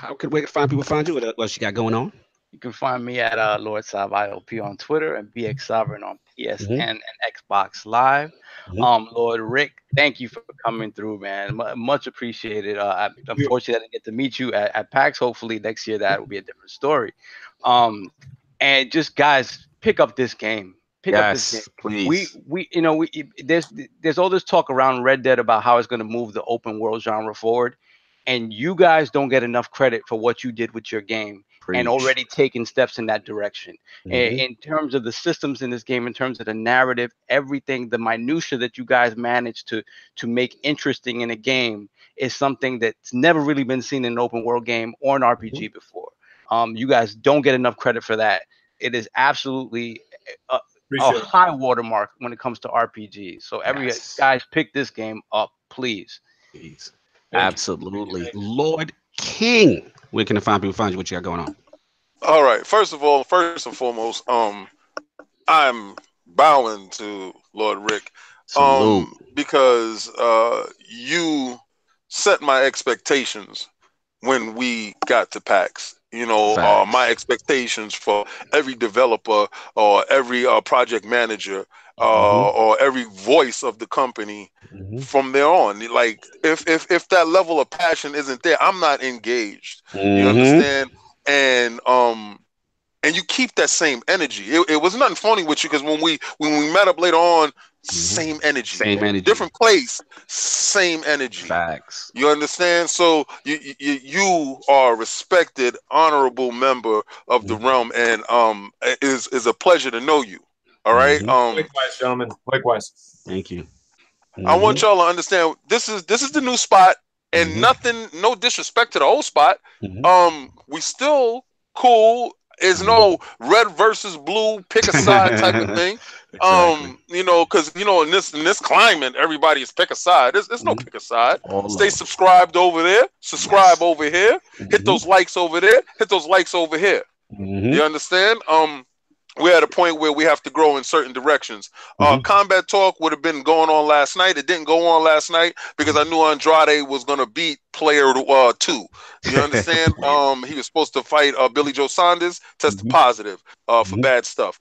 where can fine people find you? What else you got going on? You can find me at LordSovILP on Twitter and BX Sovereign on PSN and Xbox Live. Lord Rick, thank you for coming through, man. Much appreciated. Unfortunately, I didn't get to meet you at PAX. Hopefully next year that will be a different story. And just guys, pick up this game. Pick up this game. Please. There's all this talk around Red Dead about how it's going to move the open world genre forward, and you guys don't get enough credit for what you did with your game. And already taking steps in that direction. In terms of the systems in this game, in terms of the narrative, everything, the minutia that you guys managed to make interesting in a game is something that's never really been seen in an open world game or an RPG before. You guys don't get enough credit for that. It is absolutely a high watermark when it comes to RPGs. So guys, pick this game up, please. Absolutely. Lord King, where can the fine people find you? What you got going on? All right. First and foremost, I'm bowing to Lord Rick, because you set my expectations when we got to PAX. You know, my expectations for every developer or every project manager or every voice of the company from there on. Like, if that level of passion isn't there, I'm not engaged. You understand? And you keep that same energy. It was nothing funny with you, because when we met up later on, same energy, different place, same energy. Facts. You understand? So you are a respected, honorable member of the realm, and it is a pleasure to know you. All right. Likewise, gentlemen. Likewise. Thank you. I want y'all to understand this is the new spot, and nothing, no disrespect to the old spot. We still cool. Is no red versus blue, pick a side type of thing. Exactly. You know, because you know, in this climate, everybody is pick a side. There's no pick a side. Stay subscribed over there. Subscribe over here. Hit those likes over there. Hit those likes over here. You understand? We're at a point where we have to grow in certain directions. Combat Talk would have been going on last night. It didn't go on last night because I knew Andrade was going to beat player 2. You understand? He was supposed to fight Billy Joe Saunders, tested positive for bad stuff.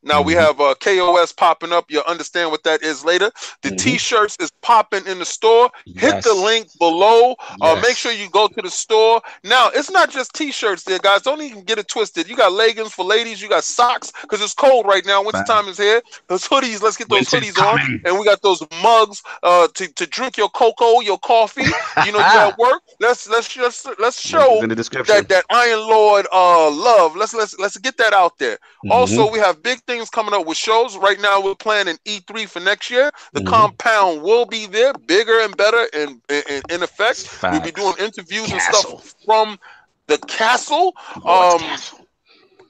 Now we have KOS popping up. You'll understand what that is later. The t-shirts is popping in the store. Hit the link below. Make sure you go to the store. Now, it's not just t-shirts there, guys. Don't even get it twisted. You got leggings for ladies. You got socks because it's cold right now. Winter time is here. Those hoodies, let's get those hoodies on. And we got those mugs to drink your cocoa, your coffee. You know, you at work. Let's show that Iron Lord love. Let's get that out there. Also, we have big things coming up with shows. Right now, we're planning E3 for next year. The compound will be there, bigger and better in effect. We'll be doing interviews and stuff from the castle.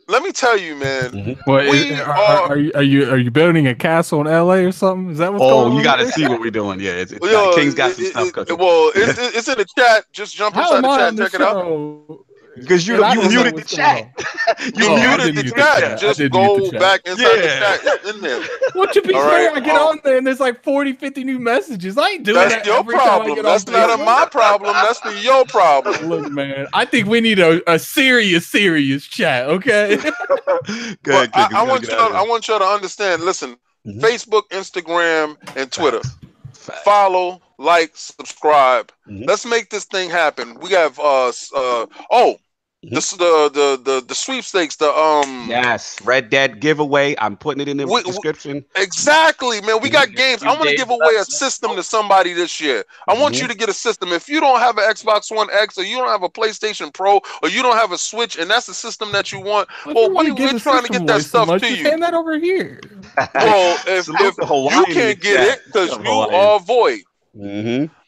Let me tell you, man. Are you building a castle in LA or something? Is that what's going on? You got to see what we're doing. Yeah, King's got some stuff cooking. Well, it's in the chat. Just jump inside the chat and check it out. Because you muted the chat. You muted the chat. Just go back inside the chat in there. Well, to be fair, I get on there and there's like 40, 50 new messages. I ain't doing that. That's your problem. That's not my problem. That's your problem. Look, man, I think we need a serious chat, okay? Good. I want y'all to understand. Listen, Facebook, Instagram, and Twitter. Follow, like, subscribe. Let's make this thing happen. We have the sweepstakes, yes, Red Dead giveaway. I'm putting it in the description. Exactly, man. We got games. I'm gonna give away a system to somebody this year. I want you to get a system. If you don't have an Xbox One X, or you don't have a PlayStation Pro, or you don't have a Switch, and that's the system that you want, well, we're trying to get that stuff to you. Hand that over here. Well, if you can't get it because you are void.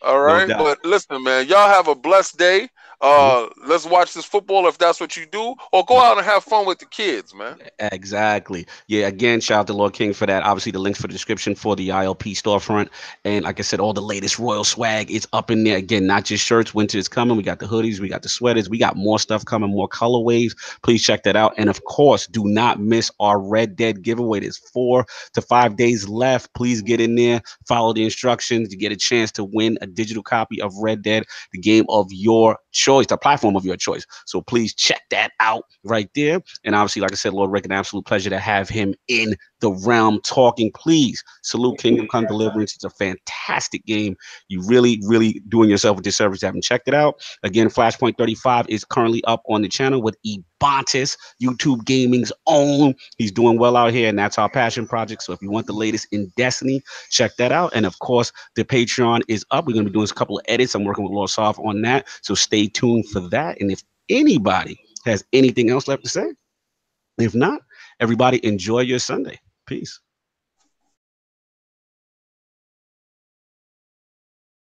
All right, but listen, man, y'all have a blessed day. Let's watch this football if that's what you do, or go out and have fun with the kids, man. Exactly. Yeah, again, shout out to Lord King for that. Obviously, the links for the description for the ILP storefront. And like I said, all the latest Royal swag is up in there. Again, not just shirts. Winter is coming. We got the hoodies. We got the sweaters. We got more stuff coming, more colorways. Please check that out. And of course, do not miss our Red Dead giveaway. There's 4 to 5 days left. Please get in there. Follow the instructions. You get a chance to win a digital copy of Red Dead, the game of your choice, the platform of your choice. So please check that out right there. And obviously, like I said, Lord Rick, an absolute pleasure to have him in the realm talking. Please salute Kingdom Come Deliverance. It's a fantastic game. You really doing yourself a disservice if you haven't checked it out. Again, Flashpoint 35 is currently up on the channel with Ebontis, YouTube Gaming's own. He's doing well out here, and that's our passion project. So if you want the latest in Destiny, check that out. And of course, the Patreon is up. We're going to be doing a couple of edits. I'm working with LordSov on that. So stay tuned for that. And if anybody has anything else left to say, if not, everybody enjoy your Sunday. Peace.